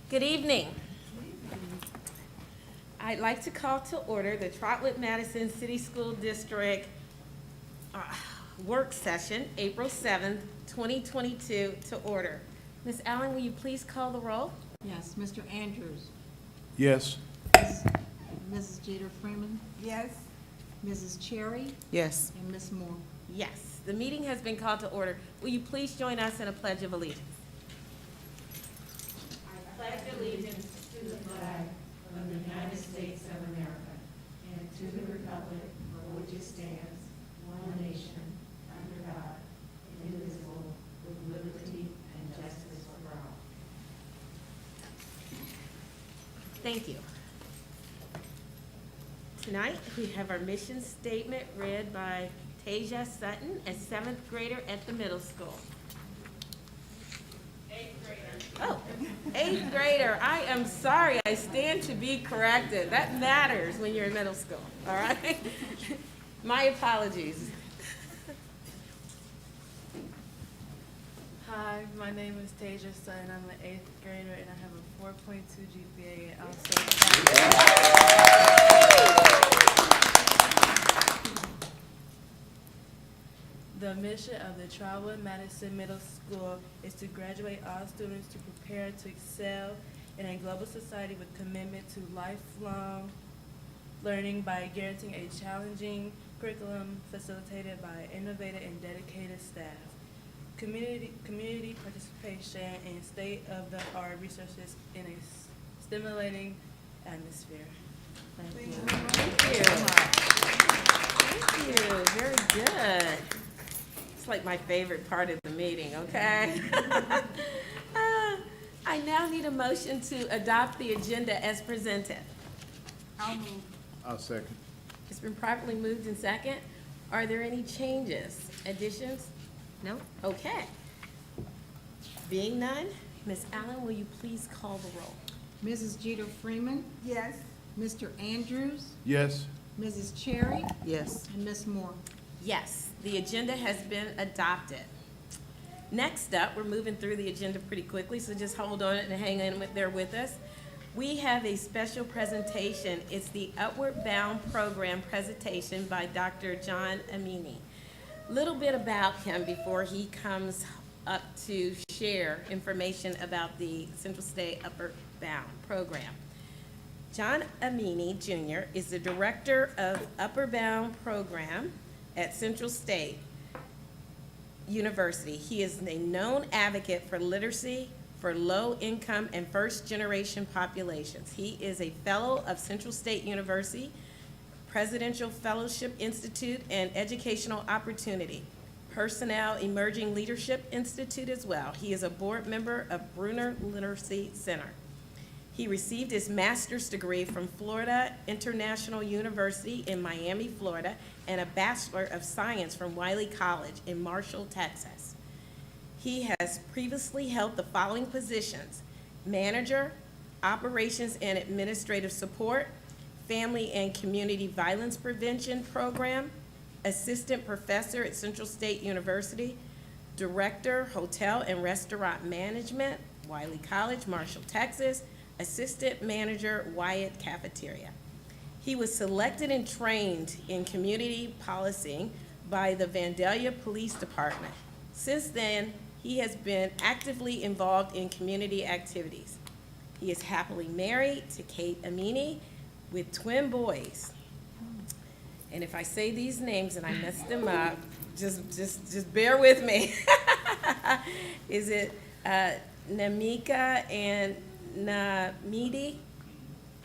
Good evening. I'd like to call to order the Trotwood-Madison City School District work session, April 7th, 2022, to order. Ms. Allen, will you please call the roll? Yes, Mr. Andrews. Yes. Mrs. Jeter Freeman. Yes. Mrs. Cherry. Yes. And Ms. Moore. Yes, the meeting has been called to order. Will you please join us in a pledge of allegiance? I pledge allegiance to the flag of the United States of America and to the republic for which it stands, one nation, under God, indivisible, with liberty and justice for all. Thank you. Tonight, we have our mission statement read by Tasia Sutton, a 7th grader at the middle school. 8th grader. Oh, 8th grader. I am sorry. I stand to be corrected. That matters when you're in middle school, all right? My apologies. Hi, my name is Tasia Sutton. I'm an 8th grader and I have a 4.2 GPA and also the mission of the Trotwood-Madison Middle School is to graduate all students to prepare to excel in a global society with commitment to lifelong learning by guaranteeing a challenging curriculum facilitated by innovative and dedicated staff, community participation, and state-of-the-art resources in a stimulating atmosphere. Thank you. Thank you. Thank you. Very good. It's like my favorite part of the meeting, okay? I now need a motion to adopt the agenda as presented. I'll move. I'll second. It's been properly moved in second. Are there any changes, additions? No? Okay. Being none, Ms. Allen, will you please call the roll? Mrs. Jeter Freeman. Yes. Mr. Andrews. Yes. Mrs. Cherry. Yes. And Ms. Moore. Yes, the agenda has been adopted. Next up, we're moving through the agenda pretty quickly, so just hold on and hang in there with us. We have a special presentation. It's the Upward Bound Program presentation by Dr. John Amini. Little bit about him before he comes up to share information about the Central State Upward Bound Program. John Amini, Jr. is the Director of Upward Bound Program at Central State University. He is a known advocate for literacy for low-income and first-generation populations. He is a fellow of Central State University, Presidential Fellowship Institute, and Educational Opportunity, Personnel Emerging Leadership Institute as well. He is a board member of Bruner Literacy Center. He received his master's degree from Florida International University in Miami, Florida, and a Bachelor of Science from Wiley College in Marshall, Texas. He has previously held the following positions: Manager, Operations and Administrative Support, Family and Community Violence Prevention Program, Assistant Professor at Central State University, Director, Hotel and Restaurant Management, Wiley College, Marshall, Texas, Assistant Manager, Wyatt Cafeteria. He was selected and trained in community policing by the Vandalia Police Department. Since then, he has been actively involved in community activities. He is happily married to Kate Amini with twin boys. And if I say these names and I mess them up, just bear with me. Is it Namika and Namidi?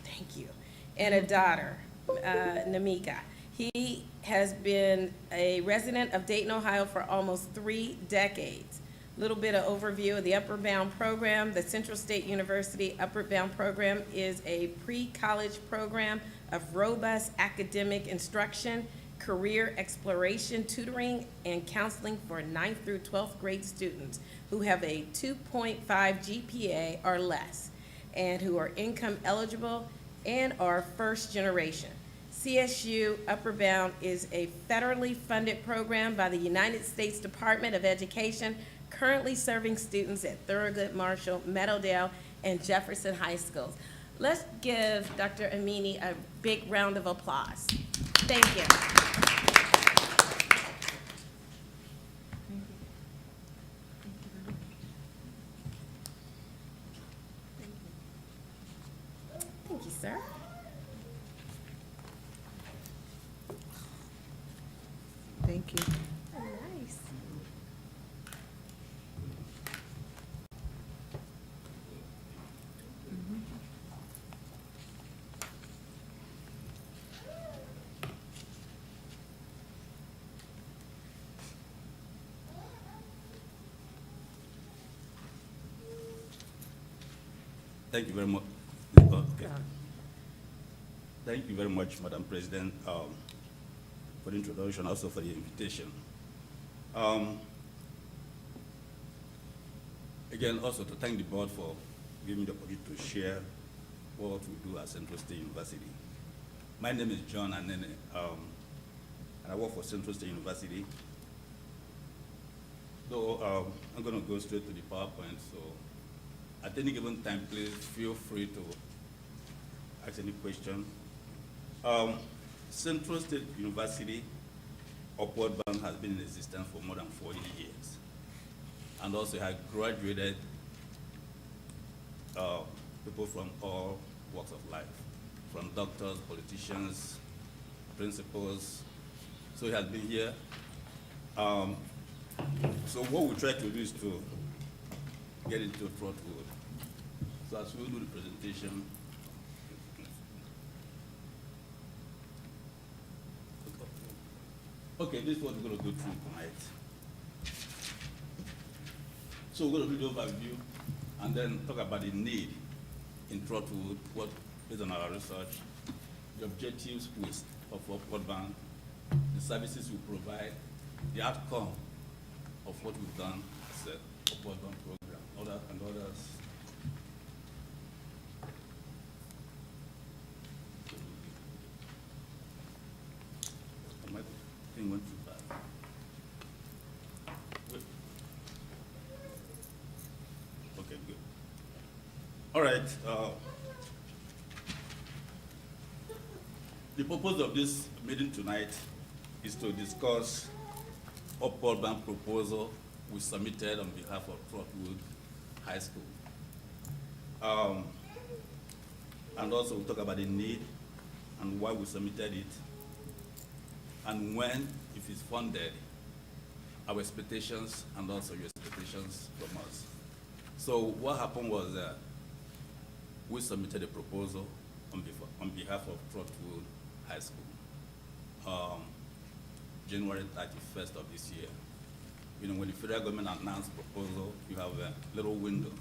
Thank you. And a daughter, Namika. He has been a resident of Dayton, Ohio for almost 3 decades. Little bit of overview of the Upward Bound program. The Central State University Upward Bound program is a pre-college program of robust academic instruction, career exploration, tutoring, and counseling for 9th through 12th grade students who have a 2.5 GPA or less and who are income eligible and are first generation. CSU Upward Bound is a federally funded program by the United States Department of Education, currently serving students at Thurgood Marshall, Meadowdale, and Jefferson High Schools. Let's give Dr. Amini a big round of applause. Thank you. Thank you, sir. Thank you. Nice. Thank you very much. Okay. Thank you very much, Madam President, for the introduction, also for the invitation. Again, also to thank the board for giving me the opportunity to share what we do at Central State University. My name is John Anene, and I work for Central State University. So I'm going to go straight to the PowerPoint. So at any given time, please feel free to ask any question. Central State University Upward Bound has been in existence for more than 40 years, and also has graduated people from all walks of life, from doctors, politicians, principals. So it has been here. So what we try to do is to get into Trotwood. So as we do the presentation, okay, this is what we're going to go through tonight. So we're going to do the overview and then talk about the need in Trotwood, what based on our research, the objectives of Upward Bound, the services we provide, the outcome of what we've done as an Upward Bound program, and others. My thing went too fast. Wait. Okay, good. All right. The purpose of this meeting tonight is to discuss Upward Bound proposal we submitted on behalf of Trotwood High School. And also we'll talk about the need and why we submitted it, and when, if it's funded, our expectations and also your expectations from us. So what happened was we submitted a proposal on behalf of Trotwood High School, January 31st of this year. You know, when the federal government announced proposal, you have a little window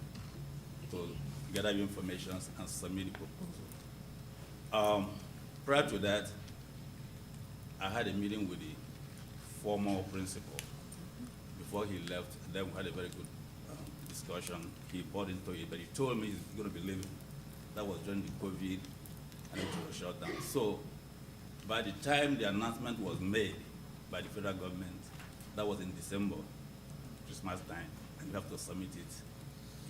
to gather your information and submit the proposal. Prior to that, I had a meeting with the former principal before he left. Then we had a very good discussion. He bought into it, but he told me he's going to be leaving. That was during the COVID, and it was shut down. So by the time the announcement was made by the federal government, that was in December, Christmas time, and you have to submit it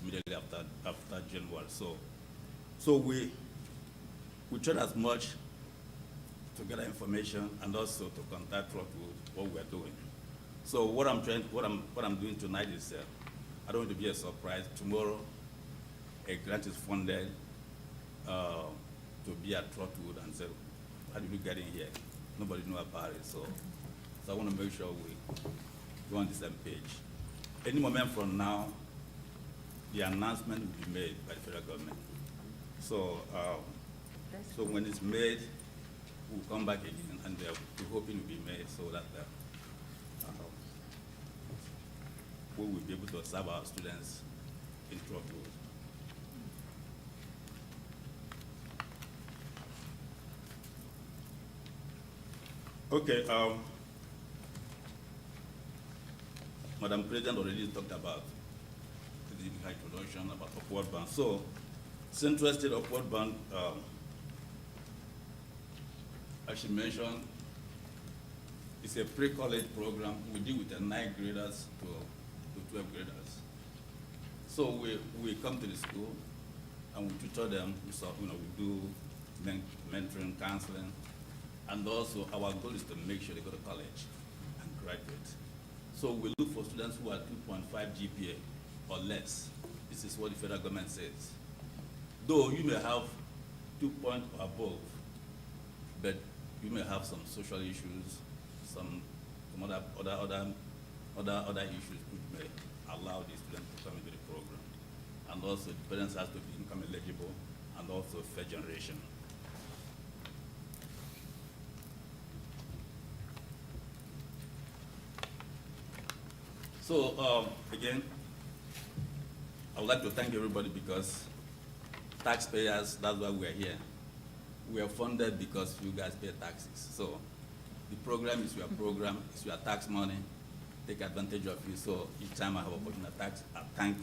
immediately after January. So we tried as much to gather information and also to contact Trotwood what we're doing. So what I'm doing tonight is I don't want to be a surprise. Tomorrow, a grant is funded to be at Trotwood, and say, how did we get in here? Nobody knew about it. So I want to make sure we're on the same page. Any moment from now, the announcement will be made by the federal government. So when it's made, we'll come back again, and we're hoping it will be made so that we will be able to serve our students in Trotwood. Okay, Madam President already talked about the introduction about Upward Bound. So, Central State Upward Bound, as she mentioned, it's a pre-college program. We deal with the 9th graders to 12th graders. So we come to the school, and we tutor them. We do mentoring, counseling, and also our goal is to make sure they go to college and graduate. So we look for students who are 2.5 GPA or less. This is what the federal government says. Though you may have 2 points or above, but you may have some social issues, some other issues which may allow the students to come into the program. And also the parents has to be income eligible, and also first generation. So again, I would like to thank everybody because taxpayers, that's why we are here. We are funded because you guys pay taxes. So the program is your program, it's your tax money. Take advantage of it. So each time I have opportunity, I thank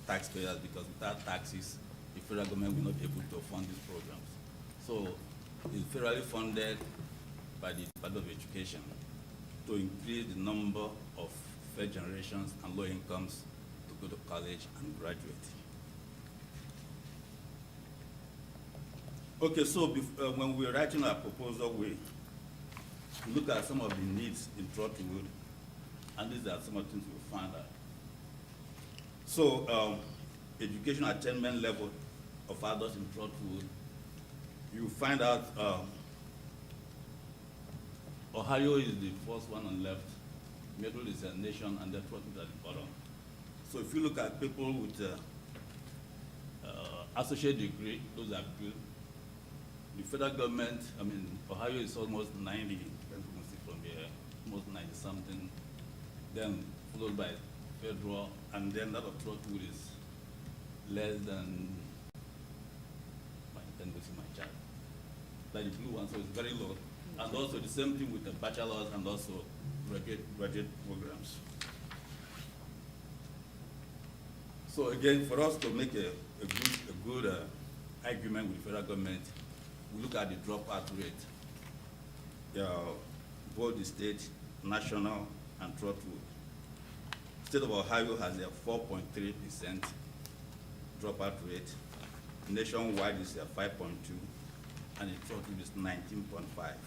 taxpayers because without taxes, the federal government will not be able to fund these programs. So it's federally funded by the Department of Education to increase the number of first generations and low incomes to go to college and graduate. Okay, so when we were writing our proposal, we look at some of the needs in Trotwood, and these are some of the things we found out. So, education attainment level of adults in Trotwood, you find out Ohio is the first one on left, middle is a nation, and then Trotwood at the bottom. So if you look at people with associate degree, those are good. The federal government, Ohio is almost 90, you can see from here, almost 90 something. Then followed by federal, and then that of Trotwood is less than, I can go see my chart. Like the blue one, so it's very low. And also the same thing with the bachelor's and also graduate programs. So again, for us to make a good argument with the federal government, we look at the dropout rate, both the state, national, and Trotwood. State of Ohio has a 4.3% dropout rate. Nationwide is a 5.2, and in Trotwood is 19.5.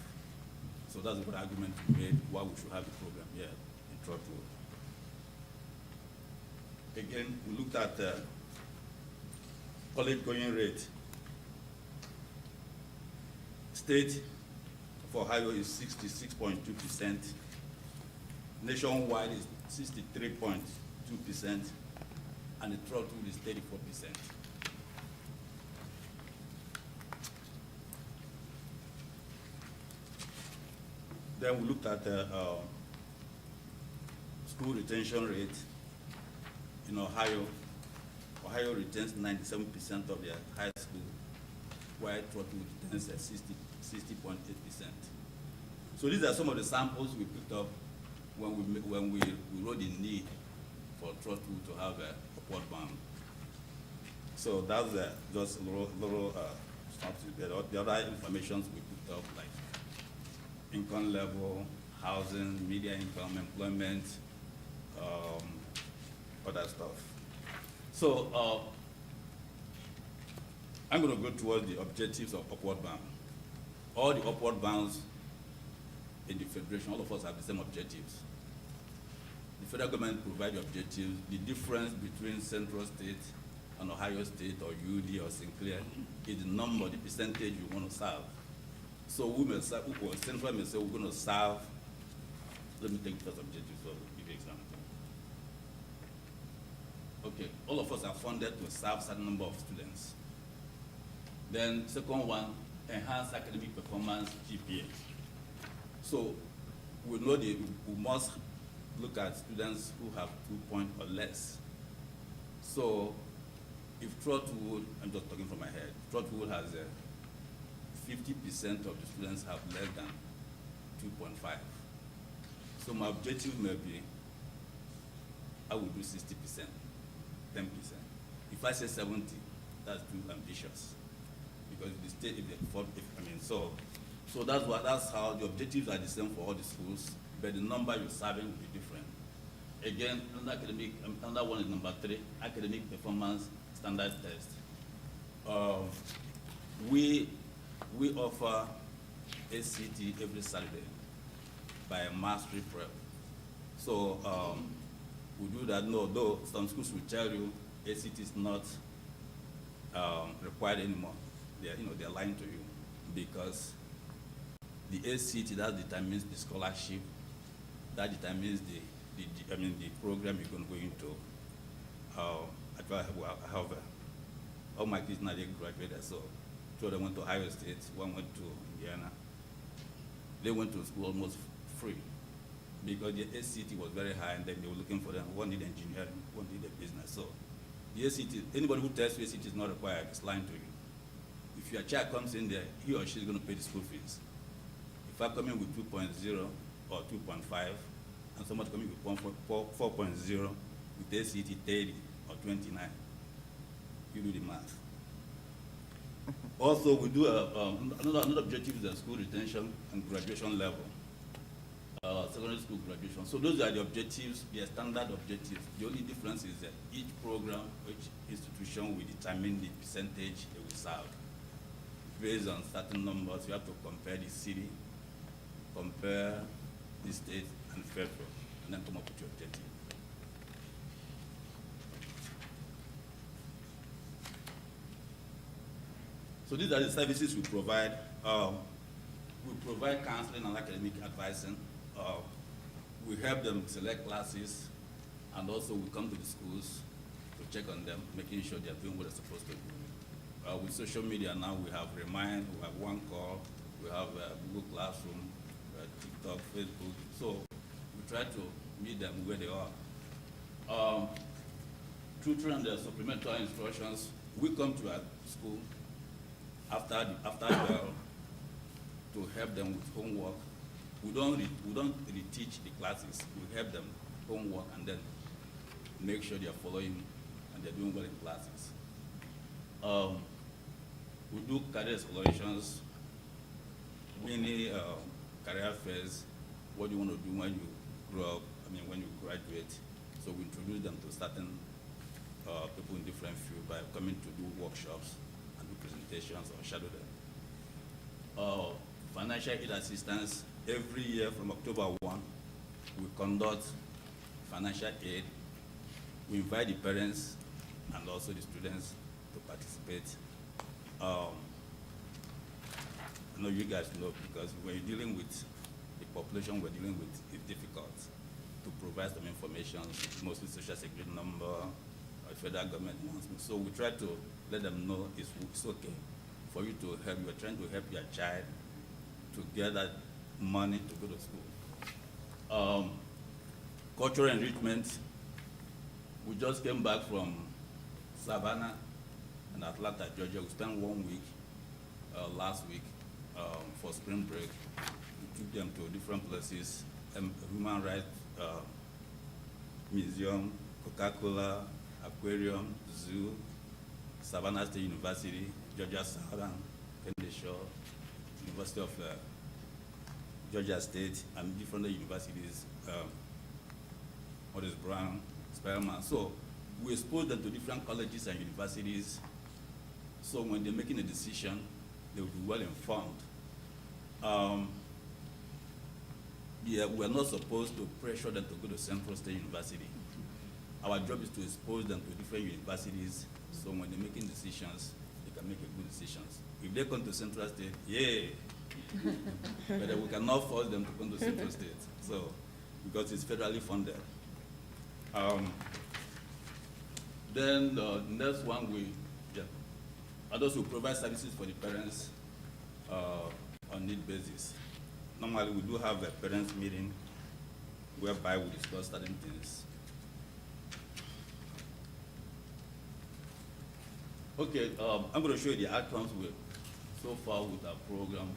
So that's a good argument we made why we should have the program here in Trotwood. Again, we looked at college going rate. State for Ohio is 66.2%. Nationwide is 63.2%, and the Trotwood is 34%. Then we looked at school retention rate in Ohio. Ohio retains 97% of their high school, while Trotwood retains 60.8%. So these are some of the samples we picked up when we wrote the need for Trotwood to have a upward bound. So that's just a little stuff. The other information we picked up, like income level, housing, media income, employment, other stuff. So I'm going to go towards the objectives of upward bound. All the upward bounds in the Federation, all of us have the same objectives. The federal government provides the objectives. The difference between Central State and Ohio State or UD or Sinclair is the number, the percentage you want to serve. So we may serve, Central may say we're going to serve, let me take the first objective, so I'll give you an example. Okay, all of us are funded to serve a certain number of students. Then second one, enhance academic performance GPA. So we know that we must look at students who have 2 points or less. So if Trotwood, I'm just talking from my head, Trotwood has 50% of the students have less than 2.5. So my objective may be, I will do 60%, 10%. If I say 70, that's too ambitious. Because the state, so that's how the objectives are the same for all the schools, but the number you're serving will be different. Again, another one is number 3, academic performance standard test. We offer ACT every Saturday by mastery prep. So we do that. No, though some schools will tell you ACT is not required anymore. They're lying to you, because the ACT, that determines the scholarship, that determines the program you're going to go into. However, all my kids now, they graduated, so two of them went to Ohio State, one went to Indiana. They went to school almost free, because the ACT was very high, and then they were looking for them. One did engineering, one did business. So the ACT, anybody who tells you ACT is not required is lying to you. If your child comes in there, he or she is going to pay the school fees. If I come in with 2.0 or 2.5, and somebody coming with 4.0, with ACT 30 or 29, you do the math. Also, we do another objective is the school retention and graduation level, secondary school graduation. So those are the objectives, the standard objectives. The only difference is that each program, each institution will determine the percentage they will serve. Based on certain numbers, you have to compare the city, compare the state and federal, and then come up with your objective. So these are the services we provide. We provide counseling and academic advising. We help them select classes, and also we come to the schools to check on them, making sure they're doing what they're supposed to do. With social media now, we have Remind, we have One Call, we have Google Classroom, TikTok, Facebook. So we try to meet them where they are. Tutoring and the supplemental instructions, we come to our school after to help them with homework. We don't reteach the classes. We help them homework and then make sure they are following and they're doing well in classes. We do career explorations, many career fairs. What do you want to do when you grow up? When you graduate. So we introduce them to certain people in different fields by coming to do workshops and do presentations or shadow them. Financial aid assistance, every year from October 1, we conduct financial aid. We invite the parents and also the students to participate. I know you guys know, because when you're dealing with the population we're dealing with, it's difficult to provide some information, mostly social security number, federal government announcement. So we try to let them know it's okay for you to help. You're trying to help your child to get that money to go to school. Cultural enrichment. We just came back from Savannah and Atlanta, Georgia. We spent 1 week last week for spring break. We took them to different places, Human Rights Museum, Coca-Cola, Aquarium, Zoo, Savannah State University, Georgia Southern, Kennedy Shore, University of Georgia State, and different universities, Otis Brown, Spelman. So we expose them to different colleges and universities, so when they're making a decision, they will be well informed. We're not supposed to pressure them to go to Central State University. Our job is to expose them to different universities, so when they're making decisions, they can make good decisions. If they come to Central State, yay! But we cannot force them to come to Central State, so because it's federally funded. Then the next one, others will provide services for the parents on need basis. Normally, we do have a parents meeting whereby we discuss certain things. Okay, I'm going to show you the outcomes so far with our program.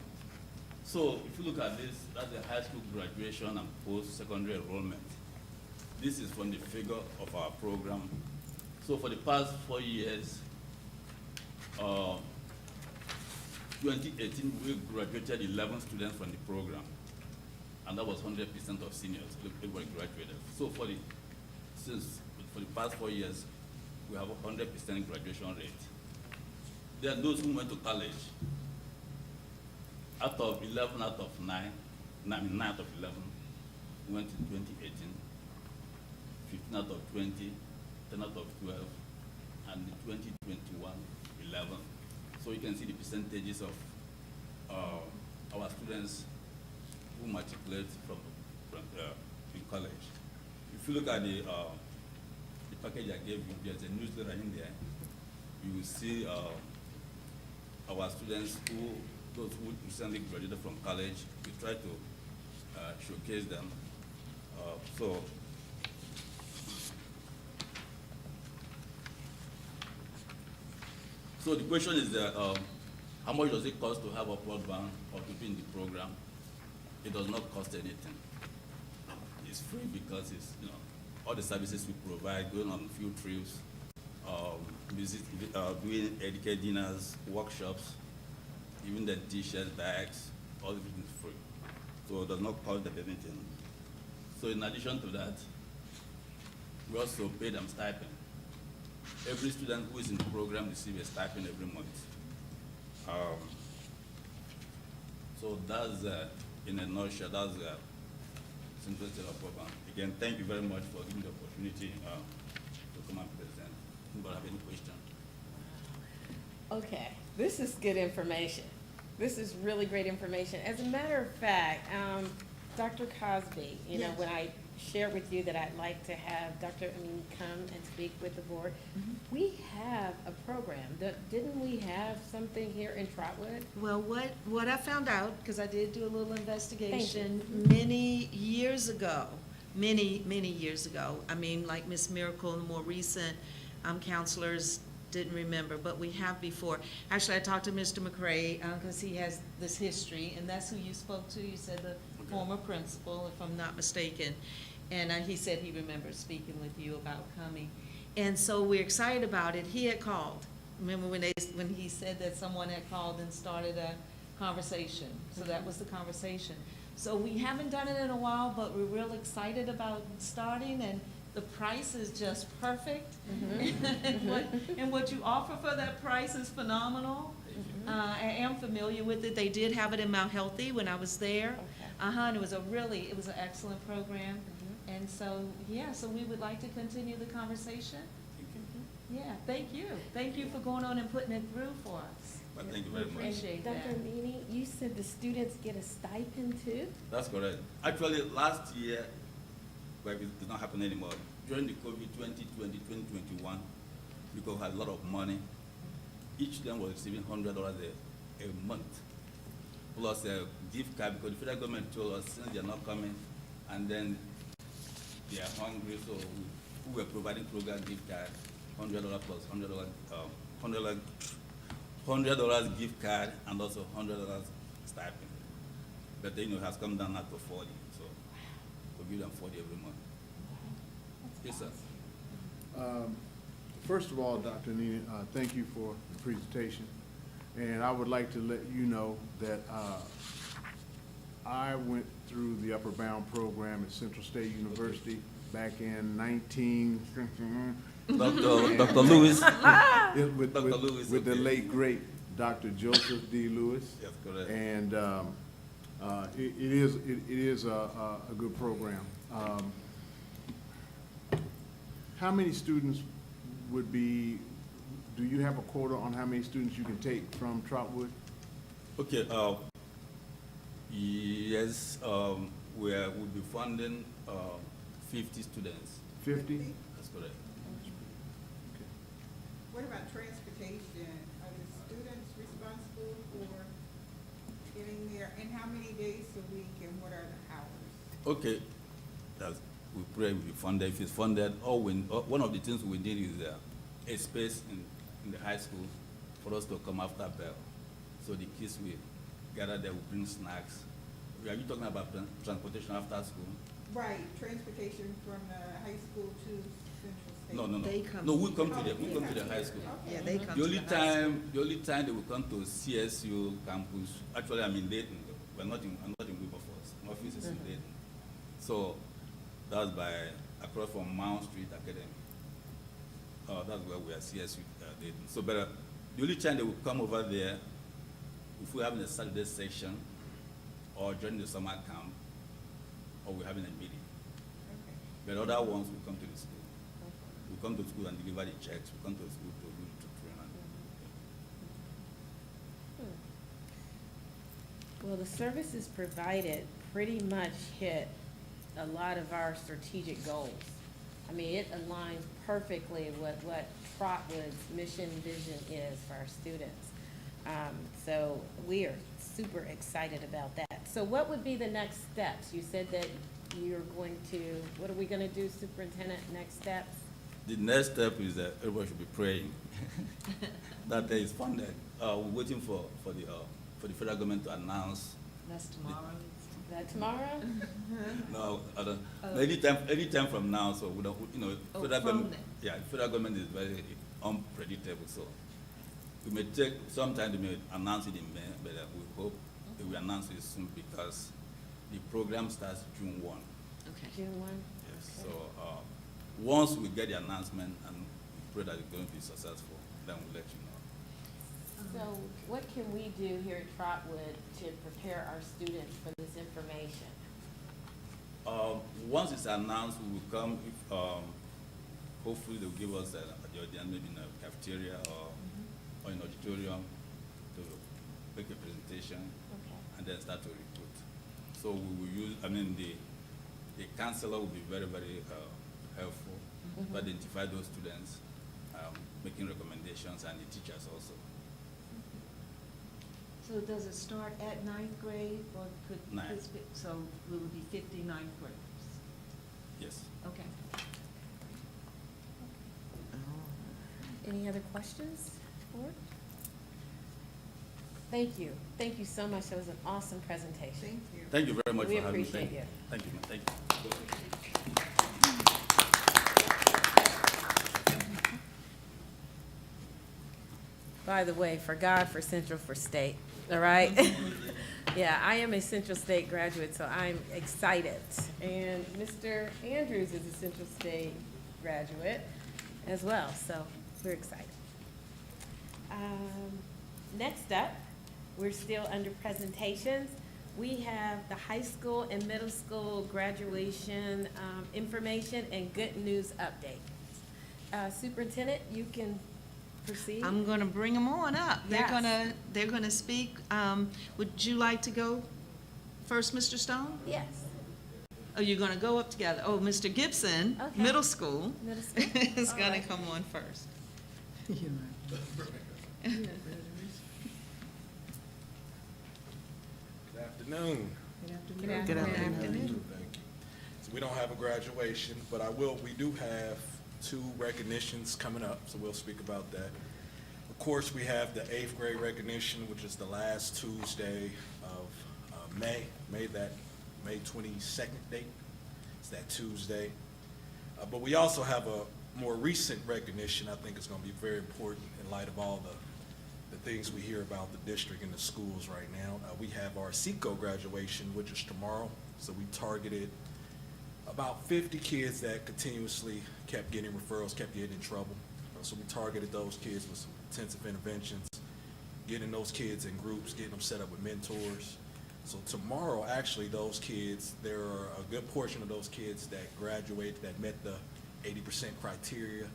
So if you look at this, that's the high school graduation and post-secondary enrollment. This is from the figure of our program. So for the past 4 years, 2018, we graduated 11 students from the program, and that was 100% of seniors. Everybody graduated. So for the past 4 years, we have a 100% graduation rate. There are those who went to college. Out of 11 out of 9, 9 out of 11 went in 2018, 15 out of 20, 10 out of 12, and the 2021, 11. So you can see the percentages of our students who matriculate from in college. If you look at the package I gave you, there's a newsletter in there. You will see our students those who recently graduated from college. We try to showcase them. So the question is that how much does it cost to have a broadband or to be in the program? It does not cost anything. It's free because it's all the services we provide, going on field trips, doing educate dinners, workshops, even the t-shirts, bags, all of it is free. So it does not cost them anything. So in addition to that, we also pay them stipend. Every student who is in the program receives a stipend every month. So that's, in a nutshell, that's Central State of Program. Again, thank you very much for giving the opportunity to come and present. Anybody have any question? Okay, this is good information. This is really great information. As a matter of fact, Dr. Cosby, Yes. when I shared with you that I'd like to have Dr. Amin come and speak with the board, we have a program. Didn't we have something here in Trotwood? Well, what I found out, because I did do a little investigation Thank many years ago, many years ago. I mean, like Miss Miracle and the more recent counselors didn't remember, but we have before. Actually, I talked to Mr. McCray, because he has this history, and that's who you spoke to. You said the former principal, if I'm not mistaken. And he said he remembered speaking with you about coming. And so we're excited about it. He had called. Remember when he said that someone had called and started a conversation? So that was the conversation. So we haven't done it in a while, but we're real excited about starting, and the price is just perfect. And what you offer for that price is phenomenal. I am familiar with it. They did have it in Mount Healthy when I was there. Okay. And it was an excellent program. And so, so we would like to continue the conversation. Yeah, thank you. Thank you for going on and putting it through for us. But thank you very much. Appreciate that. Dr. Amini, you said the students get a stipend too? That's correct. Actually, last year, but it's not happening anymore. During the COVID 2020, 2021, because we had a lot of money, each of them was receiving $100 a month, plus a gift card, because the federal government told us since they're not coming, and then they are hungry, so we were providing program gift card, $100 plus $100 gift card, and also $100 stipend. But then it has come down now to 40, so we give them 40 every month. Yes, sir. First of all, Dr. Nina, thank you for the presentation. And I would like to let you know that I went through the Upper Bound program at Central State University back in Dr. Lewis. with Dr. Lewis, with the okay. late, great Dr. Joseph D. Lewis. Yes, correct. And it is a good program. How many students would be, do you have a quota on how many students you can take from Trotwood? Okay, yes, we'll be funding 50 students. 50? That's correct. What about transportation? Are the students responsible for getting there? And how many days a week and what are the hours? Okay, we pray will be funded. If it's funded, one of the things we need is a space in the high school for us to come after bell. So the kids will gather there, will bring snacks. Are you talking about transportation after school? Right, transportation from the high school to Central State. No. They come No, to we come Oh, to they the come high here. school. Okay. Yeah, they come The to only the high school. time they will come to CSU campus. Actually, I'm in Dayton. I'm not in Wilberforce. My office is in Dayton. So that's across from Mount Street Academy. That's where we are, CSU Dayton. So, but The only time they will come over there, if we're having a Saturday session, or during the summer camp, or we're having a meeting. Okay. But other ones will come to the school. We come to school and deliver the checks. We come to the school to do tutoring. Well, the services provided pretty much hit a lot of our strategic goals. I mean, it aligns perfectly with what Trotwood's mission vision is for our students. So we are super excited about that. So what would be the next steps? You said that you're going to, what are we gonna do, Superintendent, next steps? The next step is that everybody should be praying. That day is funded. We're waiting for the federal government to announce. That's tomorrow. Is that tomorrow? No, I don't. Anytime from now. So we don't. You know, Oh, federal from government. then. Yeah, federal government is very unpredictable. So it may take some time. They may announce it in May, but we hope they will announce it soon because the program starts June 1. Okay. June 1? Yes. So once we get the announcement and we pray that it's going to be successful, then we'll let you know. So what can we do here at Trotwood to prepare our students for this information? Once it's announced, we will come. If, hopefully, they'll give us the audience, maybe in a cafeteria or in auditorium to make a presentation Okay. and then start to recruit. So we will use. I mean, the counselor will be very, very helpful to identify those students, making recommendations, and the teachers also. So does it start at ninth grade or could? Ninth. So we would be 59th graders? Yes. Okay. Any other questions? Board? Thank you. Thank you so much. That was an awesome presentation. Thank you. Thank you very much We for having me. appreciate you. Thank you, man. Thank you. By the way, for God, for Central, for State, all right? Yeah, I am a Central State graduate, so I'm excited. And Mr. Andrews is a Central State graduate as well, so we're excited. Next up, we're still under presentations. We have the high school and middle school graduation information and good news update. Superintendent, you can proceed. I'm gonna bring them on up. Yes. They're gonna speak. Would you like to go first, Mr. Stone? Yes, Oh, you're gonna go up together. Oh, Mr. Gibson, Okay. middle school, middle school. is All gonna right. come on first. Good afternoon. Good afternoon. Thank you. So we don't have a graduation, but we do have 2 recognitions coming up, so we'll speak about that. Of course, we have the 8th grade recognition, which is the last Tuesday of May, May 22nd date. It's that Tuesday. But we also have a more recent recognition I think is going to be very important in light of all the things we hear about the district and the schools right now. We have our Seco graduation, which is tomorrow. So we targeted about 50 kids that continuously kept getting referrals, kept getting in trouble. So we targeted those kids with some intensive interventions, getting those kids in groups, getting them set up with mentors. So tomorrow, actually, those kids, there are a good portion of those kids that graduated, that met the 80% criteria,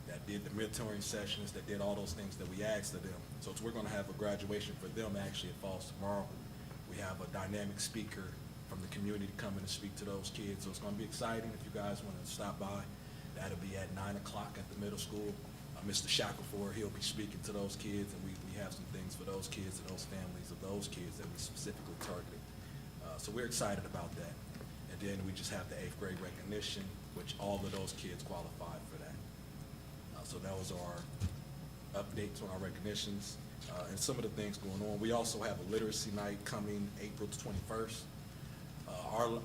that did the mentoring sessions, that did all those things that we asked of them. So we're going to have a graduation for them actually. It falls tomorrow. We have a dynamic speaker from the community to come in and speak to those kids. So it's going to be exciting. If you guys want to stop by, that'll be at 9 o'clock at the middle school. Mr. Shackelford, he'll be speaking to those kids, and we have some things for those kids and those families of those kids that we specifically targeted. So we're excited about that. And then we just have the 8th grade recognition, which all of those kids qualified for that. So that was our updates on our recognitions and some of the things going on. We also have a literacy night coming April 21st.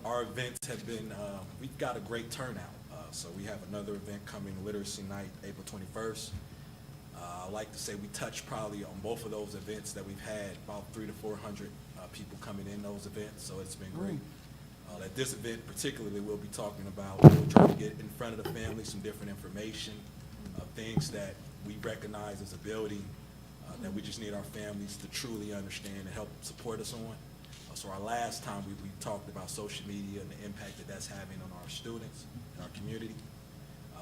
Our events have been, we've got a great turnout. So we have another event coming, literacy night, April 21st. I like to say we touched probably on both of those events that we've had about 300 to 400 people coming in those events. So it's been great. At this event particularly, we'll be talking about, we'll try to get in front of the family some different information of things that we recognize as a building that we just need our families to truly understand and help support us on. So our last time, we talked about social media and the impact that that's having on our students and our community.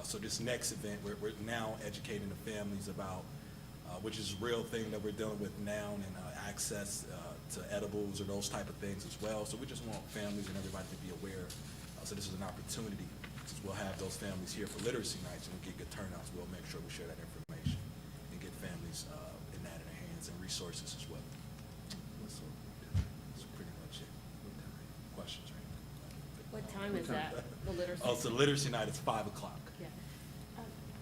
So this next event, we're now educating the families about, which is a real thing that we're dealing with now, and access to edibles or those type of things as well. So we just want families and everybody to be aware. So this is an opportunity, since we'll have those families here for literacy nights and we'll get good turnouts. We'll make sure we share that information and get families in their hands and resources as well. That's pretty much it. Questions, right? What time is that, the literacy? Oh, so literacy night is 5 o'clock. Yeah.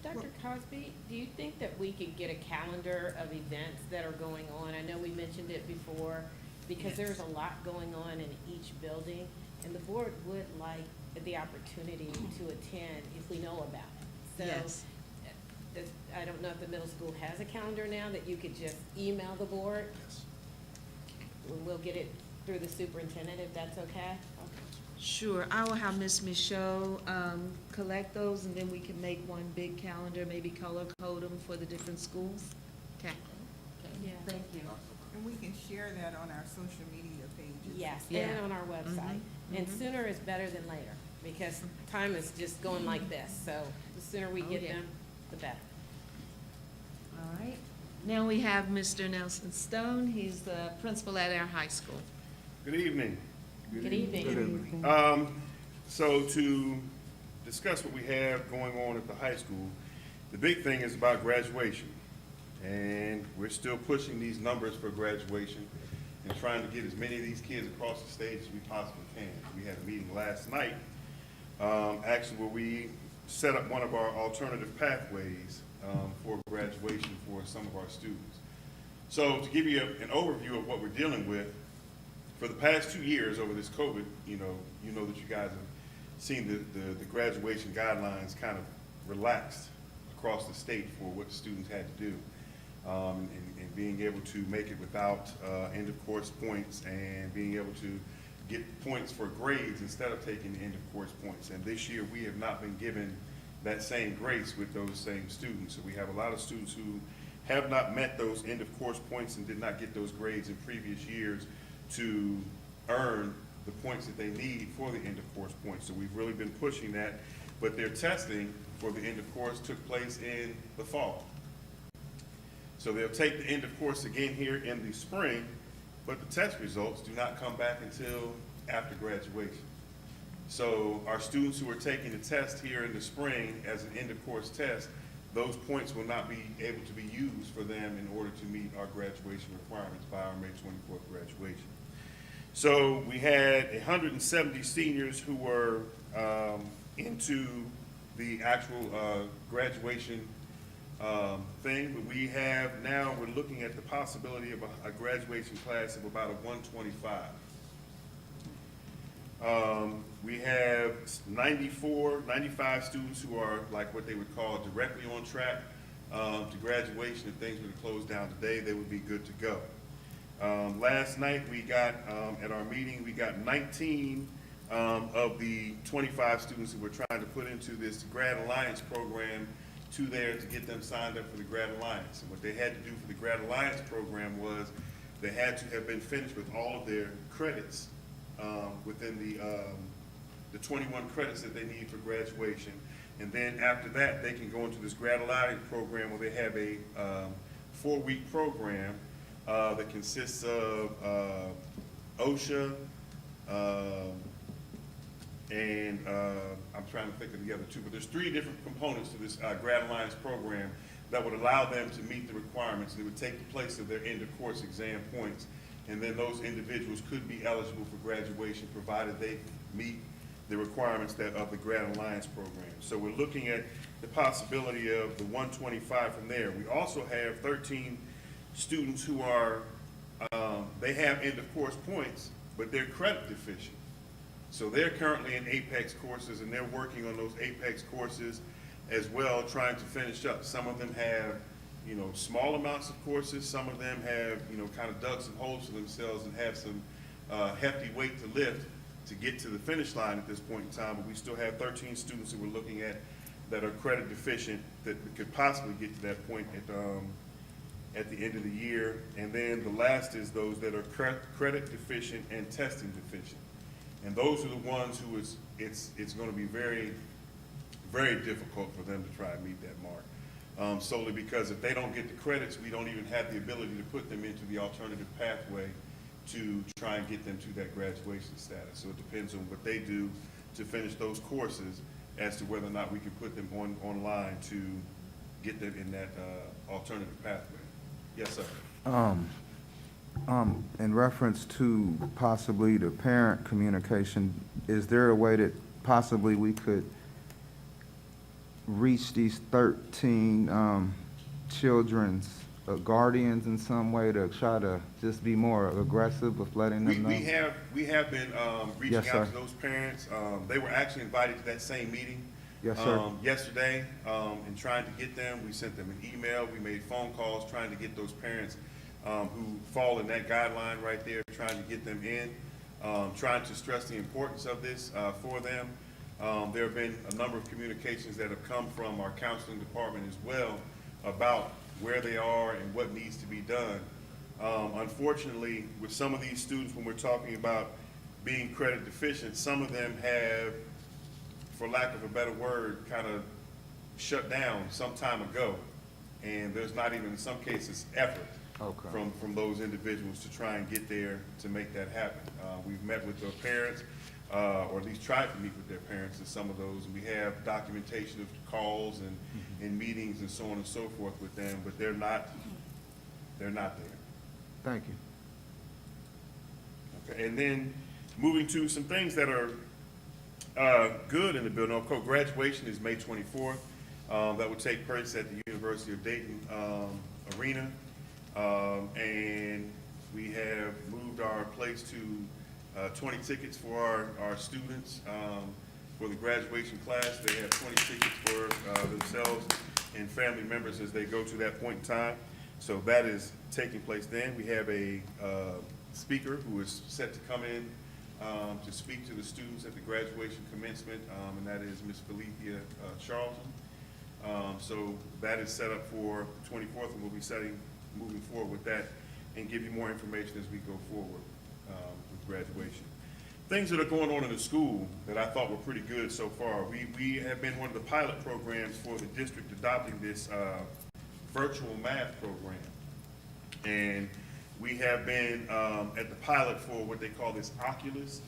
Dr. Cosby, do you think that we could get a calendar of events that are going on? I know we mentioned it before, because there's a lot going on in each building, and the board would like the opportunity to attend if we know about it. So, Yes. I don't know if the middle school has a calendar now that you could just email the board. Yes. We'll get it through the superintendent, if that's okay? Sure, I will have Ms. Michaud collect those, and then we can make one big calendar, maybe color code them for the different schools. Okay. Yeah. Thank you. And we can share that on our social media pages. Yes, Yeah. and on our website. And mhm. sooner is better than later, because time is just going like this, so the sooner we Oh, get yeah. them, the better. All right. Now we have Mr. Nelson Stone. He's the principal at our high school. Good evening. Good evening. So to discuss what we have going on at the high school, the big thing is about graduation. And we're still pushing these numbers for graduation and trying to get as many of these kids across the stage as we possibly can. We had a meeting last night, actually where we set up one of our alternative pathways for graduation for some of our students. So to give you an overview of what we're dealing with, for the past 2 years over this COVID, you know that you guys have seen the graduation guidelines kind of relaxed across the state for what students had to do. And being able to make it without end of course points, and being able to get points for grades instead of taking the end of course points. And this year we have not been given that same grace with those same students. So we have a lot of students who have not met those end of course points and did not get those grades in previous years to earn the points that they need for the end of course points. So we've really been pushing that, but their testing for the end of course took place in the fall. So they'll take the end of course again here in the spring, but the test results do not come back until after graduation. So our students who are taking the test here in the spring as an end of course test, those points will not be able to be used for them in order to meet our graduation requirements by our May 24th graduation. So we had 170 seniors who were into the actual graduation thing, but we have now, we're looking at the possibility of a graduation class of about a 125. We have 95 students who are like what they would call directly on track to graduation. If things were to close down today, they would be good to go. Last night we got, at our meeting, we got 19 of the 25 students who we're trying to put into this Grad Alliance program to there to get them signed up for the Grad Alliance. And what they had to do for the Grad Alliance program was they had to have been finished with all of their credits within the 21 credits that they need for graduation. And then after that, they can go into this Grad Alliance program where they have a 4-week program that consists of OSHA, and I'm trying to think of the other two, but there's 3 different components to this Grad Alliance program that would allow them to meet the requirements, and it would take the place of their end of course exam points. And then those individuals could be eligible for graduation provided they meet the requirements of the Grad Alliance program. So we're looking at the possibility of the 125 from there. We also have 13 students who are, they have end of course points, but they're credit deficient. So they're currently in Apex courses, and they're working on those Apex courses as well, trying to finish up. Some of them have, small amounts of courses. Some of them have, kind of dug some holes for themselves and have some hefty weight to lift to get to the finish line at this point in time. But we still have 13 students that we're looking at that are credit deficient that could possibly get to that point at the end of the year. And then the last is those that are credit deficient and testing deficient. And those are the ones who it's going to be very, very difficult for them to try and meet that mark. Solely because if they don't get the credits, we don't even have the ability to put them into the alternative pathway to try and get them to that graduation status. So it depends on what they do to finish those courses as to whether or not we can put them online to get them in that alternative pathway. Yes, sir. In reference to possibly the parent communication, is there a way that possibly we could reach these 13 children's guardians in some way to try to just be more aggressive with letting them know? We have been reaching Yes, sir. out to those parents. They were actually invited to that same meeting Yes, sir. yesterday, and trying to get them. We sent them an email. We made phone calls trying to get those parents who fall in that guideline right there, trying to get them in, trying to stress the importance of this for them. There have been a number of communications that have come from our counseling department as well about where they are and what needs to be done. Unfortunately, with some of these students, when we're talking about being credit deficient, some of them have, for lack of a better word, kind of shut down some time ago. And there's not even, in some cases, effort from those individuals to try and get there to make that happen. We've met with their parents, or at least tried to meet with their parents in some of those. And we have documentation of calls and meetings and so on and so forth with them, but they're not there. Thank you. Okay, and then moving to some things that are good in the building. Of course, graduation is May 24th. That will take place at the University of Dayton Arena. And we have moved our place to 20 tickets for our students for the graduation class. They have 20 tickets for themselves and family members as they go to that point in time. So that is taking place then. We have a speaker who is set to come in to speak to the students at the graduation commencement, and that is Ms. Felicia Charlton. So that is set up for the 24th, and we'll be moving forward with that and give you more information as we go forward with graduation. Things that are going on in the school that I thought were pretty good so far. We have been one of the pilot programs for the district adopting this virtual math program. And we have been at the pilot for what they call this Oculus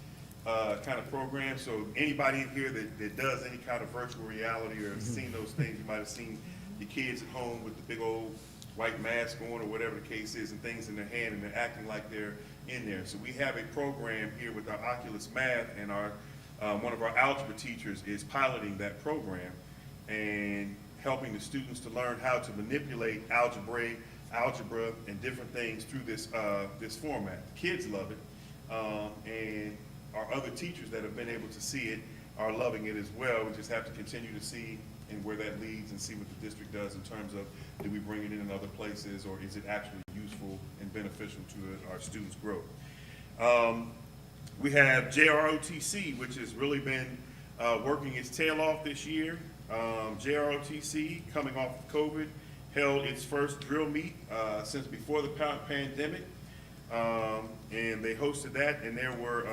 kind of program. So anybody in here that does any kind of virtual reality or has seen those things, you might have seen your kids at home with the big old white mask on or whatever the case is and things in their hand and they're acting like they're in there. So we have a program here with our Oculus Math, and our one of our algebra teachers is piloting that program and helping the students to learn how to manipulate algebra and different things through this this format. The kids love it, and our other teachers that have been able to see it are loving it as well. We just have to continue to see and where that leads and see what the district does in terms of, do we bring it in other places, or is it actually useful and beneficial to our students' growth. We have JROTC, which has really been working its tail off this year. JROTC, coming off of COVID, held its first drill meet since before the pandemic, and they hosted that, and there were,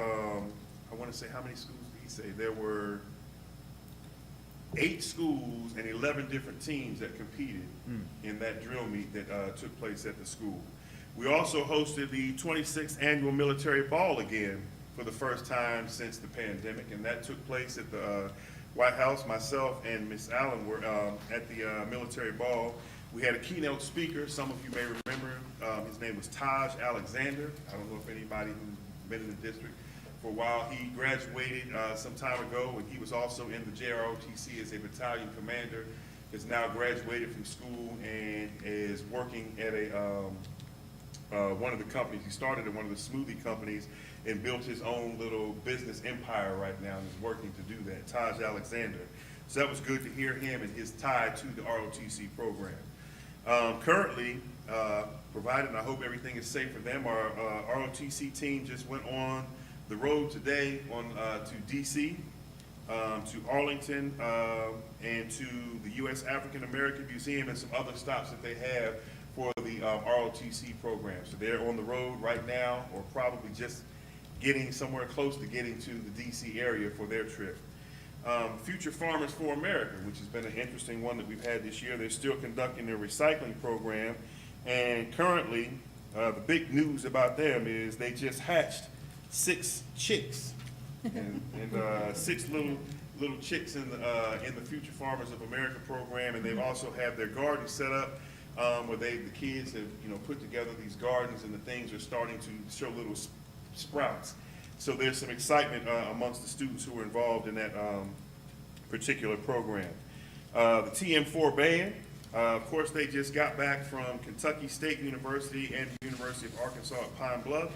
I want to say, how many schools did he say? There were 8 schools and 11 different teams that competed in that drill meet that took place at the school. We also hosted the 26th annual military ball again for the first time since the pandemic, and that took place at the White House. Myself and Ms. Allen were at the military ball. We had a keynote speaker. Some of you may remember. His name was Taj Alexander. I don't know if anybody who's been in the district for a while. He graduated some time ago, and he was also in the JROTC as a battalion commander. Has now graduated from school and is working at a one of the companies. He started at one of the smoothie companies and built his own little business empire right now and is working to do that. Taj Alexander. So that was good to hear him and his tie to the ROTC program. Currently, provided, and I hope everything is safe for them, our ROTC team just went on the road today to DC, to Arlington, and to the U.S. African American Museum and some other stops that they have for the ROTC program. So they're on the road right now, or probably just getting somewhere close to getting to the DC area for their trip. Future Farmers for America, which has been an interesting one that we've had this year. They're still conducting their recycling program, and currently, the big news about them is they just hatched 6 chicks, and 6 little chicks in the Future Farmers of America program, and they've also have their garden set up where the kids have put together these gardens, and the things are starting to show little sprouts. So there's some excitement amongst the students who are involved in that particular program. The TM4 band, of course, they just got back from Kentucky State University and the University of Arkansas at Pine Bluff.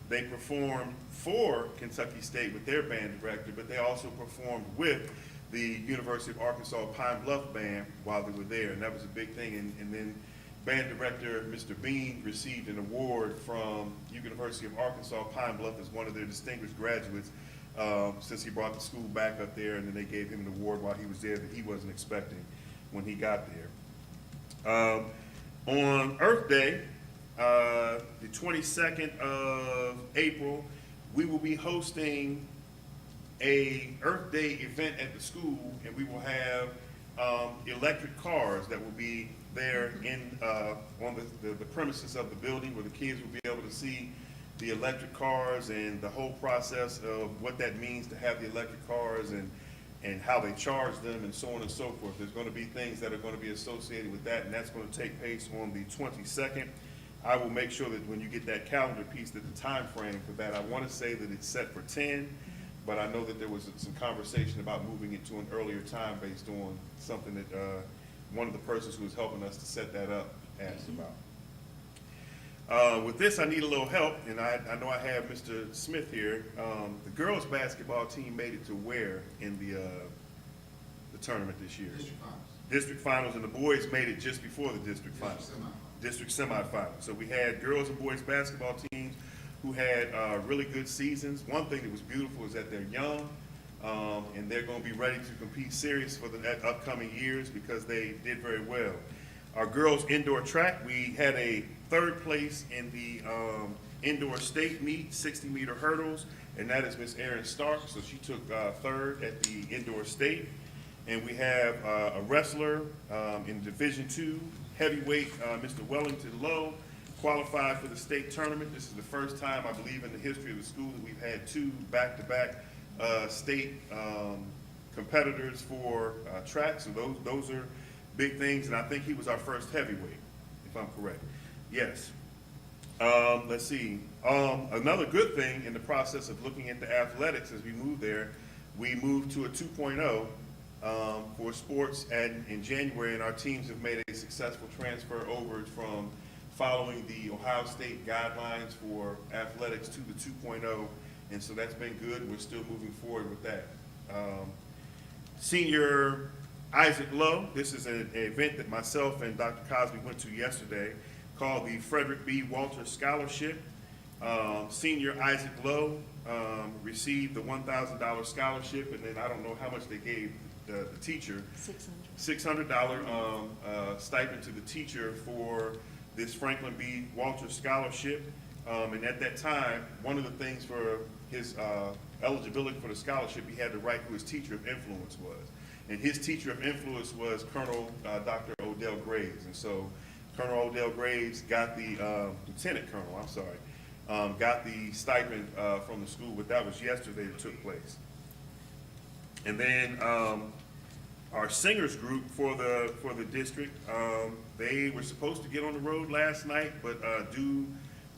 They performed for Kentucky State with their band director, but they also performed with the University of Arkansas Pine Bluff band while they were there, and that was a big thing. And then band director Mr. Bean received an award from University of Arkansas Pine Bluff as one of their distinguished graduates since he brought the school back up there, and then they gave him an award while he was there that he wasn't expecting when he got there. On Earth Day, the 22nd of April, we will be hosting a Earth Day event at the school, and we will have electric cars that will be there on the premises of the building, where the kids will be able to see the electric cars and the whole process of what that means to have the electric cars and how they charge them and so on and so forth. There's going to be things that are going to be associated with that, and that's going to take place on the 22nd. I will make sure that when you get that calendar piece, that the time frame for that, I want to say that it's set for 10, but I know that there was some conversation about moving it to an earlier time based on something that one of the persons who was helping us to set that up asked about. With this, I need a little help, and I know I have Mr. Smith here. The girls' basketball team made it to where in the tournament this year? District finals, and the boys made it just before the district finals. District semifinals. So we had girls and boys basketball teams who had really good seasons. One thing that was beautiful is that they're young, and they're going to be ready to compete serious for the upcoming years because they did very well. Our girls indoor track, we had a 3rd place in the indoor state meet, 60-meter hurdles, and that is Miss Erin Stark. So she took 3rd at the indoor state. And we have a wrestler in Division II, heavyweight, Mr. Wellington Lowe, qualified for the state tournament. This is the first time, I believe, in the history of the school that we've had 2 back-to-back state competitors for track. So those are big things, and I think he was our first heavyweight, if I'm correct. Yes. Let's see. Another good thing in the process of looking at the athletics as we move there, we moved to a 2.0 for sports in January, and our teams have made a successful transfer over from following the Ohio State guidelines for athletics to the 2.0, and so that's been good. We're still moving forward with that. Senior Isaac Lowe, this is an event that myself and Dr. Cosby went to yesterday called the Frederick B. Walter Scholarship. Senior Isaac Lowe received the $1,000 scholarship, and then I don't know how much they gave the teacher. $600 stipend to the teacher for this Franklin B. Walter Scholarship. And at that time, one of the things for his eligibility for the scholarship, he had to write who his teacher of influence was. And his teacher of influence was Colonel Dr. Odell Graves. And so Colonel Odell Graves got the, Lieutenant Colonel, I'm sorry, got the stipend from the school, but that was yesterday that took place. And then our singers group for the district, they were supposed to get on the road last night, but due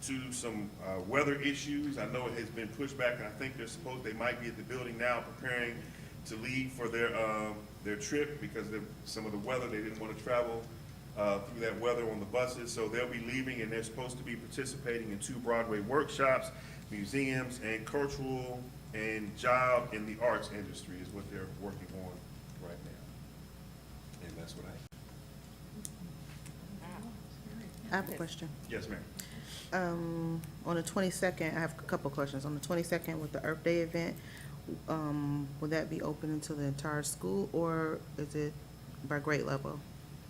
to some weather issues, I know it has been pushed back, and I think they might be at the building now preparing to leave for their trip because of some of the weather. They didn't want to travel through that weather on the buses, so they'll be leaving, and they're supposed to be participating in 2 Broadway workshops, museums, and cultural and job in the arts industry is what they're working on right now. And that's what I have a question. Yes, ma'am. On the 22nd, I have a couple of questions. On the 22nd with the Earth Day event, will that be open to the entire school, or is it by grade level?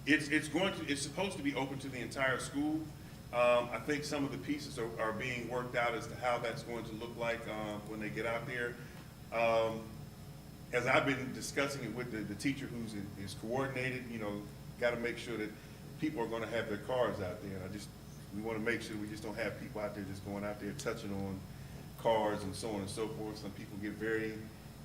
It's supposed to be open to the entire school. I think some of the pieces are being worked out as to how that's going to look like, when they get out there. As I've been discussing it with the teacher is coordinated, got to make sure that people are gonna have their cars out there. And we wanna make sure we just don't have people out there just going out there touching on cars and so on and so forth. Some people get very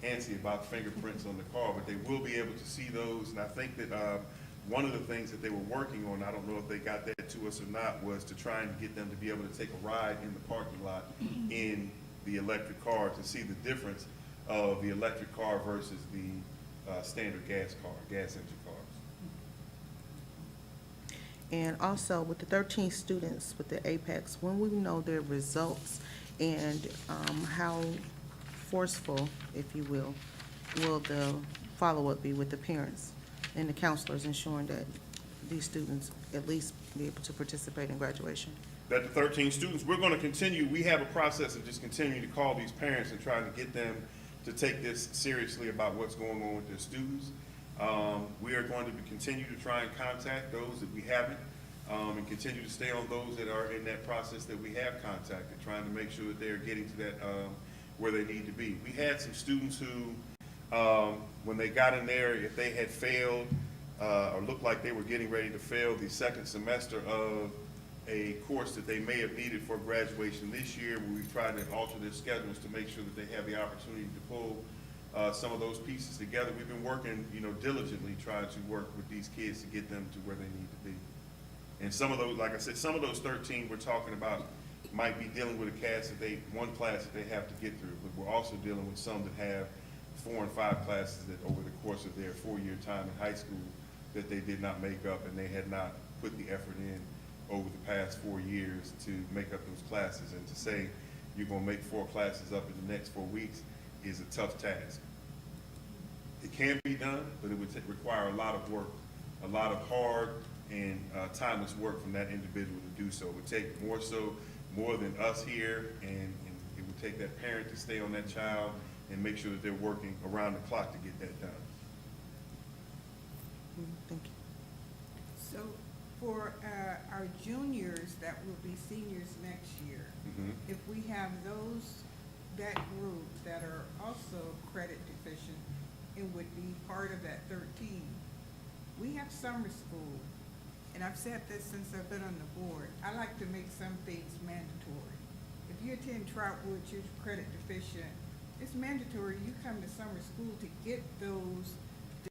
antsy about fingerprints on the car, but they will be able to see those. And I think that, one of the things that they were working on, I don't know if they got that to us or not, was to try and get them to be able to take a ride in the parking lot in the electric car to see the difference of the electric car versus the standard gas engine cars. And also with the 13 students with the Apex, when we know their results and how forceful, if you will the follow-up be with the parents and the counselors, ensuring that these students at least be able to participate in graduation? That the 13 students, we're going to continue, we have a process of just continuing to call these parents and trying to get them to take this seriously about what's going on with their students. We are going to continue to try and contact those that we haven't, and continue to stay on those that are in that process that we have contacted, trying to make sure that they're getting to that, where they need to be. We had some students who, when they got in there, if they had failed, or looked like they were getting ready to fail the second semester of a course that they may have needed for graduation this year, where we've tried to alter their schedules to make sure that they have the opportunity to pull some of those pieces together. We've been working, diligently trying to work with these kids to get them to where they need to be. And some of those, like I said, some of those 13 we're talking about might be dealing with one class that they have to get through, but we're also dealing with some that have 4 and 5 classes that over the course of their 4-year time in high school that they did not make up, and they had not put the effort in over the past 4 years to make up those classes. And to say you're gonna make 4 classes up in the next 4 weeks is a tough task. It can be done, but it would require a lot of work, a lot of hard and timeless work from that individual to do so. It would take more than us here, and it would take that parent to stay on that child and make sure that they're working around the clock to get that done. Thank you. So for our juniors that will be seniors next year, if we have that group that are also credit deficient, it would be part of that 13. We have summer school, and I've said this since I've been on the board. I like to make some things mandatory. If you attend Trotwood, you're credit deficient, it's mandatory you come to summer school to get those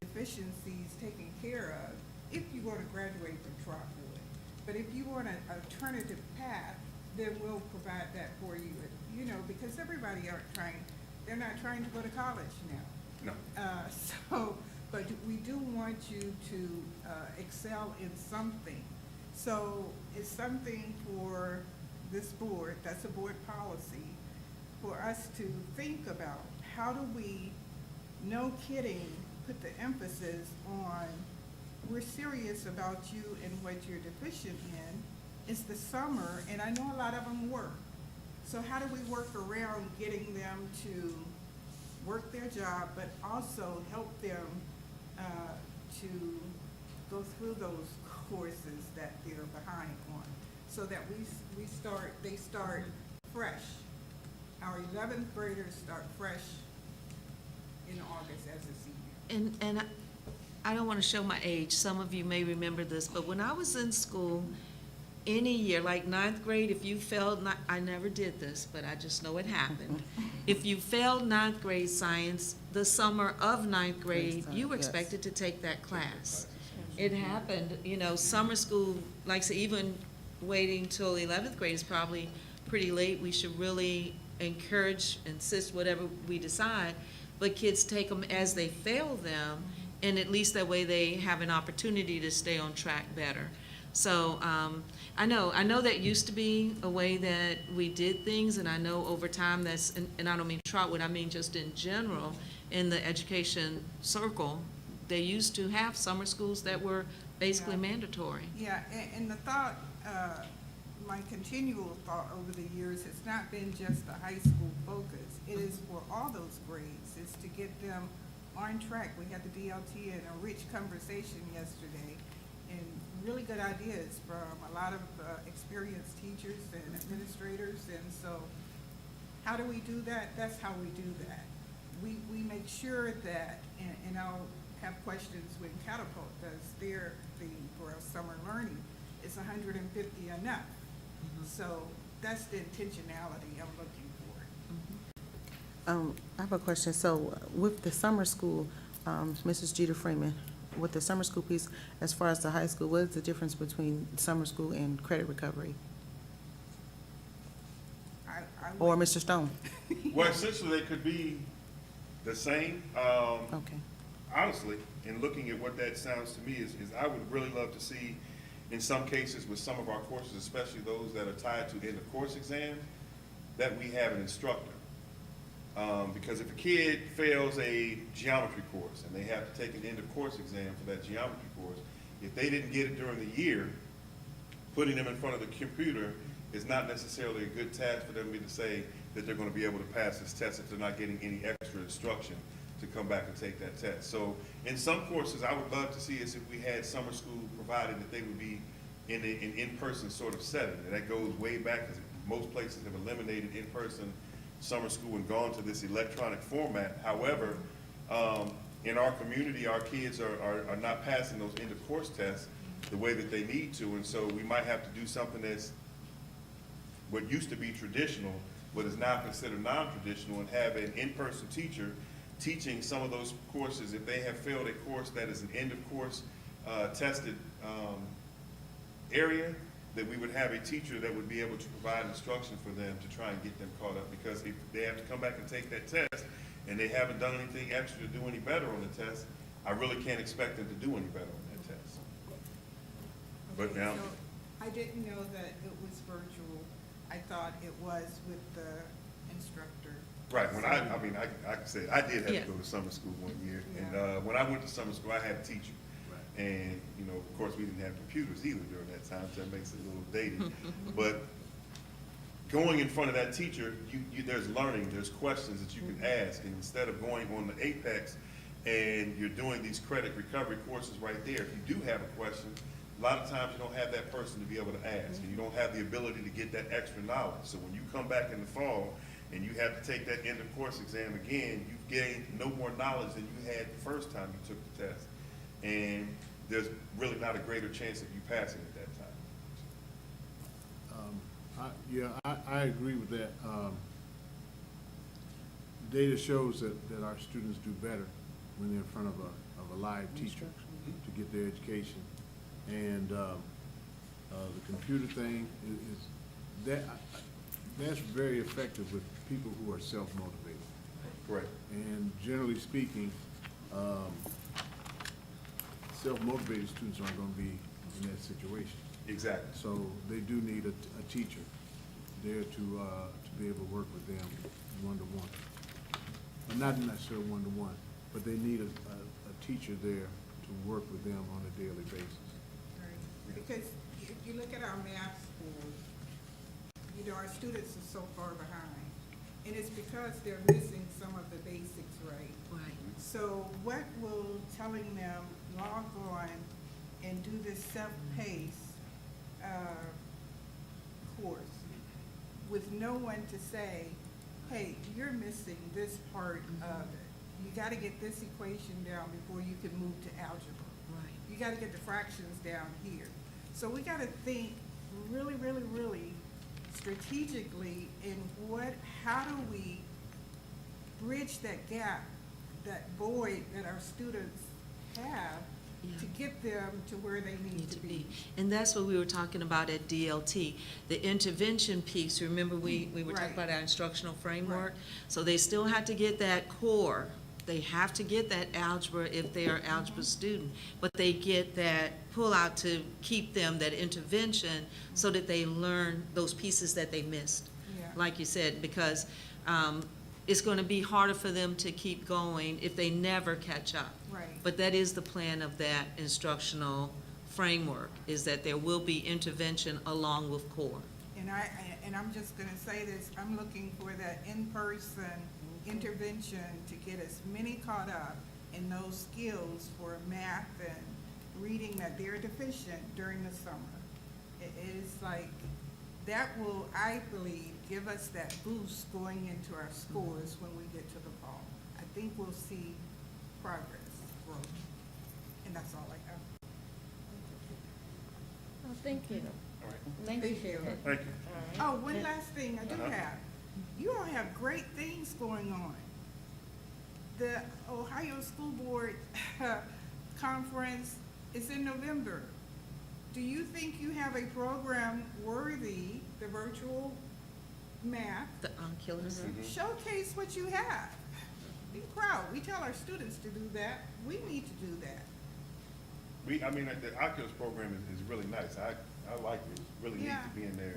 deficiencies taken care of if you want to graduate from Trotwood. But if you want an alternative path, then we'll provide that for you, because everybody they're not trying to go to college now. No. But we do want you to excel in something. So it's something for this board, that's a board policy, for us to think about. How do we, no kidding, put the emphasis on, we're serious about you and what you're deficient in. It's the summer, and I know a lot of them work. So how do we work around getting them to work their job, but also help them to go through those courses that they're behind on, so that they start fresh. Our 11th graders start fresh in August as a senior. And I don't want to show my age, some of you may remember this, but when I was in school, any year, like 9th grade, if you failed, I never did this, but I just know it happened. If you failed 9th grade science, the summer of 9th grade, you were expected to take that class. It happened, summer school, like I say, even waiting till 11th grade is probably pretty late. We should really encourage, insist, whatever we decide, but kids take them as they fail them, and at least that way they have an opportunity to stay on track better. So I know that used to be a way that we did things, and I know over time and I don't mean Trotwood, I mean just in general, in the education circle, they used to have summer schools that were basically mandatory. Yeah, and the thought, my continual thought over the years, has not been just the high school focus. It is for all those grades. It's to get them on track. We had the DLT and a rich conversation yesterday, and really good ideas from a lot of experienced teachers and administrators. And so how do we do that? That's how we do that. We make sure that, and I'll have questions when Catapult does their thing for summer learning, it's 150 enough. So that's the intentionality I'm looking for. I have a question. So with the summer school, Mrs. Jeter Freeman, with the summer school piece, as far as the high school, what is the difference between summer school and credit recovery? I Or would- Mr. Stone? Well, essentially, they could be the same. Okay. Honestly, in looking at what that sounds to me is I would really love to see, in some cases with some of our courses, especially those that are tied to end of course exams, that we have an instructor. Because if a kid fails a geometry course and they have to take an end of course exam for that geometry course, if they didn't get it during the year, putting them in front of the computer is not necessarily a good task for them to say that they're going to be able to pass this test if they're not getting any extra instruction to come back and take that test. So in some courses, I would love to see is if we had summer school provided that they would be in an in-person sort of setting. And that goes way back because most places have eliminated in-person summer school and gone to this electronic format. However, in our community, our kids are not passing those end of course tests the way that they need to. And so we might have to do something that's what used to be traditional, but is now considered non-traditional, and have an in-person teacher teaching some of those courses. If they have failed a course that is an end of course tested area, that we would have a teacher that would be able to provide instruction for them to try and get them caught up. Because if they have to come back and take that test and they haven't done anything extra to do any better on the test, I really can't expect them to do any better on that test. But Okay, now, so I didn't know that it was virtual. I thought it was with the instructor. right, when I mean, I can say, I did have Yeah. to go to summer school one year. And Yeah. when I went to summer school, I had a teacher. And, you know, of course, we didn't have computers either during that time, so that makes it a little dated. But going in front of that teacher, there's learning, there's questions that you can ask. And instead of going on the Apex and you're doing these credit recovery courses right there, if you do have a question, a lot of times you don't have that person to be able to ask, and you don't have the ability to get that extra knowledge. So when you come back in the fall and you have to take that end of course exam again, you've gained no more knowledge than you had the first time you took the test. And there's really not a greater chance of you passing at that time. I agree with that. Data shows that our students do better when they're in front of a live teacher to get their education. And the computer thing that's very effective with people who are self-motivated. Correct. And generally speaking, self-motivated students aren't going to be in that situation. Exactly. So they do need a teacher there to be able to work with them one-to-one. Not necessarily one-to-one, but they need a teacher there to work with them on a daily basis. Right. Because if you look at our math schools, you know, our students are so far behind. And it's because they're missing some of the basics, right? Right. So what will telling them log on and do this self-paced course with no one to say, hey, you're missing this part of it. You gotta get this equation down before you can move to algebra. Right. You gotta get the fractions down here. So we gotta think really, really, really strategically in how do we bridge that gap, that void that our students have to get them to where they need to be. And that's what we were talking about at DLT, the intervention piece. Remember, we were talking Right. about our instructional framework? Right. So they still have to get that core. They have to get that algebra if they are an algebra student, but they get that pull-out to keep them, that intervention, so that they learn those pieces that they missed. Yeah. Like you said, because it's going to be harder for them to keep going if they never catch up. Right. But that is the plan of that instructional framework, is that there will be intervention along with core. And I'm just gonna say this, I'm looking for that in-person intervention to get as many caught up in those skills for math and reading that they're deficient during the summer. It is like, that will, I believe, give us that boost going into our scores when we get to the fall. I think we'll see progress, growth, and that's all I have. Oh, thank you. All right, Thank you, Sheila. thank you. Oh, one last thing I do Uh-huh. have. You all have great things going on. The Ohio School Board Conference is in November. Do you think you have a program worthy, the virtual math? The killers. Showcase what you have. Be proud. We tell our students to do that. We need to do that. I mean, the Oculus program is really nice. I like it. It's really neat Yeah. to be in there.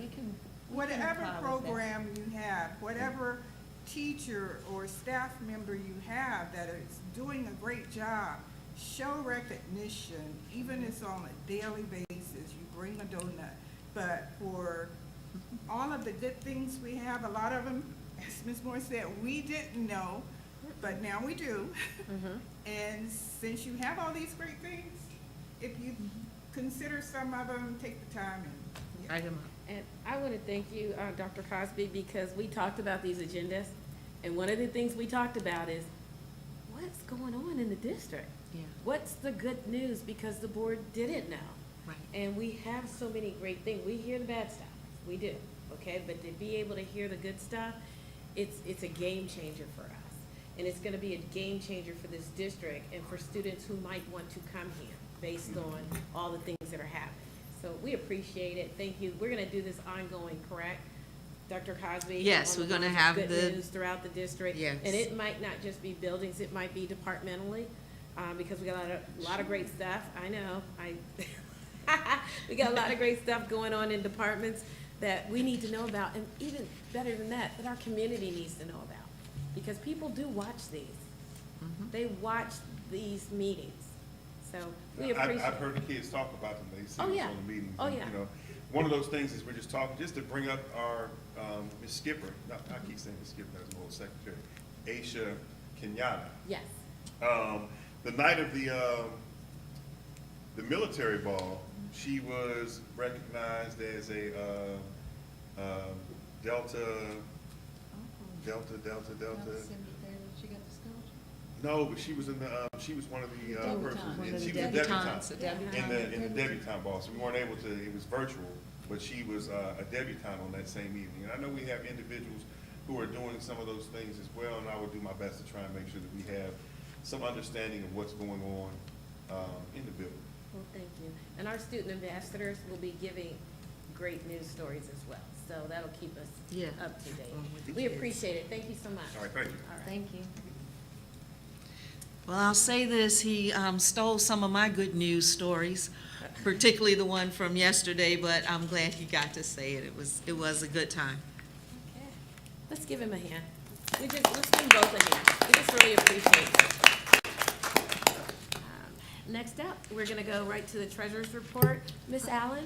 Whatever program you have, whatever teacher or staff member you have that is doing a great job, show recognition, even if it's on a daily basis, you bring a donut. But for all of the good things we have, a lot of them, as Ms. Moore said, we didn't know, but now we do. And since you have all these great things, if you consider some of them, take the time and. Write 'em up. And I want to thank you, Dr. Cosby, because we talked about these agendas, and one of the things we talked about is, what's going on in the district? Yeah. What's the good news, because the board didn't know. Right. And we have so many great things. We hear the bad stuff, we do, okay? But to be able to hear the good stuff, it's a game changer for us. And it's gonna be a game changer for this district and for students who might want to come here based on all the things that are happening. So we appreciate it, thank you. We're gonna do this ongoing, correct? Dr. Cosby? Yes, on we're the gonna ones have with the- good news throughout the district. Yes. And it might not just be buildings, it might be departmentally, because we got a lot of great stuff. I know, we got a lot of great stuff going on in departments that we need to know about, and even better than that our community needs to know about. Because people do watch these. They watch these meetings. So we appreciate. I've heard the kids talk about them. They see Oh, us yeah. on the meetings. Oh, and, yeah. You know, one of those things is we're just talking, just to bring up our, Ms. Skipper, I keep saying Ms. Skipper, that's my old secretary, Aisha Kenyatta. Yes. The night of the military ball, she was recognized as a Delta. No, but she was in the, she was one of the persons, and she was a debutante in the debutante ball. So we weren't able to, it was virtual, but she was a debutante on that same evening. And I know we have individuals who are doing some of those things as well, and I would do my best to try and make sure that we have some understanding of what's going on in the building. Well, thank you. And our student ambassadors will be giving great news stories as well. So that'll keep us Yeah. up to date. With the We kids. appreciate it. Thank you so much. All right, thank you. All right. Thank you. Well, I'll say this, he stole some of my good news stories, particularly the one from yesterday, but I'm glad he got to say it. It was a good time. Okay. Let's give him a hand. Let's give them both a hand. We just really appreciate it. Next up, we're gonna go right to the treasurer's report. Ms. Allen?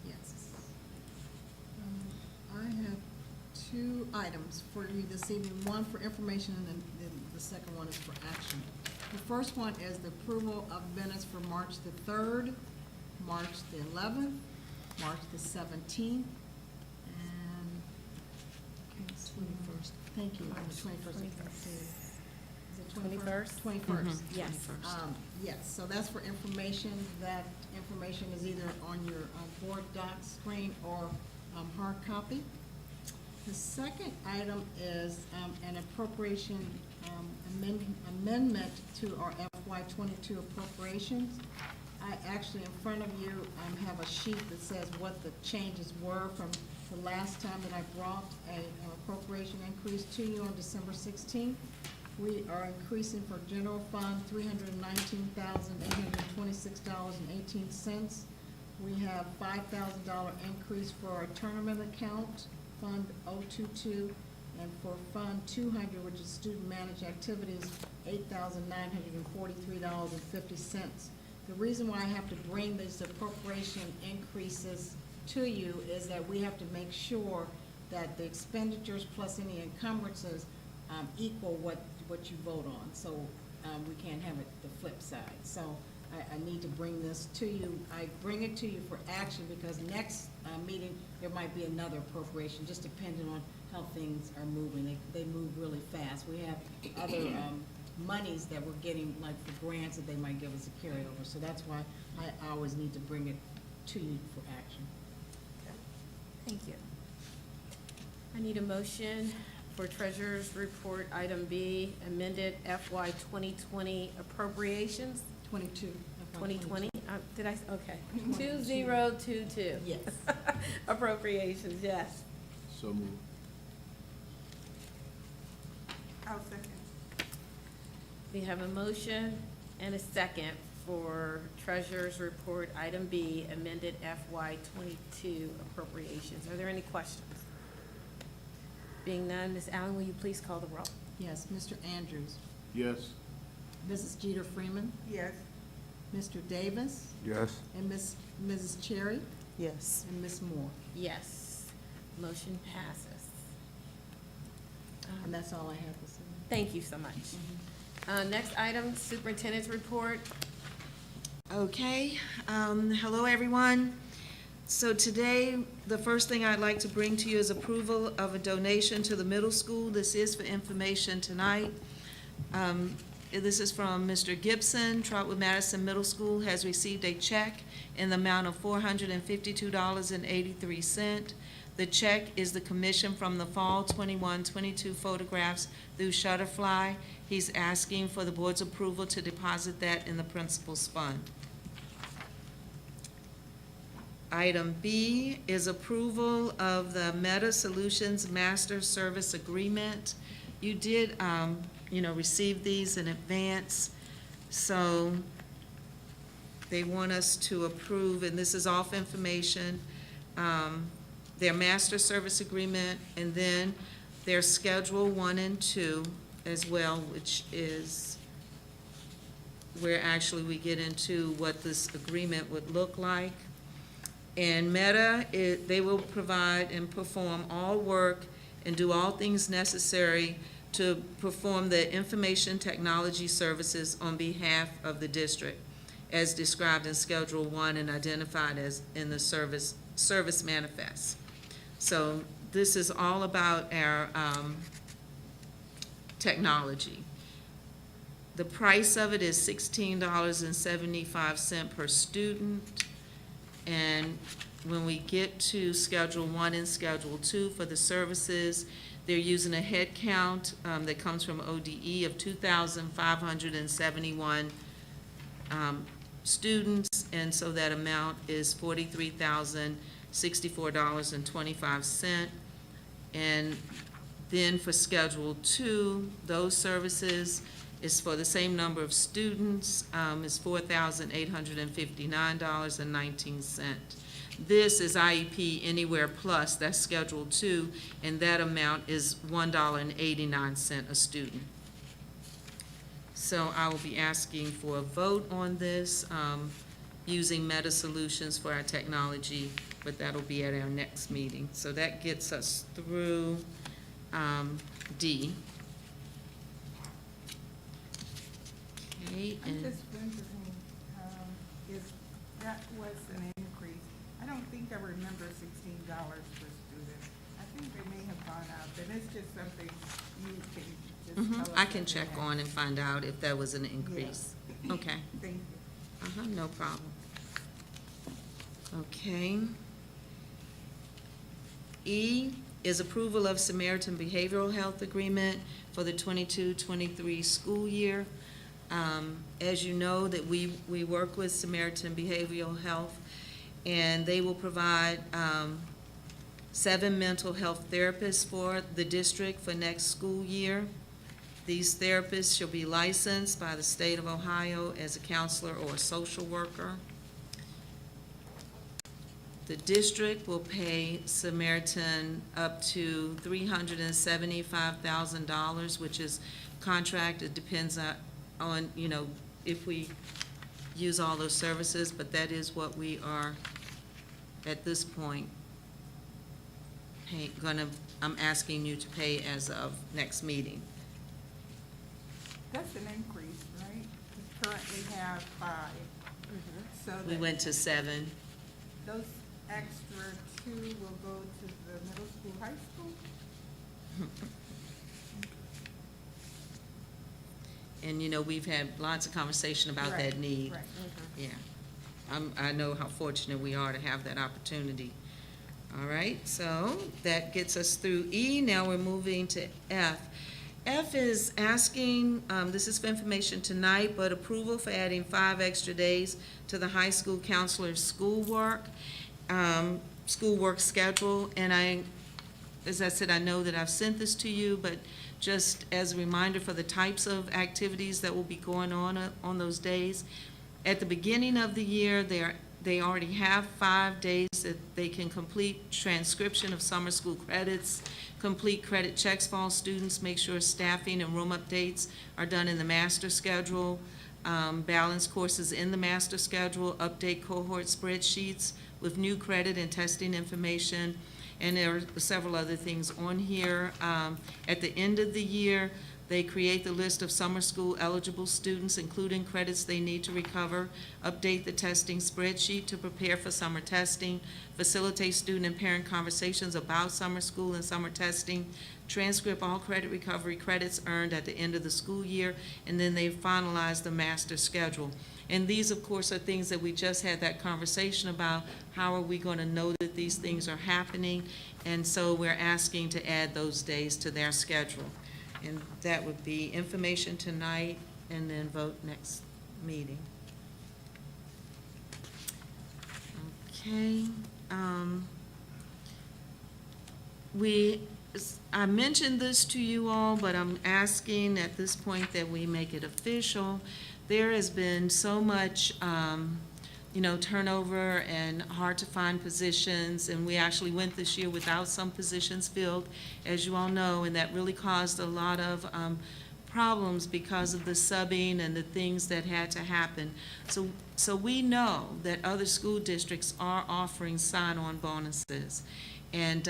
Yes. I have two items for you this evening, one for information and then the second one is for action. The first one is the approval of minutes for March the 3rd, March the 11th, March the 17th, and. 21st. Thank you, the 21st. Is it 21st? 21st. Yes. Yes, so that's for information. That information is either on your board doc screen or hard copy. The second item is an appropriation amendment to our FY22 appropriations. I actually, in front of you, have a sheet that says what the changes were from the last time that I brought an appropriation increase to you on December 16th. We are increasing for general fund $319,826.18. We have $5,000 increase for our tournament account, Fund 022, and for Fund 200, which is student managed activities, $8,943.50. The reason why I have to bring these appropriation increases to you is that we have to make sure that the expenditures plus any encumbrances equal what you vote on. So we can't have it the flip side. So I need to bring this to you. I bring it to you for action because next meeting, there might be another appropriation, just depending on how things are moving. They move really fast. We have other monies that we're getting, like for grants that they might give us a carryover. So that's why I always need to bring it to you for action. Thank you. I need a motion for Treasurer's Report, Item B, amended FY 2020 appropriations. 22. 2020, did I, okay. 2022. Yes. Appropriations, yes. So moved. I'll second. We have a motion and a second for Treasurer's Report, Item B, amended FY 22 appropriations. Are there any questions? Being none, Ms. Allen, will you please call the roll? Yes, Mr. Andrews, Yes. Mrs. Jeter Freeman, Yes. Mr. Davis, Yes. and Mrs. Cherry, Yes. and Ms. Moore. Yes. Motion passes. And that's all I have to say. Thank you so much. Next item, Superintendent's Report. Okay, hello, everyone. So today, the first thing I'd like to bring to you is approval of a donation to the middle school. This is for information tonight. This is from Mr. Gibson. Trotwood-Madison Middle School has received a check in the amount of $452.83. The check is the commission from the Fall 21-22 photographs through Shutterfly. He's asking for the board's approval to deposit that in the principal's fund. Item B is approval of the Meta Solutions Master Service Agreement. You did, receive these in advance, so they want us to approve, and this is off information, their Master Service Agreement, and then their Schedule 1 and 2 as well, which is where actually we get into what this agreement would look like. And Meta, they will provide and perform all work and do all things necessary to perform the information technology services on behalf of the district, as described in Schedule 1 and identified as in the service manifest. So this is all about our technology. The price of it is $16.75 per student. And when we get to Schedule 1 and Schedule 2 for the services, they're using a head count that comes from ODE of 2,571 students, and so that amount is $43,064.25. And then for Schedule 2, those services is for the same number of students, is $4,859.19. This is IEP Anywhere Plus, that's Schedule 2, and that amount is $1.89 a student. So I will be asking for a vote on this, using Meta Solutions for our technology, but that'll be at our next meeting. So that gets us through D. Okay, I'm and just wondering, if that was an increase. I don't think I remember $16 per student. I think they may have gone up, and it's just something you can just tell us. I can what they check have. on and find out if there was an increase. Okay, Thank you. no problem. Okay. E is approval of Samaritan Behavioral Health Agreement for the 22-23 school year. As you know, that we work with Samaritan Behavioral Health, and they will provide 7 mental health therapists for the district for next school year. These therapists shall be licensed by the state of Ohio as a counselor or a social worker. The district will pay Samaritan up to $375,000, which is contract. It depends on, if we use all those services, but that is what we are, at this point, I'm asking you to pay as of next meeting. That's an increase, right? We currently have 5. So We that went to 7. those extra 2 will go to the middle school, high school? And, you know, we've had lots of conversation about that Right, need. right. Yeah. I know how fortunate we are to have that opportunity. All right, so that gets us through E. Now we're moving to F. F is asking, this is for information tonight, but approval for adding 5 extra days to the high school counselor's schoolwork schedule. And as I said, I know that I've sent this to you, but just as a reminder for the types of activities that will be going on those days. At the beginning of the year, they already have 5 days that they can complete transcription of summer school credits, complete credit checks for all students, make sure staffing and room updates are done in the master schedule, balance courses in the master schedule, update cohort spreadsheets with new credit and testing information, and there are several other things on here. At the end of the year, they create the list of summer school eligible students, including credits they need to recover, update the testing spreadsheet to prepare for summer testing, facilitate student and parent conversations about summer school and summer testing, transcript all credit recovery credits earned at the end of the school year, and then they finalize the master schedule. And these, of course, are things that we just had that conversation about. How are we going to know that these things are happening? And so we're asking to add those days to their schedule. And that would be information tonight and then vote next meeting. Okay. I mentioned this to you all, but I'm asking at this point that we make it official. There has been so much, turnover and hard to find positions, and we actually went this year without some positions filled, as you all know, and that really caused a lot of problems because of the subbing and the things that had to happen. So we know that other school districts are offering sign-on bonuses, and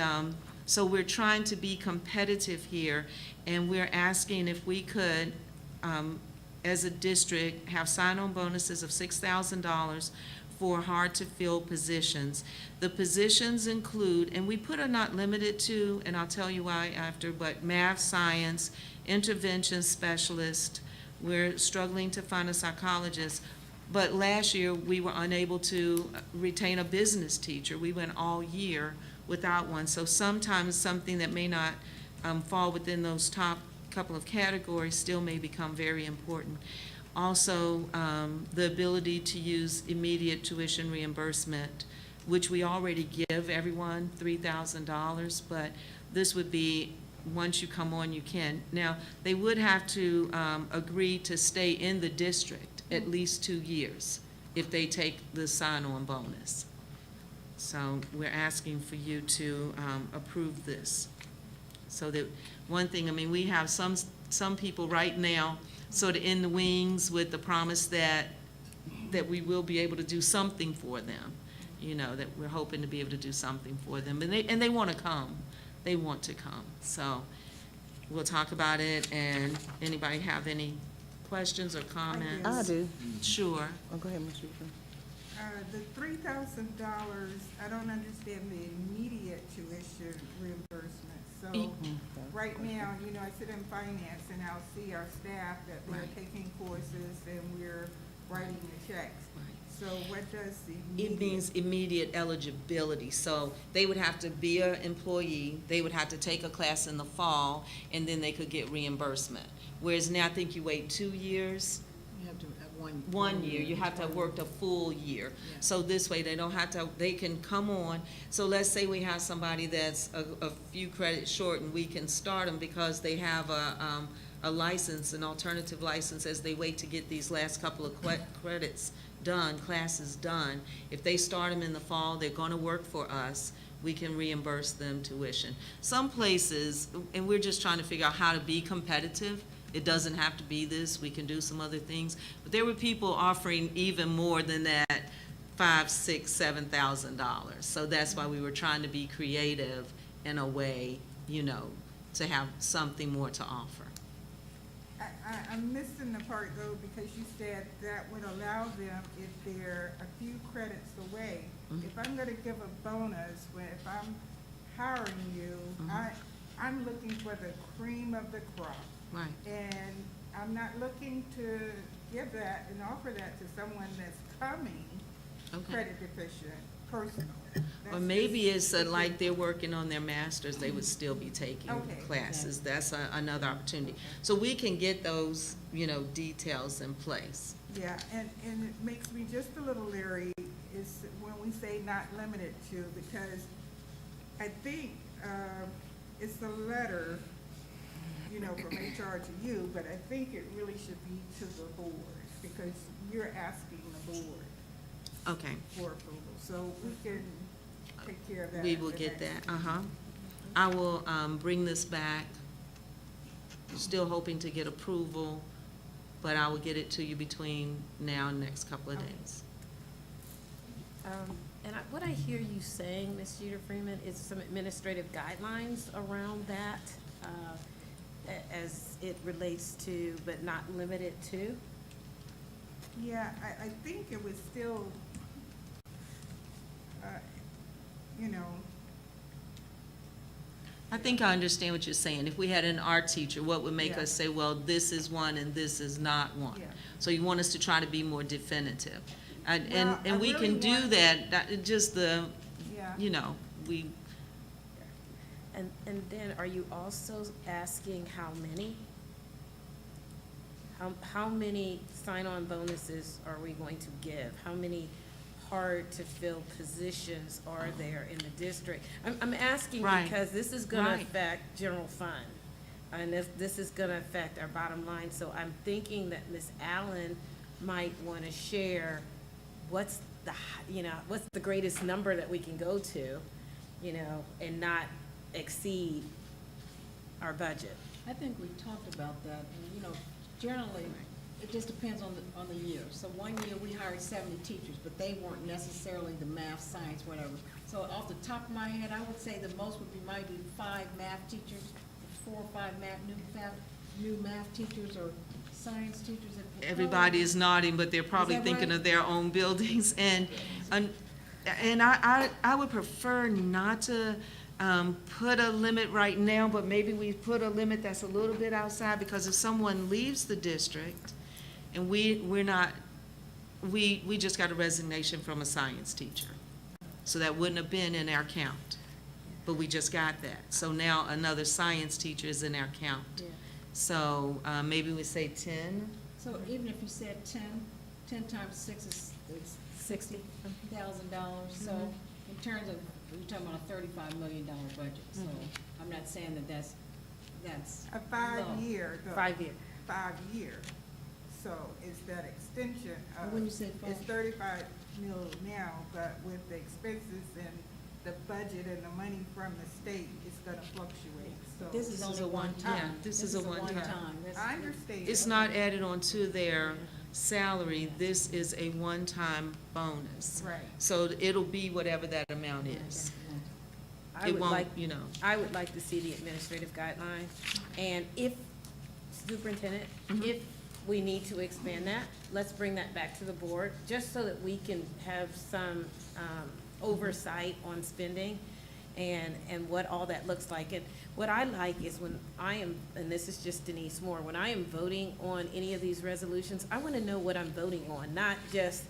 so we're trying to be competitive here, and we're asking if we could, as a district, have sign-on bonuses of $6,000 for hard-to-fill positions. The positions include, and we put are not limited to, and I'll tell you why after, but math, science, intervention specialist. We're struggling to find a psychologist. But last year, we were unable to retain a business teacher. We went all year without one. So sometimes something that may not fall within those top couple of categories still may become very important. Also, the ability to use immediate tuition reimbursement, which we already give everyone $3,000, but this would be, once you come on, you can. Now, they would have to agree to stay in the district at least 2 years if they take the sign-on bonus. So we're asking for you to approve this. So that, one thing, I mean, we have some people right now sort of in the wings with the promise that we will be able to do something for them, that we're hoping to be able to do something for them. And they want to come. They want to come. So we'll talk about it, and anybody have any questions or comments? I do. Sure. Oh, go ahead, Ms. Ruben. The $3,000, I don't understand the immediate tuition reimbursement. So, right now, I sit in finance and I'll see our staff that they're Right. taking courses and we're writing the checks. So what does the It immediate? means immediate eligibility, so they would have to be an employee, they would have to take a class in the fall, and then they could get reimbursement. Whereas now, I think you wait 2 years, You have to have 1 year, you have to have worked a full year. Yeah. So this way, they don't have to, they can come on. So let's say we have somebody that's a few credits short, and we can start them because they have a license, an alternative license, as they wait to get these last couple of credits done, classes done. If they start them in the fall, they're gonna work for us, we can reimburse them tuition. Some places, and we're just trying to figure out how to be competitive, it doesn't have to be this, we can do some other things, but there were people offering even more than that, $5,000, $6,000, $7,000. So that's why we were trying to be creative in a way, to have something more to offer. I'm missing the part though, because you said that would allow them, if they're a few credits away, if I'm gonna give a bonus, if I'm hiring you, I'm looking for the cream of the crop. Right. And I'm not looking to give that and offer that to someone that's coming Okay. credit deficient personally. Or That's maybe just- it's like they're working on their masters, they would still be taking Okay. classes. That's another opportunity. So we can get those, details in place. Yeah, and it makes me just a little leery is when we say not limited to, because I think, it's a letter, from HR to you, but I think it really should be to the board, because you're asking the board Okay, for approval, so we can take care of that. we at will the get next that, meeting. I will, bring this back, still hoping to get approval, but I will get it to you between now and next couple of Okay. days. And what I hear you saying, Ms. Jeter Freeman, is some administrative guidelines around that, as it relates to, but not limited to? Yeah, I think it was still, I think I understand what you're saying. If we had an art teacher, what would make Yeah. us say, well, this is one and this is not one? Yeah. So you want us to try to be more definitive. And, Well, I and we really can do want- that, just yeah. we, And then are you also asking how many? How many sign-on bonuses are we going to give? How many hard-to-fill positions are there in the district? I'm asking Right. because this is gonna Right. affect general fund. And this is gonna affect our bottom line, so I'm thinking that Ms. Allen might wanna share what's what's the greatest number that we can go to, and not exceed our budget. I think we talked about that, and, generally, it just depends on the year. So one year, we hired 70 teachers, but they weren't necessarily the math, science, whatever. So off the top of my head, I would say the most would be maybe 5 math teachers, 4 or 5 new math teachers or science teachers. everybody is nodding, but they're probably that thinking right? of their own buildings. And I would prefer not to, put a limit right now, but maybe we put a limit that's a little bit outside, because if someone leaves the district and we just got a resignation from a science teacher. So that wouldn't have been in our count, but we just got that. So now another science teacher is in our count. Yeah. So, maybe we say 10. So even if you said 10 times 6 is 60. $60,000, so in terms of, we're talking about a $35 million budget, so I'm not saying that that's A low. 5-year, though. 5-year. 5-year. So it's that extension of. When you say It's 5. 35 mil now, but with the expenses and the budget and the money from the state, it's gonna fluctuate, so. This is only one yeah, time. this is a one-time. That's- I understand. It's not added on to their salary, this is a one-time bonus. Right. So it'll be whatever that amount is. I It would won't, like, I I would like to see the administrative guideline, and if, Superintendent, if we need to expand that, let's bring that back to the board, just so that we can have some oversight on spending and what all that looks like. And what I like is when I am, and this is just Denise Moore, when I am voting on any of these resolutions, I want to know what I'm voting on, not just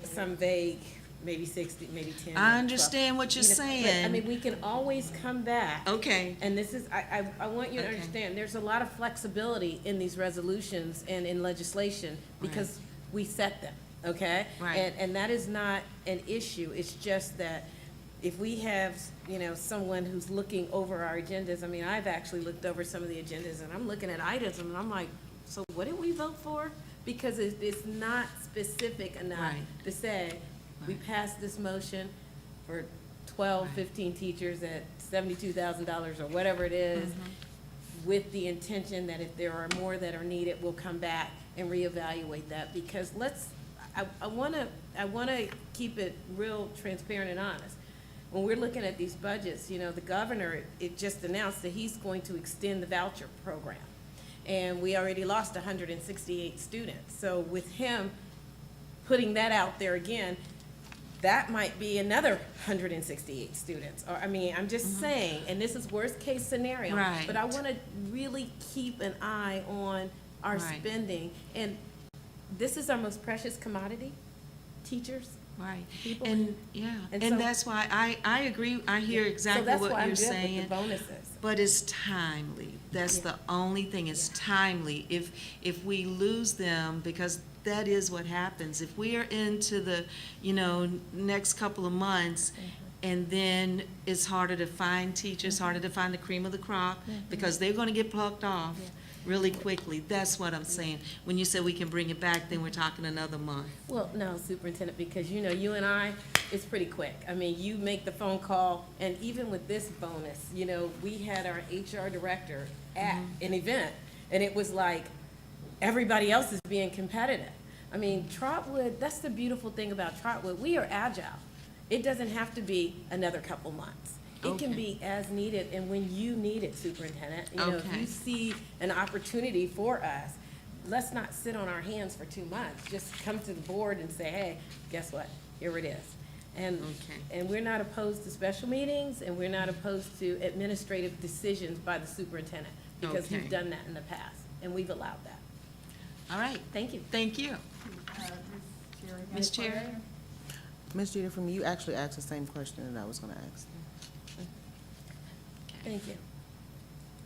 some vague, maybe 60, maybe 10. I 12. understand what you're But, I saying. mean, we can always come back. Okay, And this is, I want you to Okay. understand, there's a lot of flexibility in these resolutions and in legislation because we set them, okay? Right. And that is not an issue, it's just that if we have, someone who's looking over our agendas, I mean, I've actually looked over some of the agendas and I'm looking at items and I'm like, so what did we vote for? Because it's not specific enough Right. to say, we Right. passed this motion for 12, Right. 15 teachers at $72,000 or whatever it is, with the intention that if there are more that are needed, we'll come back and reevaluate that. Because I wanna keep it real transparent and honest. When we're looking at these budgets, the governor, it just announced that he's going to extend the voucher program. and we already lost 168 students. So with him putting that out there again, that might be another 168 students. Or, I mean, I'm just saying, and this is worst-case scenario. Right. But I want to really keep an eye on our Right. spending. And this is our most precious commodity, teachers. Right. People. And, yeah, And and so- that's why I agree, I hear exactly So that's what why I'm you're good with saying. the bonuses. But it's timely. That's Yeah. the only thing, it's timely. If we lose them, because that is what happens. If we are into the, next couple of months, and then it's harder to find teachers, harder to find the cream of the crop, because they're gonna get plucked off really quickly. That's what I'm saying. When you say we can bring it back, then we're talking another month. Well, no, Superintendent, because you and I, it's pretty quick. I mean, you make the phone call, and even with this bonus, we had our HR director at an event, and it was like, everybody else is being competitive. I mean, Trotwood, that's the beautiful thing about Trotwood. We are agile. It doesn't have to be another couple months. It can Okay. be as needed and when you need it, Superintendent. If Okay. you see an opportunity for us, let's not sit on our hands for 2 months. Just come to the board and say, hey, guess what? Here it is. Okay. And we're not opposed to special meetings, and we're not opposed to administrative decisions by the superintendent, because Okay. you've done that in the past, and we've allowed that. All right, Thank you. thank you. Ms. Cherry? Ms. Jeter, from you actually asked the same question that I was gonna ask. Thank you.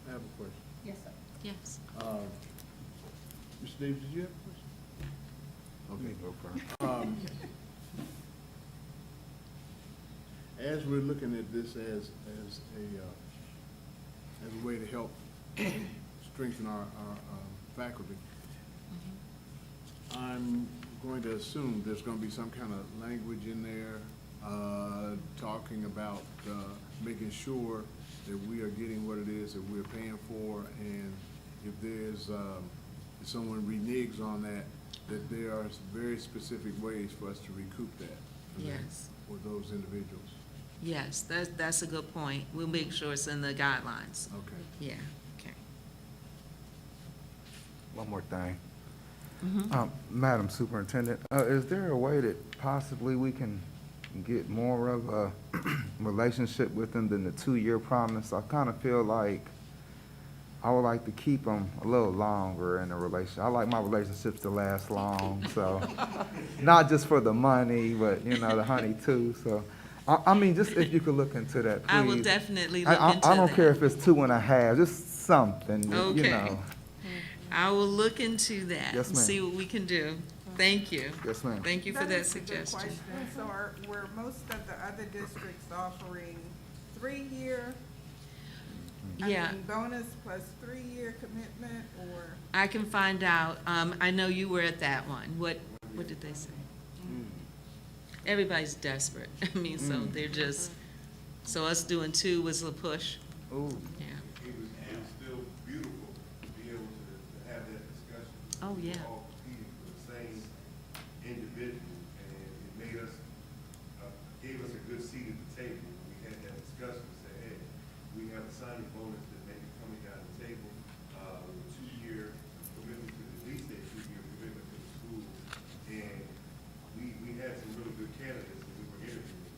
I have a question. Yes, sir. Yes. Mr. Davis, did you have a question? Okay. Go first. As we're looking at this as a way to help strengthen our faculty, I'm going to assume there's going to be some kind of language in there talking about making sure that we are getting what it is that we're paying for, and if there's, if someone reneges on that, that there are very specific ways for us to recoup that. Yes. For those individuals. Yes, that's a good point. We'll make sure it's in the guidelines. Okay. Yeah, okay. One more thing. Mhm. Madam Superintendent, is there a way that possibly we can get more of a relationship with them than the 2-year promise? I kind of feel like I would like to keep them a little longer in a relationship. I like my relationships to last long, so not just for the money, but, the honey too. So, I mean, just if you could look into that, please. I will definitely look I into don't that. care if it's 2.5, just something, Okay. I will look into that Yes, and ma'am. see what we can do. Thank you. Yes, ma'am. Thank you for that is a good suggestion. question. So were most of the other districts offering 3-year? Yeah. Bonus plus 3-year commitment, or? I can find out. I know you were at that one. What did they say? Everybody's desperate. I mean, so they're just, so us doing 2 was a push. Ooh. Yeah. It was still beautiful to be able to have that discussion. Oh, yeah. We were all competing for the same individual, and it made us, gave us a good seat at the table. We had that discussion, say, hey, we have a signing bonus that may be coming down the table, with a 2-year commitment to, at least a 2-year commitment to the school. And we had some really good candidates that we were interviewing,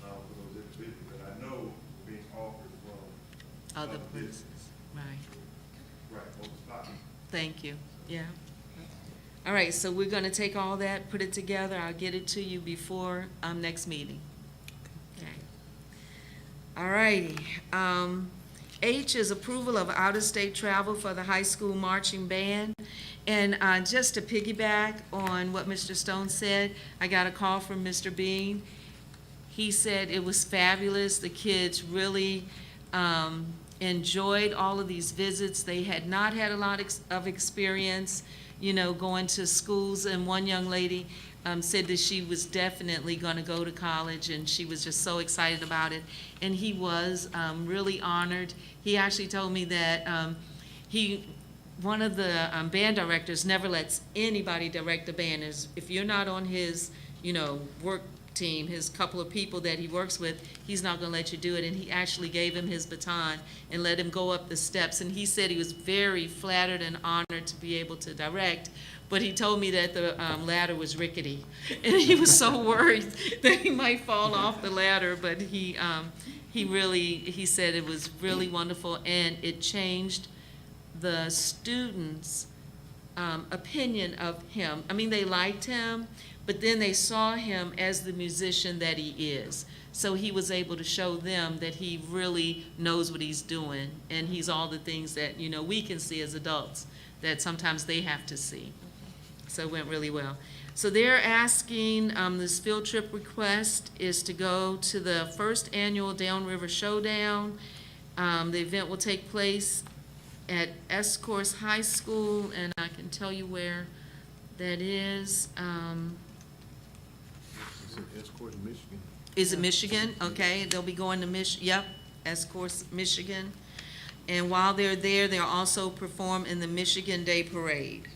for those individuals, that I know were being offered from Other places. districts. Right. Right, on the spot. Thank you. Yeah. All right, so we're gonna take all that, put it together. I'll get it to you before, next meeting. Okay. All righty. H is approval of out-of-state travel for the high school marching band. And, just to piggyback on what Mr. Stone said, I got a call from Mr. Bean. He said it was fabulous. The kids really, enjoyed all of these visits. They had not had a lot of experience, going to schools, and one young lady said that she was definitely going to go to college, and she was just so excited about it. And he was really honored. He actually told me that one of the band directors never lets anybody direct the band. If you're not on his, work team, his couple of people that he works with, he's not gonna let you do it, and he actually gave him his baton and let him go up the steps, and he said he was very flattered and honored to be able to direct, but he told me that the ladder was rickety, and he was so worried that he might fall off the ladder, but he said it was really wonderful, and it changed the students' opinion of him. I mean, they liked him, but then they saw him as the musician that he is. So he was able to show them that he really knows what he's doing, and he's all the things that, you know, we can see as adults that sometimes they have to see. So it went really well. So they're asking, this field trip request is to go to the first annual Downriver Showdown. The event will take place at Escorts High School, and I can tell you where that is. Is it Escorts, Michigan? Is it Michigan? Okay, they'll be going to yep, Escorts, Michigan. And while they're there, they'll also perform in the Michigan Day Parade.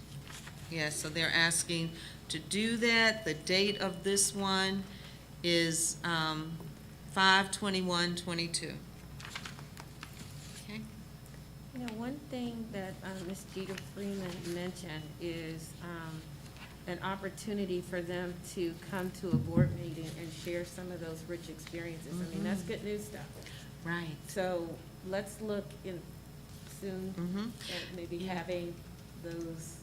Yes, so they're asking to do that. The date of this one is 5/21/22. Okay. You know, one thing that Ms. Jeter Freeman mentioned is an opportunity for them to come to a board meeting and share some of those rich experiences. I mean, that's good news stuff. Right. So let's look in soon Mhm. at maybe Yeah. having those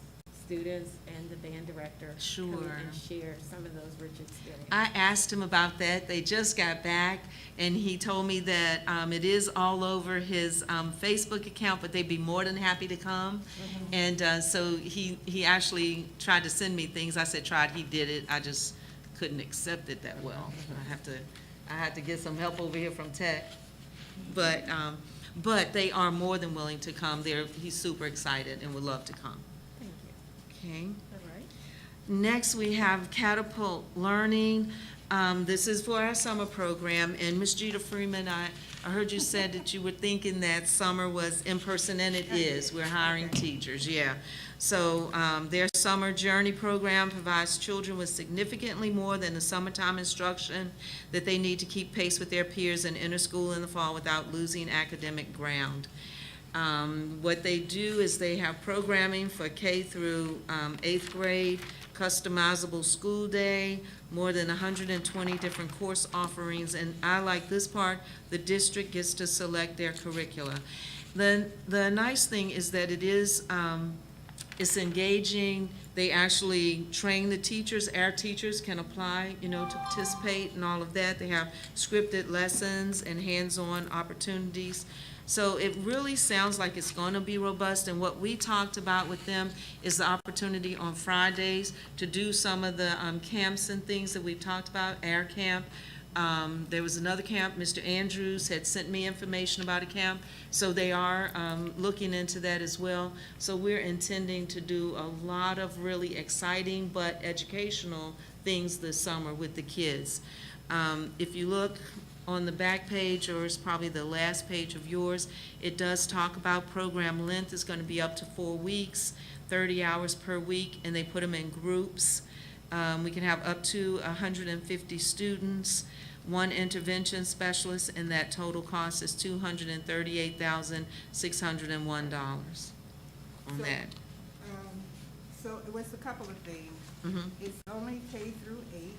students and the band director come Sure. and share some of those rich experiences. I asked him about that. They just got back, and he told me that it is all over his Facebook account, but they'd be more than happy to come. And so he actually tried to send me things. I said, tried, he did it. I just couldn't accept it that well. I had to get some help over here from Tech. But they are more than willing to come. He's super excited and would love to come. Thank you. Okay. All right. Next, we have Catapult Learning. This is for our summer program, and Ms. Jeter Freeman, I heard you said that you were thinking that summer was in person, and it is. We're hiring teachers, yeah. So their summer journey program provides children with significantly more than the summertime instruction that they need to keep pace with their peers and enter school in the fall without losing academic ground. What they do is they have programming for K through 8th grade, customizable school day, more than 120 different course offerings, and I like this part, the district gets to select their curricula. The nice thing is that it is, it's engaging. They actually train the teachers. Our teachers can apply, you know, to participate and all of that. They have scripted lessons and hands-on opportunities. So it really sounds like it's going to be robust, and what we talked about with them is the opportunity on Fridays to do some of the camps and things that we've talked about, Air Camp. There was another camp, Mr. Andrews had sent me information about a camp, so they are looking into that as well. So we're intending to do a lot of really exciting but educational things this summer with the kids. If you look on the back page, or it's probably the last page of yours, it does talk about program length is going to be up to 4 weeks, 30 hours per week, and they put them in groups. We can have up to 150 students, 1 intervention specialist, and that total cost is $238,601 on So, that. So it was a couple of things. Mhm. It's only K through 8.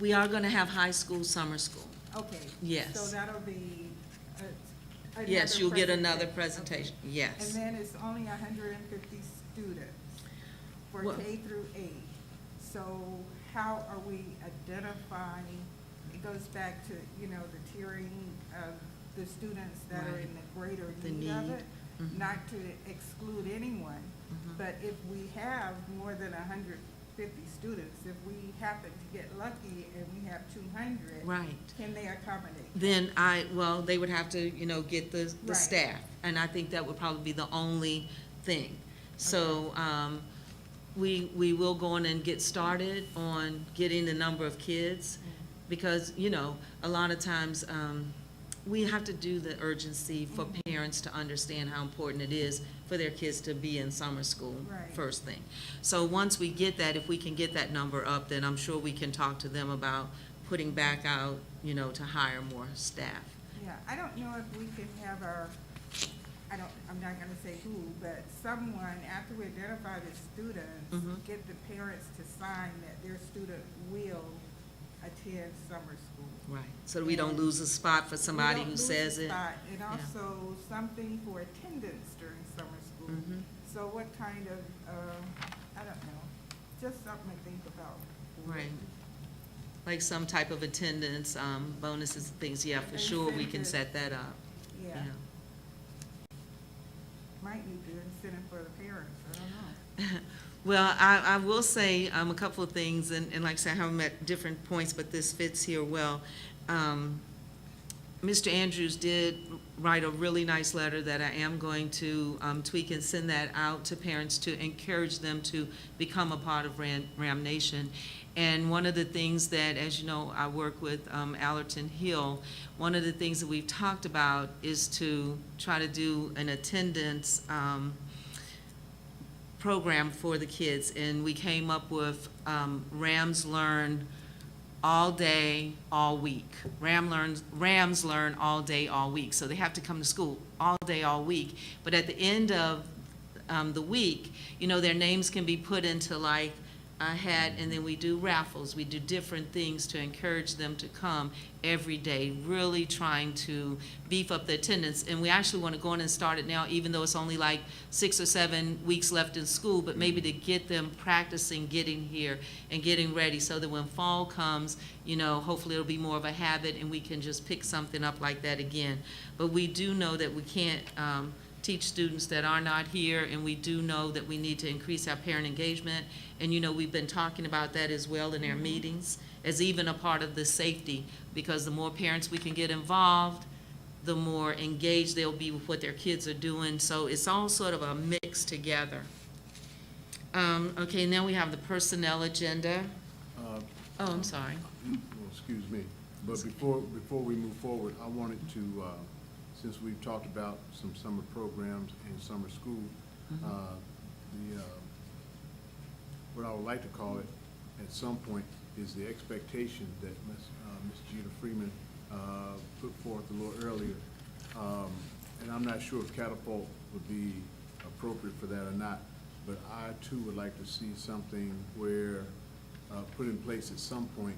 We are going to have high school, summer school. Okay. Yes. So that'll be another Yes, you'll get another presentation, Okay. yes. And then it's only 150 students for Well- K through 8. So how are we identifying, it goes back to, you know, the tiering of the students that are Right. in the greater The need of need. it? Mhm. Not to exclude anyone, Mhm. but if we have more than 150 students, if we happen to get lucky and we have 200. Right. Can they accommodate? Then they would have to, you know, get the Right. staff, and I think that would probably be the only thing. So, we will go in and get started on getting the number of kids, because, you know, a lot of times, we have to do the urgency for parents to understand how important it is for their kids to be in summer school, Right. first thing. So once we get that, if we can get that number up, then I'm sure we can talk to them about putting back out, to hire more staff. Yeah, I don't know if we can have I'm not gonna say who, but someone, after we identify the students, Mhm. get the parents to sign that their student will attend summer school. Right. So we don't lose a spot for somebody We don't who lose says the it. spot. And also something for attendance during summer school. Mhm. So what kind of, I don't know, just something to think about. Right. Like some type of attendance, bonuses, things, yeah, for sure, we can set that up. Yeah, might need to incentive for the parents, I don't know. Well, I will say a couple of things, and like I said, I have them at different points, but this fits here well. Mr. Andrews did write a really nice letter that I am going to tweak and send that out to parents to encourage them to become a part of Ram Nation. And one of the things that, as you know, I work with Allerton Hill, one of the things that we've talked about is to try to do an attendance program for the kids. And we came up with Rams Learn all day, all week. Rams learn all day, all week. So they have to come to school all day, all week. But at the end of the week, their names can be put into like a hat, and then we do raffles. We do different things to encourage them to come every day, really trying to beef up the attendance. And we actually want to go in and start it now, even though it's only like 6 or 7 weeks left in school, but maybe to get them practicing getting here and getting ready so that when fall comes, hopefully it'll be more of a habit and we can just pick something up like that again. But we do know that we can't teach students that are not here, and we do know that we need to increase our parent engagement. And we've been talking about that as well in our meetings, as even a part of the safety, because the more parents we can get involved, the more engaged they'll be with what their kids are doing. So it's all sort of a mix together. Okay, now we have the personnel agenda. Oh, I'm sorry. Well, excuse me, but before we move forward, I wanted to, since we've talked about some summer programs and summer school, what I would like to call it at some point is the expectation that Ms. Gina Freeman put forth a little earlier. And I'm not sure if Catapult would be appropriate for that or not, but I too would like to see something where, put in place at some point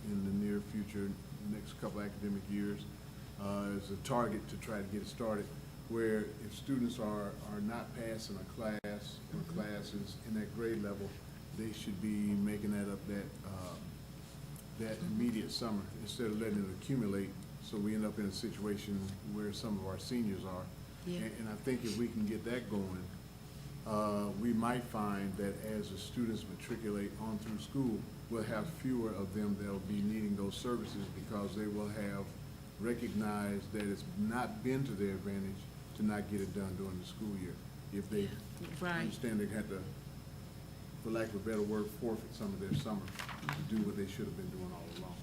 in the near future, next couple academic years, as a target to try to get it started, where if students are not passing a class or classes in that grade level, they should be making that up that immediate summer, instead of letting it accumulate, so we end up in a situation where some of our seniors are. Yeah. And I think if we can get that going, we might find that as the students matriculate on through school, we'll have fewer of them that will be needing those services, because they will have recognized that it's not been to their advantage to not get it done during the school year. If they Right. understand they had to, for lack of a better word, forfeit some of their summer to do what they should have been doing all along.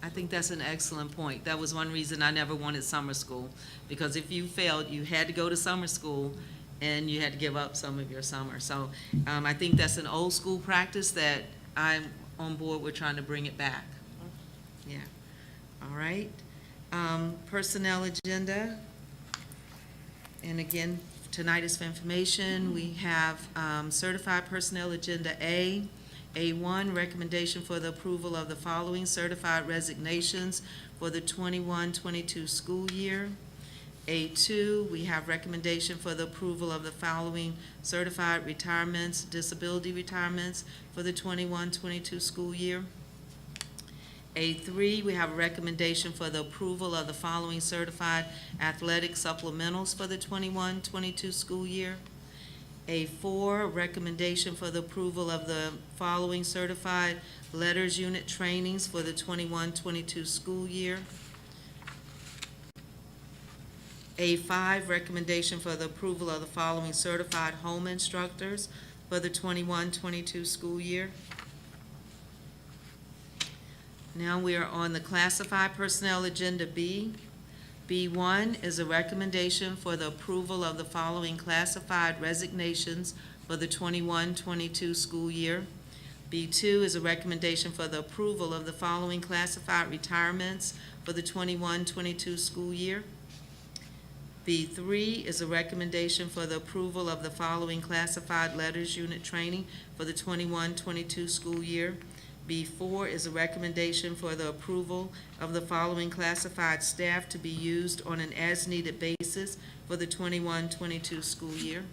I think that's an excellent point. That was one reason I never wanted summer school, because if you failed, you had to go to summer school and you had to give up some of your summer. So I think that's an old school practice that I'm on board with trying to bring it back. Yeah. All right. Personnel agenda. And again, tonight is for information. We have certified personnel agenda A. A1, recommendation for the approval of the following certified resignations for the 21-22 school year. A2, we have recommendation for the approval of the following certified retirements, disability retirements for the 21-22 school year. A3, we have a recommendation for the approval of the following certified athletic supplementals for the 21-22 school year. A4, recommendation for the approval of the following certified letters unit trainings for the 21-22 school year. A5, recommendation for the approval of the following certified home instructors for the 21-22 school year. Now we are on the classified personnel agenda B. B1 is a recommendation for the approval of the following classified resignations for the 21-22 school year. B2 is a recommendation for the approval of the following classified retirements for the 21-22 school year. B3 is a recommendation for the approval of the following classified letters unit training for the 21-22 school year. B4 is a recommendation for the approval of the following classified staff to be used on an as-needed basis for the 21-22 school year.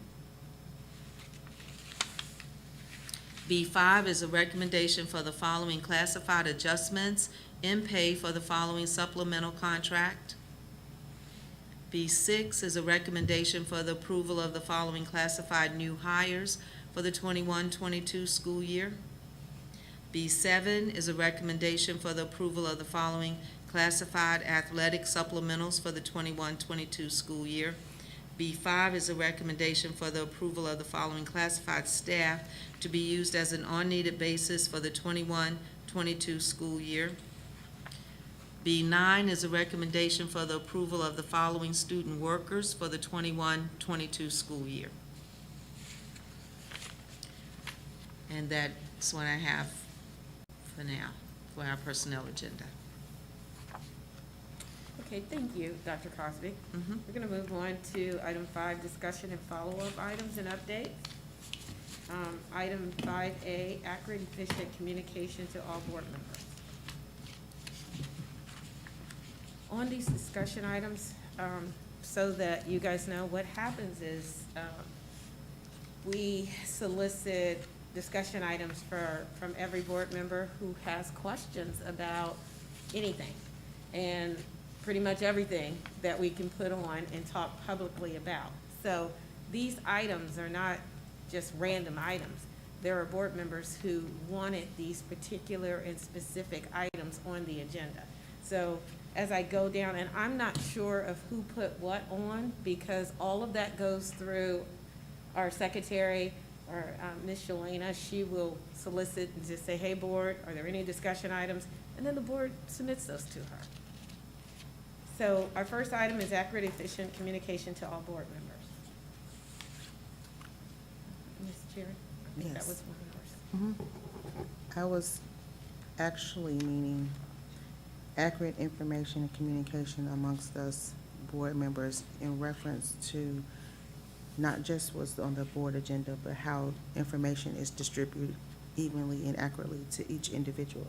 B5 is a recommendation for the following classified adjustments in pay for the following supplemental contract. B6 is a recommendation for the approval of the following classified new hires for the 21-22 school year. B7 is a recommendation for the approval of the following classified athletic supplementals for the 21-22 school year. B5 is a recommendation for the approval of the following classified staff to be used as an on-needed basis for the 21-22 school year. B9 is a recommendation for the approval of the following student workers for the 21-22 school year. And that's what I have for now, for our personnel agenda. Okay, thank you, Dr. Crosby. We're gonna move on to item 5, discussion and follow-up items and updates. Item 5A, accurate, efficient communication to all board members. On these discussion items, so that you guys know, what happens is, we solicit discussion items from every board member who has questions about anything, and pretty much everything that we can put on and talk publicly about. So these items are not just random items. There are board members who wanted these particular and specific items on the agenda. So as I go down, and I'm not sure of who put what on, because all of that goes through our secretary, or Ms. Shalana. She will solicit and just say, hey, board, are there any discussion items? And then the board submits those to her. So our first item is accurate, efficient communication to all board members. Ms. Cherry? I think that Yes. was one of yours. I was actually meaning accurate information and communication amongst us board members in reference to not just what's on the board agenda, but how information is distributed evenly and accurately to each individual.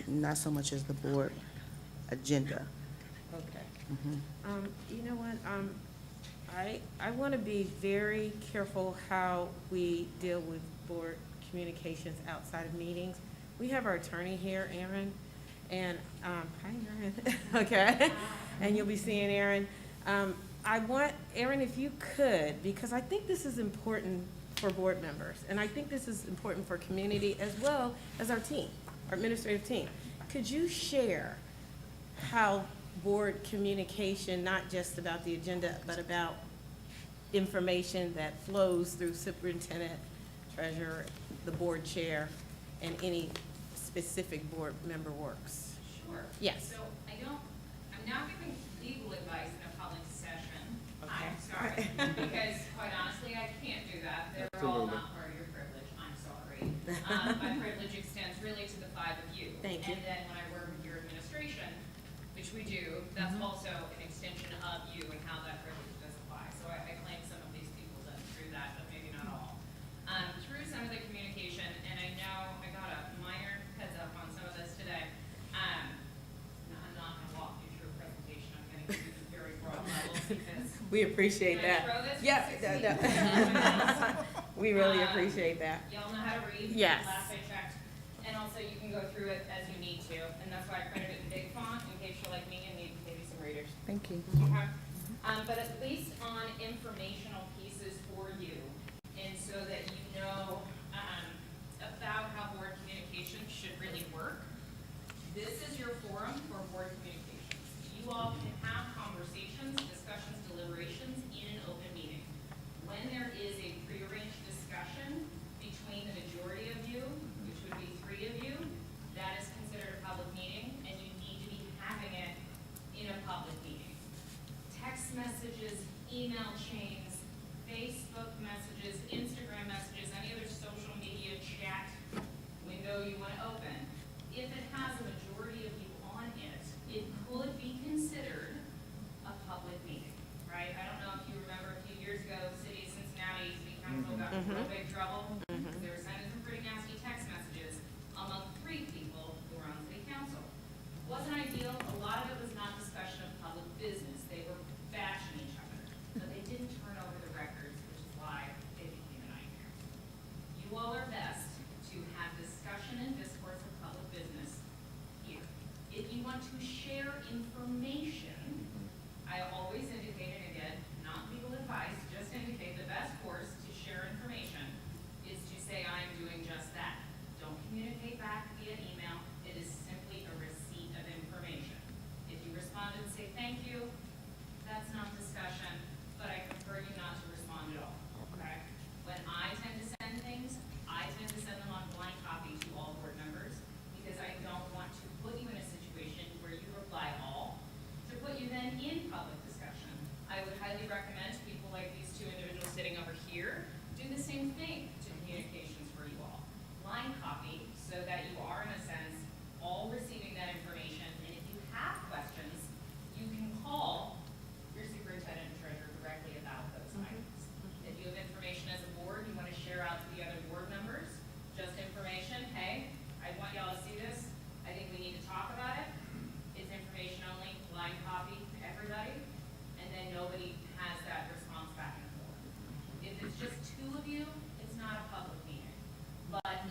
Not so much as the board agenda. Okay. You know what, I want to be very careful how we deal with board communications outside of meetings. We have our attorney here, Aaron, and, hi, Aaron, okay? And you'll be seeing Aaron. I want, Aaron, if you could, because I think this is important for board members, and I think this is important for community as well as our team, our administrative team. Could you share how board communication, not just about the agenda, but about information that flows through superintendent, treasurer, the board chair, and any specific board member works? Sure. Yes. So I'm not giving legal advice in a public session. Okay. I'm sorry, because quite honestly, I can't do that. They're all not part of your privilege. I'm sorry. My privilege extends really to the 5 of you. Thank you. And then when I work with your administration, which we do, that's also an extension of you and how that privilege does apply. So I claim some of these people done through that, but maybe not all. Through some of the communication, and I know I got a minor heads up on some of this today. I'm not gonna walk you through a presentation. I'm gonna give you the very broad levels because. We appreciate Can I that. throw this for Yeah, 16? we really appreciate that. Y'all know how to read. Yes. Last I checked. And also you can go through it as you need to, and that's why I printed it in big font in case you're like me and need maybe some readers. Thank you. Okay. But at least on informational pieces for you, and so that you know about how board communication should really work, this is your forum for board communications. You all can have conversations, discussions, deliberations in an open meeting. When there is a prearranged discussion between the majority of you, which would be 3 of you, that is considered a public meeting, and you need to be having it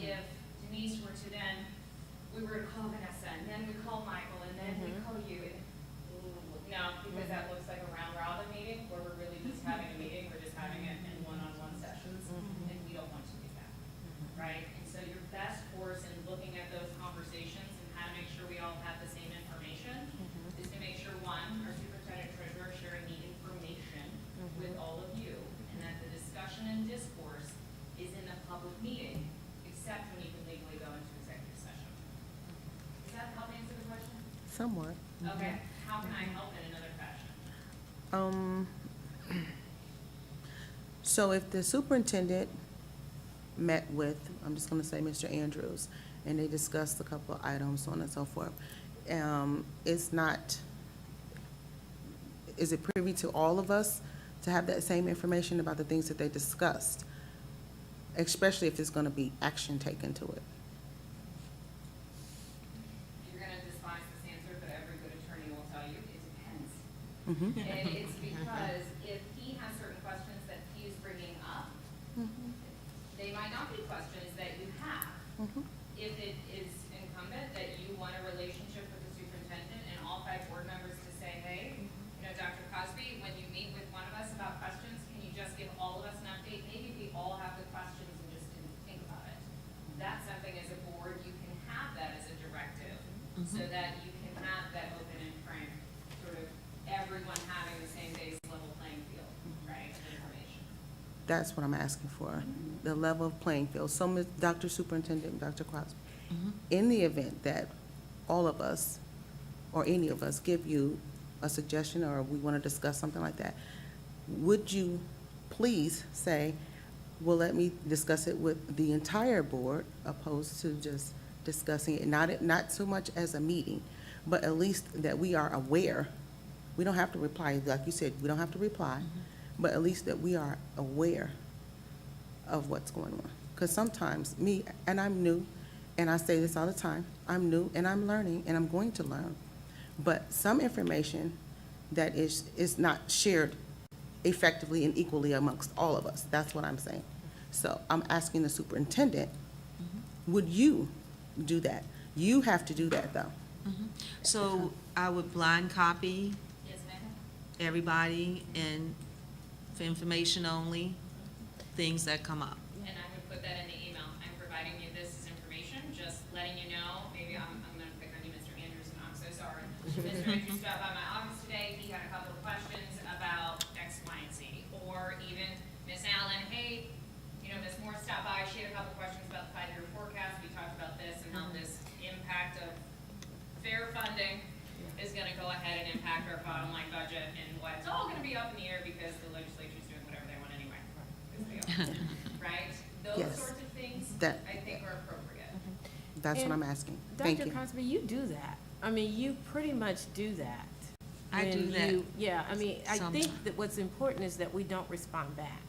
if Denise were to then, we were to call Vanessa, and then we call Michael, and then we call you, and, no, because that looks like a round robin meeting, where we're really just having a meeting, we're just having it in one-on-one sessions, and we don't want to do that, right? And so your best course in looking at those conversations and how to make sure we all have the same information is to make sure, one, our superintendent treasurer is sharing the information with all of you, and that the discussion and discourse is in the public meeting, except when you can legally go into executive session. Does that help answer the question? Somewhat. Okay, how can I help in another fashion? So if the superintendent met with, I'm just gonna say Mr. Andrews, and they discussed a couple of items, so on and so forth, it's not, is it privy to all of us to have that same information about the things that they discussed? Especially if there's gonna be action taken to it. You're gonna despise this answer, but every good attorney will tell you it depends. Mhm. And it's because if he has certain questions that he is bringing up, they might not be questions that you have. If it is incumbent that you want a relationship with the superintendent and all 5 board members to say, hey, you know, Dr. Cosby, when you meet with one of us about questions, can you just give all of us an update? Maybe we all have the questions and just didn't think about it. That's something as a board, you can have that as a directive, so that you can have that open and frank, sort of everyone having the same base level playing field, right, of information. That's what I'm asking for, the level of playing field. So, Dr. Superintendent, Dr. Crosby, in the event that all of us, or any of us, give you a suggestion, or we want to discuss something like that, would you please say, well, let me discuss it with the entire board, opposed to just discussing it, not so much as a meeting, but at least that we are aware. We don't have to reply, like you said, we don't have to reply, but at least that we are aware of what's going on. Because sometimes me, and I'm new, and I say this all the time, I'm new and I'm learning and I'm going to learn. But some information that is not shared effectively and equally amongst all of us. That's what I'm saying. So I'm asking the superintendent, would you do that? You have to do that, though. So I would blind copy Yes, ma'am? everybody and for information only, things that come up. And I would put that in the email. I'm providing you this as information, just letting you know, maybe I'm gonna pick on you, Mr. Andrews, and I'm so sorry. Mr. Andrews stopped by my office today, he had a couple of questions about X, Y, and Z. Or even Miss Allen, hey, you know, Miss Moore stopped by, she had a couple of questions about the 5-year forecast, we talked about this and how this impact of fair funding is gonna go ahead and impact our bottom line budget, and what, it's all gonna be up in the air because the legislature's doing whatever they want anyway. 'Cause they are. Right? Those Yes. sorts of things, That- I think are appropriate. That's what And I'm asking. Thank Dr. you. Cosby, you do that. I mean, you pretty much do that. I do When that Yeah, I mean, I think sometimes. that what's important is that we don't respond back,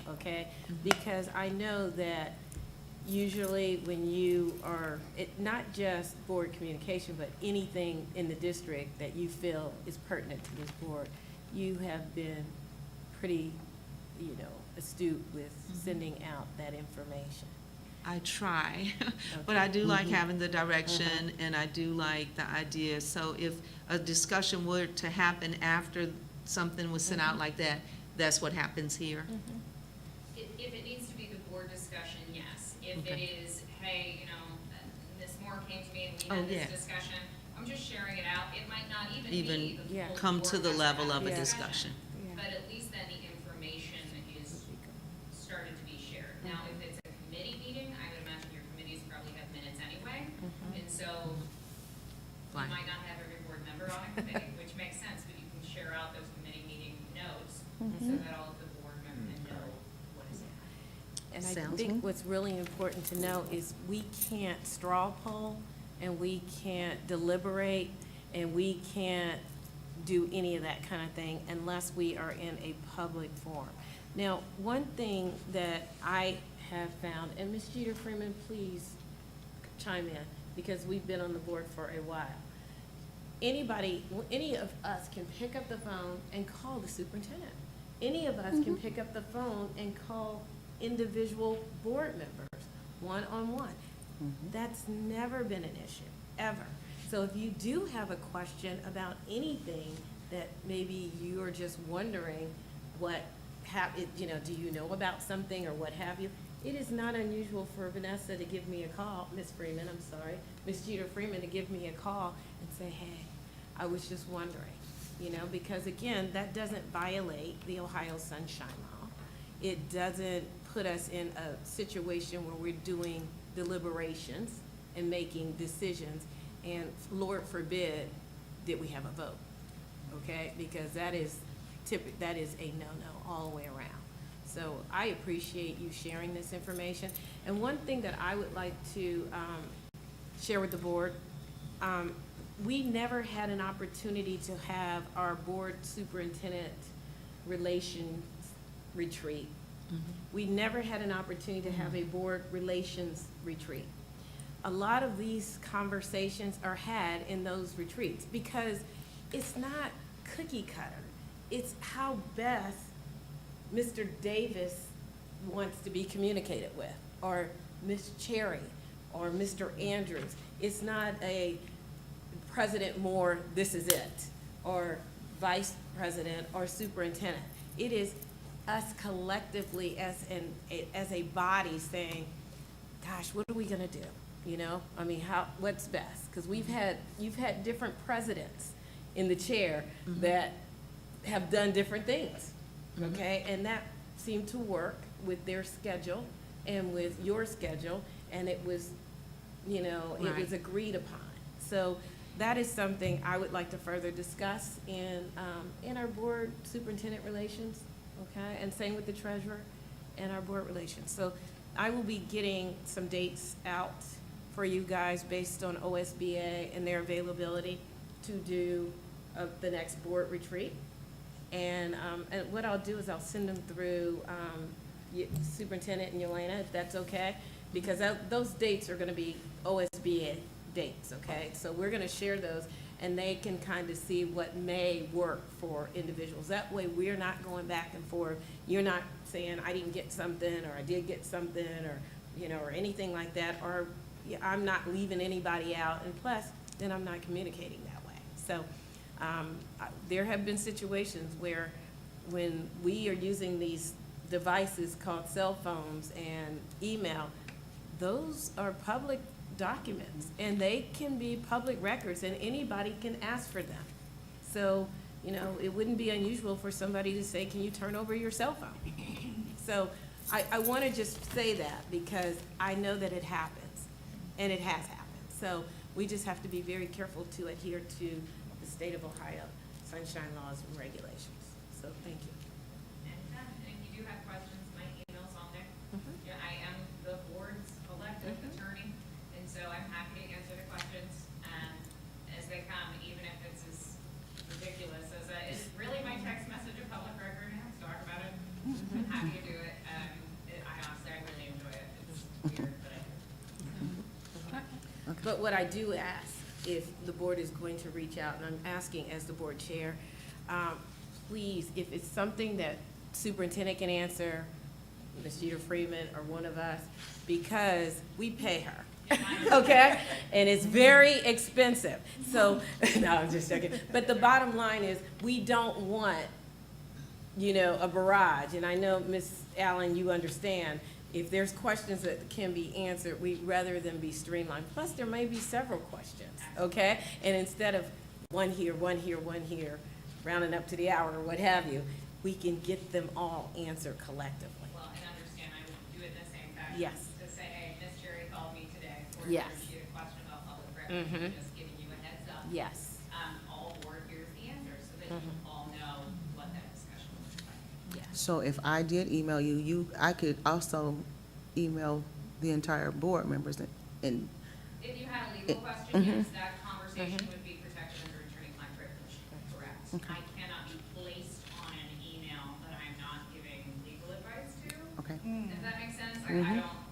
okay? Because I know that usually when you are, not just board communication, but anything in the district that you feel is pertinent to this board, you have been pretty, astute with sending out that information. I try, but I do like having the direction, and I do like the idea. So if a discussion were to happen after something was sent out like that, that's what happens here. If it needs to be the board discussion, yes. If it Okay. is, hey, you know, Ms. Moore came to me and we Oh, had this yeah. discussion, I'm just sharing it out. It might not even Even be the Yeah. full come board to the has level have of a the discussion. But at least then the information is started to be shared. Now, if it's a committee meeting, I would imagine your committees probably have minutes anyway. And so you Fine. might not have every board member on a committee, which makes sense, but you can share out those committee meeting notes so that all of the board members know what is happening. And I Sounds think good. what's really important to know is we can't straw poll, and we can't deliberate, and we can't do any of that kind of thing unless we are in a public forum. Now, one thing that I have found, and Ms. Jeter Freeman, please chime in, because we've been on the board for a while. Any of us can pick up the phone and call the superintendent. Any of us can pick up the phone and call individual board members. one-on-one. That's never been an issue, ever. So if you do have a question about anything that maybe you are just wondering do you know about something or what have you, it is not unusual for Vanessa to give me a call, Miss Jeter Freeman to give me a call and say, hey, I was just wondering, because again, that doesn't violate the Ohio Sunshine Law. It doesn't put us in a situation where we're doing deliberations and making decisions, and Lord forbid that we have a vote, okay? Because that is a no-no all the way around. So I appreciate you sharing this information. And one thing that I would like to share with the board, we never had an opportunity to have our board superintendent relations retreat. We never had an opportunity to have a board relations retreat. A lot of these conversations are had in those retreats because it's not cookie cutter. It's how best Mr. Davis wants to be communicated with, or Ms. Cherry, or Mr. Andrews. It's not a President Moore, this is it, or Vice President or Superintendent. It is us collectively as a body saying, gosh, what are we gonna do? What's best? Because you've had different presidents in the chair that have done different things, okay? And that seemed to work with their schedule and with your schedule, and it was, it was agreed upon. So that is something I would like to further discuss in our board superintendent relations, okay? And same with the treasurer and our board relations. So I will be getting some dates out for you guys based on OSBA and their availability to do the next board retreat. And what I'll do is I'll send them through Superintendent and Yelena, if that's okay, because those dates are gonna be OSBA dates, okay? So we're gonna share those, and they can kind of see what may work for individuals. That way, we're not going back and forth. You're not saying, I didn't get something, or I did get something, or, or anything like that, or I'm not leaving anybody out, and plus, then I'm not communicating that way. So there have been situations where when we are using these devices called cell phones and email, those are public documents, and they can be public records, and anybody can ask for them. So, it wouldn't be unusual for somebody to say, can you turn over your cell phone? So I want to just say that because I know that it happens, and it has happened. So we just have to be very careful to adhere to the state of Ohio sunshine laws and regulations. So thank you. Anytime, and if you do have questions, my email's on there. I am the board's elected attorney, and so I'm happy to answer the questions as they come, even if it's as ridiculous as it's really my text message of public record. I have to talk about it. I'm happy to do it. I honestly, I really enjoy it. It's weird, but I do. But what I do ask, if the board is going to reach out, and I'm asking as the board chair, please, if it's something that superintendent can answer, Ms. Jeter Freeman or one of us, because we pay her, okay? And it's very expensive. So, no, I'm just joking. But the bottom line is, we don't want, a barrage. And I know, Ms. Allen, you understand, if there's questions that can be answered, we'd rather them be streamlined. Plus, there may be several questions, okay? And instead of one here, rounding up to the hour or what have you, we can get them all answered collectively. Well, and understand, I will do it in the same fashion. Yes. To say, hey, Ms. Jerry called me today, or Yes. she had a question about public records, Mhm. just giving you a heads up. Yes. All board hears the answer, so that you all know what that discussion looks like. Yes. So if I did email you, I could also email the entire board members and If you had a legal question, yes, that conversation would be protected under attorney-client privilege, correct? Okay. I cannot be placed on an email that I'm not giving legal advice to. okay. If that makes sense, like, I don't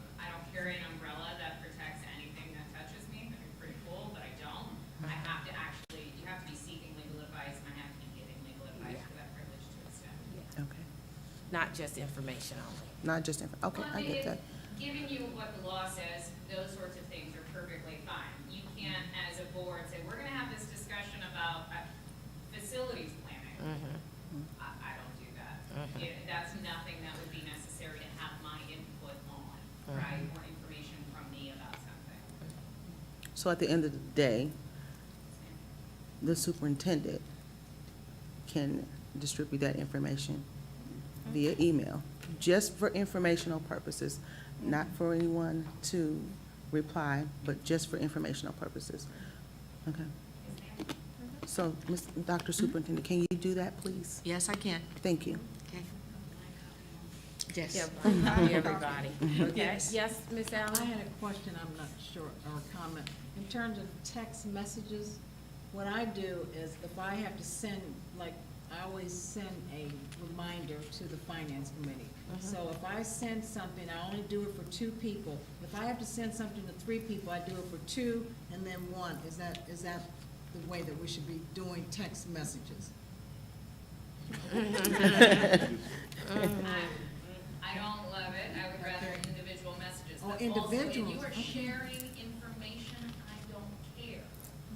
carry an umbrella that protects anything that touches me. That'd be pretty cool, but I don't. I have to actually, you have to be seeking legal advice, and I have to be giving legal advice Yeah. for that privilege to extend. Okay. Not just information only. Not just, okay, Well, I get that. giving you what the law says, those sorts of things are perfectly fine. You can't, as a board, say, we're gonna have this discussion about facilities planning. I don't do that. That's nothing that would be necessary to have my input on, right? Or information from me about something. So at the end of the day, the superintendent can distribute that information via email, just for informational purposes, not for anyone to reply, but just for informational purposes. Okay. So, Dr. Superintendent, can you do that, please? Yes, I can. Thank you. Okay. Yes. Yeah, everybody, okay? Yes. Yes, Ms. Allen? I had a question, I'm not sure, or a comment. In terms of text messages, what I do is if I have to send, like, I always send a reminder to the finance committee. So if I send something, I only do it for 2 people. If I have to send something to 3 people, I do it for 2 and then 1. Is that the way that we should be doing text messages? I don't love it. I would rather Okay. individual messages. Oh, But also, if individuals, you are okay. sharing information, I don't care,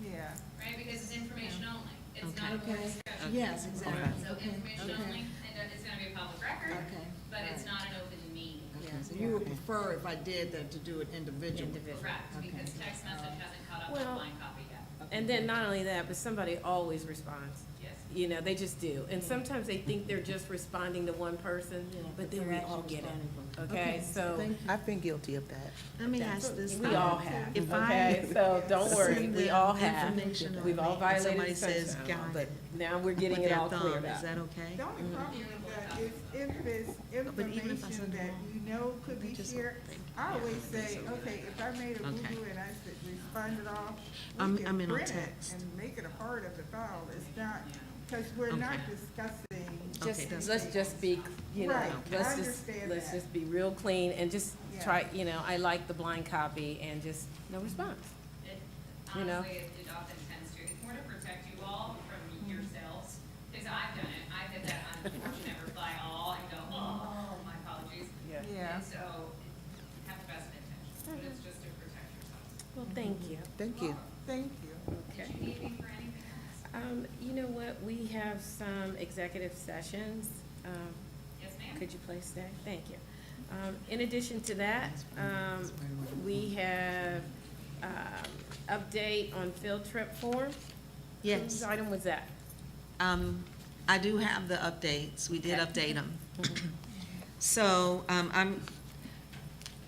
Yeah. right? Because it's information only. It's Okay. not a board Okay. discussion. Yes, exactly. So Okay, information okay. only, and it's gonna be a public record, Okay. but it's not an open meeting. Yeah, so you would prefer if I did that to do it individually? Correct, Okay. because text message hasn't caught up Well- with blind copy yet. And then not only that, but somebody always responds. Yes. You know, they just do. And sometimes they think they're just responding to one person, Yeah, but then they're we actually all get it. responding for- Okay, so Thank you. I've been guilty of that. Let me ask this. we all have, If okay? So don't worry, send we them all have. information We've all on me and violated somebody says, sunshine law, "Got but it," now we're getting with it their all thumb, cleared is up. that okay? The only problem is that if it's But even if I information send that them all, you know could be just shared, think, I always yeah, say, so- okay, if I made a Okay. boo-boo and I said responded off, I'm we can in on print it text. and make it a part of the file. It's not, because we're not Okay. discussing. Okay, that's Let's just be, you know, Right, I let's understand let's that. just be real clean and just Yeah. try, you know, I like the blind copy and just no response. It, You know? honestly, it often tends to, it's more to protect you all from yourselves, because I've done it, I've had that unfortunate reply all and go, oh, my apologies. Yeah. And so, have the best of intentions, but it's just to protect yourselves. Well, thank you. Thank you. Thank you. Okay. Did you need me for anything else? You know what, we have some executive sessions. Yes, ma'am? Could you please stay? Thank you. In addition to that, we have, update on field trip form. Yes. Whose item was that? I do have the updates. We did Okay. update them. So,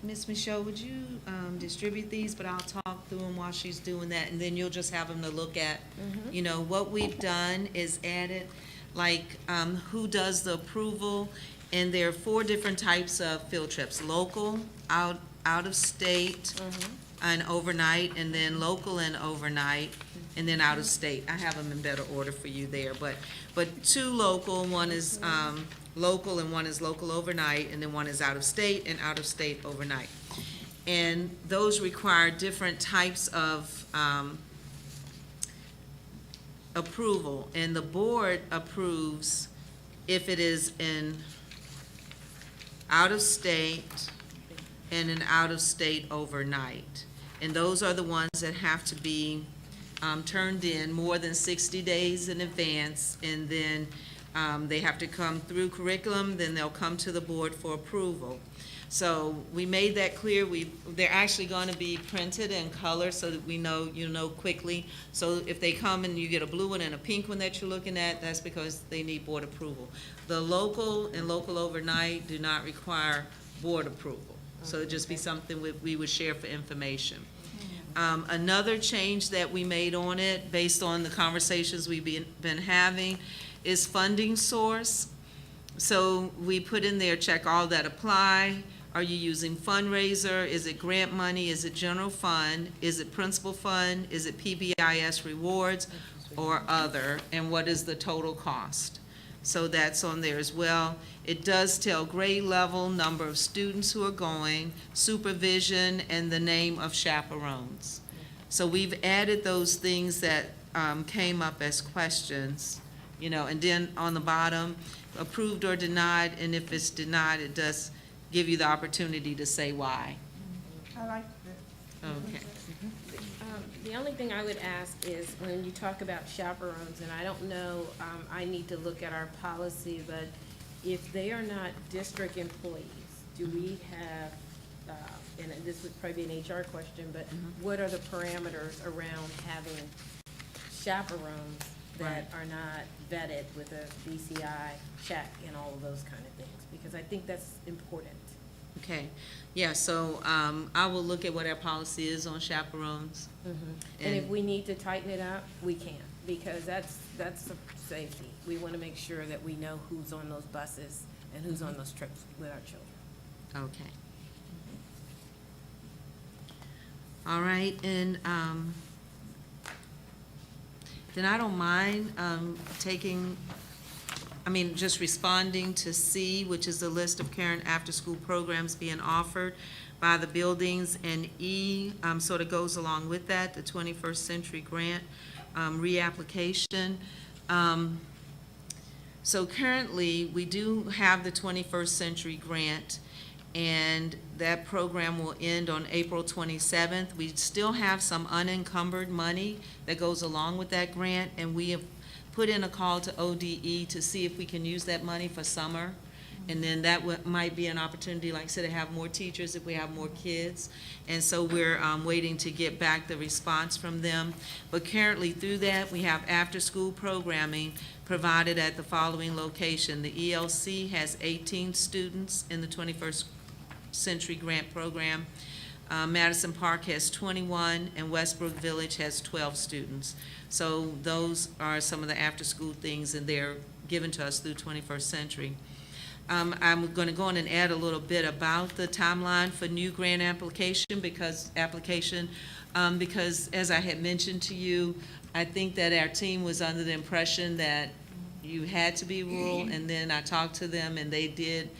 Ms. Michelle, would you, distribute these, but I'll talk through them while she's doing that, and then you'll just have them to look at. You know, what we've done is added, like, who does the approval, and there are 4 different types of field trips: local, out of state, and overnight, and then local and overnight, and then out of state. I have them in better order for you there, but 2 local, one is, local and one is local overnight, and then one is out of state and out of state overnight. And those require different types of, approval, and the board approves if it is in out of state and an out of state overnight. And those are the ones that have to be turned in more than 60 days in advance, and then they have to come through curriculum, then they'll come to the board for approval. So we made that clear. They're actually going to be printed in color so that we know, you know quickly. So if they come and you get a blue one and a pink one that you're looking at, that's because they need board approval. The local and local overnight do not require board approval. So it'd just be something we would share for information. Another change that we made on it, based on the conversations we've been having, is funding source. So we put in there, check all that apply. Are you using fundraiser? Is it grant money? Is it general fund? Is it principal fund? Is it PBIS rewards or other? And what is the total cost? So that's on there as well. It does tell grade level, number of students who are going, supervision, and the name of chaperones. So we've added those things that came up as questions, you know, and then on the bottom, approved or denied, and if it's denied, it does give you the opportunity to say why. I like that. Okay. The only thing I would ask is when you talk about chaperones, and I don't know, I need to look at our policy, but if they are not district employees, do we have, and this would probably be an HR question, but what are the parameters around having chaperones that are not vetted with a BCI check and all of those kind of things? Because I think that's important. Okay, yeah, so I will look at what our policy is on chaperones. And if we need to tighten it up, we can, because that's safety. We want to make sure that we know who's on those buses and who's on those trips with our children. Okay. All right, and then I don't mind just responding to C, which is the list of current after-school programs being offered by the buildings, and E sort of goes along with that, the 21st Century Grant reapplication. So currently, we do have the 21st Century Grant, and that program will end on April 27th. We still have some unencumbered money that goes along with that grant, and we have put in a call to ODE to see if we can use that money for summer. And then that might be an opportunity, like I said, to have more teachers if we have more kids. And so we're waiting to get back the response from them. But currently through that, we have after-school programming provided at the following location. The ELC has 18 students in the 21st Century Grant Program. Madison Park has 21, and Westbrook Village has 12 students. So those are some of the after-school things, and they're given to us through 21st Century. I'm going to go on and add a little bit about the timeline for new grant application, because as I had mentioned to you, I think that our team was under the impression that you had to be rural, and then I talked to them, and they did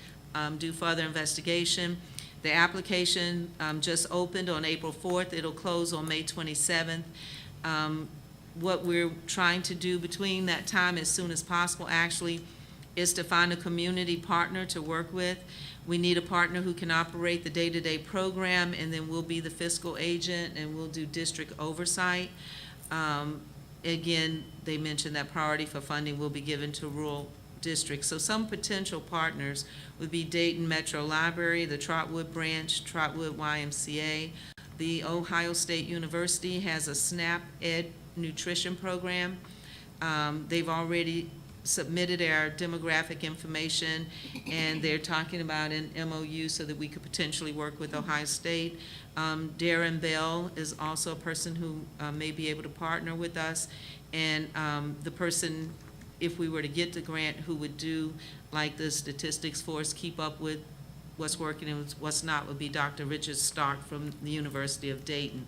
do further investigation. The application just opened on April 4th. It'll close on May 27th. What we're trying to do between that time, as soon as possible, actually, is to find a community partner to work with. We need a partner who can operate the day-to-day program, and then we'll be the fiscal agent, and we'll do district oversight. Again, they mentioned that priority for funding will be given to rural districts. So some potential partners would be Dayton Metro Library, the Trotwood Branch, Trotwood YMCA. The Ohio State University has a SNAP Ed nutrition program. They've already submitted our demographic information, and they're talking about an MOU so that we could potentially work with Ohio State. Darren Bell is also a person who may be able to partner with us, and the person, if we were to get the grant, who would do like the statistics for us, keep up with what's working and what's not, would be Dr. Richard Stark from the University of Dayton.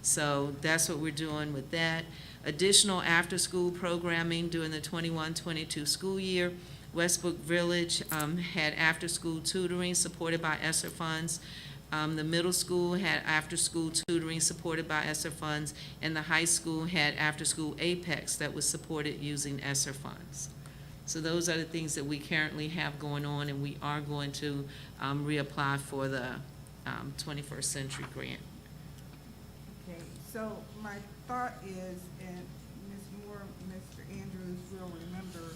So that's what we're doing with that. Additional after-school programming during the 21-22 school year. Westbrook Village had after-school tutoring supported by ESSER funds. The middle school had after-school tutoring supported by ESSER funds, and the high school had after-school Apex that was supported using ESSER funds. So those are the things that we currently have going on, and we are going to reapply for the 21st Century Grant. Okay, so my thought is, and Ms. Moore, Mr. Andrews will remember,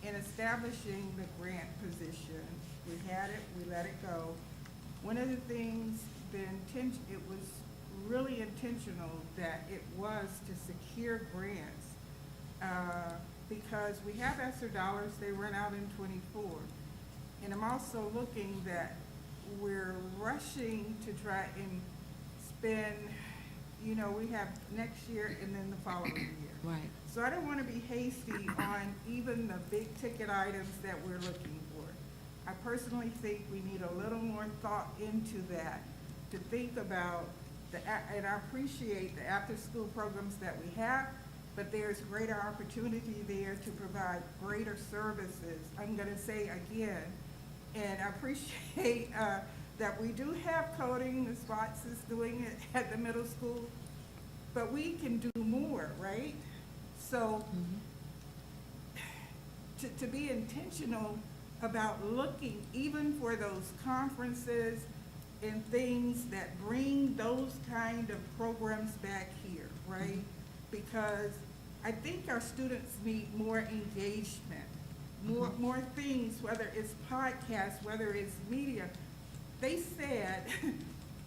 in establishing the grant position, we had it, we let it go. One of the things, it was really intentional that it was to secure grants, because we have ESSER dollars, they run out in '24. And I'm also looking that we're rushing to try and spend, we have next year and then the following year. Right. So I don't want to be hasty on even the big ticket items that we're looking for. I personally think we need a little more thought into that, to think about and I appreciate the after-school programs that we have, but there's greater opportunity there to provide greater services. I'm gonna say again, and I appreciate that we do have coding, Ms. Watts is doing it at the middle school, but we can do more, right? So to be intentional about looking even for those conferences and things that bring those kind of programs back here, right? Because I think our students need more engagement, more things, whether it's podcasts, whether it's media. They said,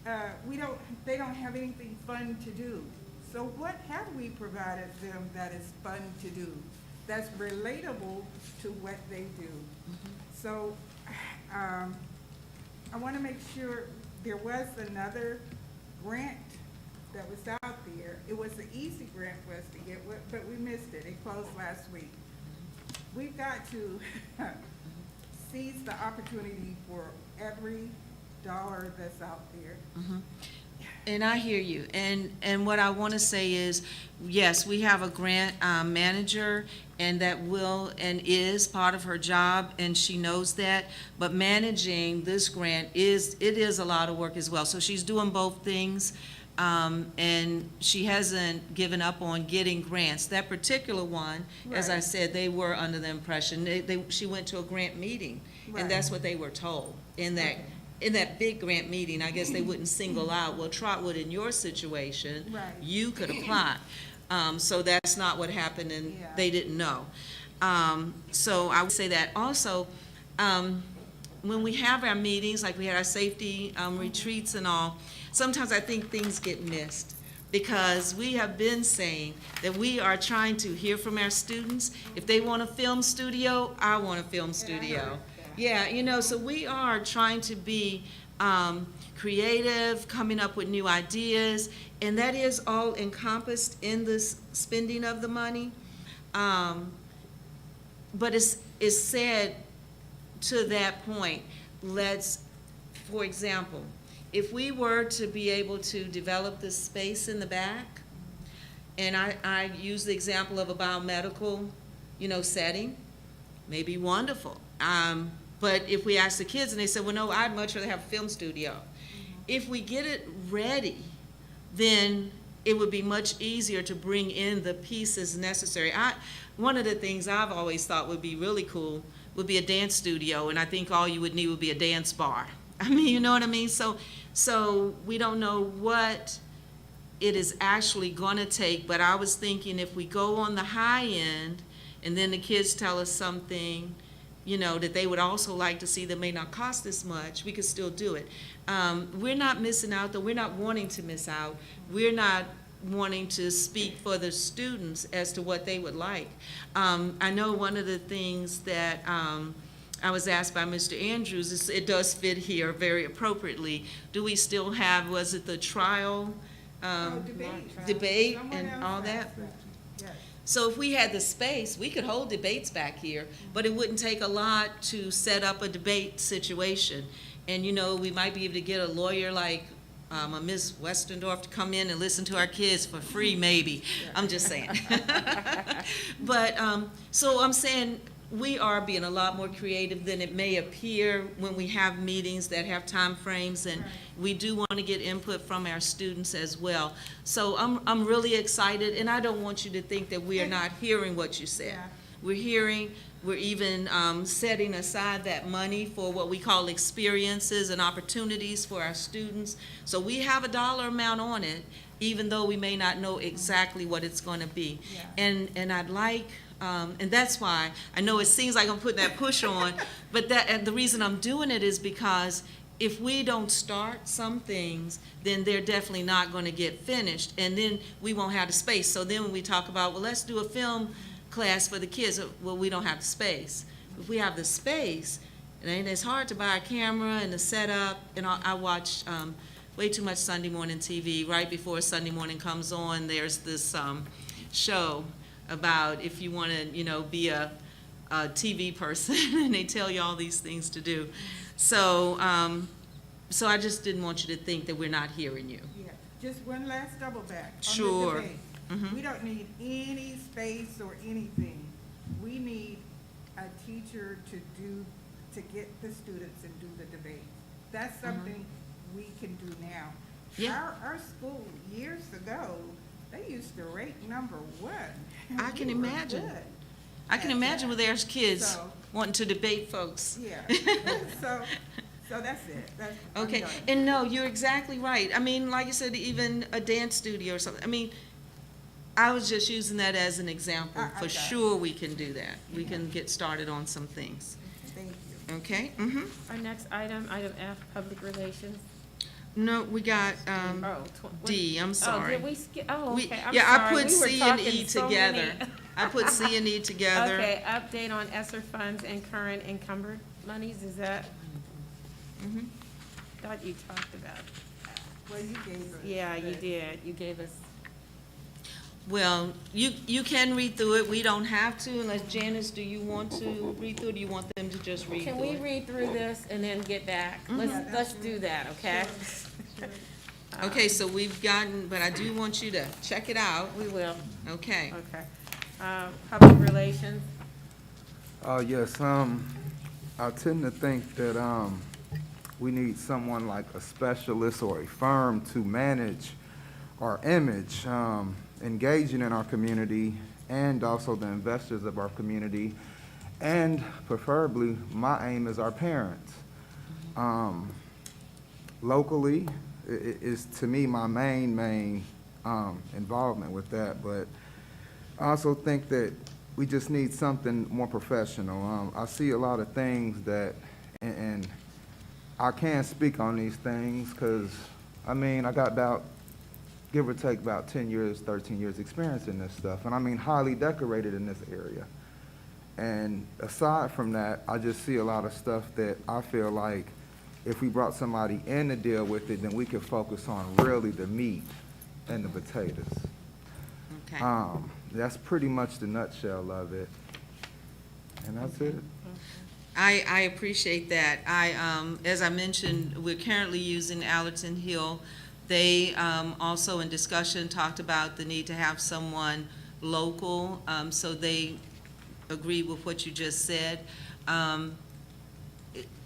they don't have anything fun to do. So what have we provided them that is fun to do, that's relatable to what they do? So I want to make sure there was another grant that was out there. It was an easy grant for us to get, but we missed it. It closed last week. We've got to seize the opportunity for every dollar that's out there. And I hear you. And what I want to say is, yes, we have a grant manager, and that will and is part of her job, and she knows that. But managing this grant is a lot of work as well. So she's doing both things, and she hasn't given up on getting grants. That particular one, as I Right. said, they were under the impression, she went to a grant meeting, Right. and that's what they were told in that. Okay. In that big grant meeting, I guess they wouldn't single out, well, Trotwood, in your situation, Right. you could apply. So that's not what happened, and Yeah. they didn't know. So I would say that. Also, when we have our meetings, like we had our safety retreats and all, sometimes I think things get missed, because we have been saying that we are trying to hear from our students. If they want a film studio, I want a film studio. Yeah, so we are trying to be creative, coming up with new ideas, and that is all encompassed in this spending of the money. But it's said to that point, for example, if we were to be able to develop this space in the back, and I use the example of a biomedical, setting, may be wonderful. But if we ask the kids and they say, well, no, I'd much rather have a film studio. If we get it ready, then it would be much easier to bring in the pieces necessary. One of the things I've always thought would be really cool would be a dance studio, and I think all you would need would be a dance bar. I mean, you know what I mean? So we don't know what it is actually gonna take, but I was thinking if we go on the high end, and then the kids tell us something, that they would also like to see that may not cost this much, we could still do it. We're not missing out, though. We're not wanting to miss out. We're not wanting to speak for the students as to what they would like. I know one of the things that I was asked by Mr. Andrews, it does fit here very appropriately. Do we still have, was it the trial debate Someone and else all asked that? Yes. So if we had the space, we could hold debates back here, but it wouldn't take a lot to set up a debate situation. And, we might be able to get a lawyer like a Ms. Westendorf to come in and listen to our kids for free, maybe. I'm just saying. But, so I'm saying we are being a lot more creative than it may appear when we have meetings that have time frames, and we do want to get input from our students as well. So I'm really excited, and I don't want you to think that we are not hearing what you said. Yeah. We're hearing, we're even setting aside that money for what we call experiences and opportunities for our students. So we have a dollar amount on it, even though we may not know exactly what it's going to be. Yeah. And I'd like, and that's why, I know it seems like I'm putting that push on, but and the reason I'm doing it is because if we don't start some things, then they're definitely not going to get finished, and then we won't have the space. So then when we talk about, well, let's do a film class for the kids, well, we don't have the space. If we have the space, and it's hard to buy a camera and the setup, and I watch way too much Sunday morning TV. Right before Sunday morning comes on, there's this show about if you want to, be a TV person, and they tell you all these things to do. So, so I just didn't want you to think that we're not hearing you. Yeah, just one last double back. Sure. On the debate. We don't need any space or anything. We need a teacher to get the students and do the debate. That's something we can do now. Yeah. Our school, years ago, they used to rate number one. I can We were imagine. good I can at imagine that. with their kids. So wanting to debate folks. Yeah, so that's it. I'm Okay, done. and no, you're exactly right. I mean, like you said, even a dance studio or something. I mean, I was just using that as an example. I For got it. sure, we can do that. We can get started on some things. Thank you. Okay? Our next item, item F, public relations. No, we got, D, I'm Oh, sorry. did we skip, oh, We- okay, I'm yeah, I sorry. put We were C and talking E so many- together. I put C and E together. Okay, update on ESSER funds and current encumbered monies, is that, Mhm. thought you talked about? Well, you gave us. Yeah, you that. did, you gave us, Well, you can read through it. We don't have to unless, Janice, do you want to read through it? Or do you want them to just read through can we it? read through this and then get back? Let's do that, okay? Okay, so we've gotten, but I do want you to check it out. We will, Okay. okay. Public relations, Yes, I tend to think that, we need someone like a specialist or a firm to manage our image, engaging in our community and also the investors of our community. And preferably, my aim is our parents. Locally, is to me my main involvement with that, but I also think that we just need something more professional. I see a lot of things that, and I can't speak on these things because, I mean, I got about, give or take about 10 years, 13 years experience in this stuff, and I mean highly decorated in this area. And aside from that, I just see a lot of stuff that I feel like if we brought somebody in to deal with it, then we could focus on really the meat and the potatoes. Okay. That's pretty much the nutshell of it. And that's it. I appreciate that. As I mentioned, we're currently using Allerton Hill. They also in discussion talked about the need to have someone local, so they agree with what you just said.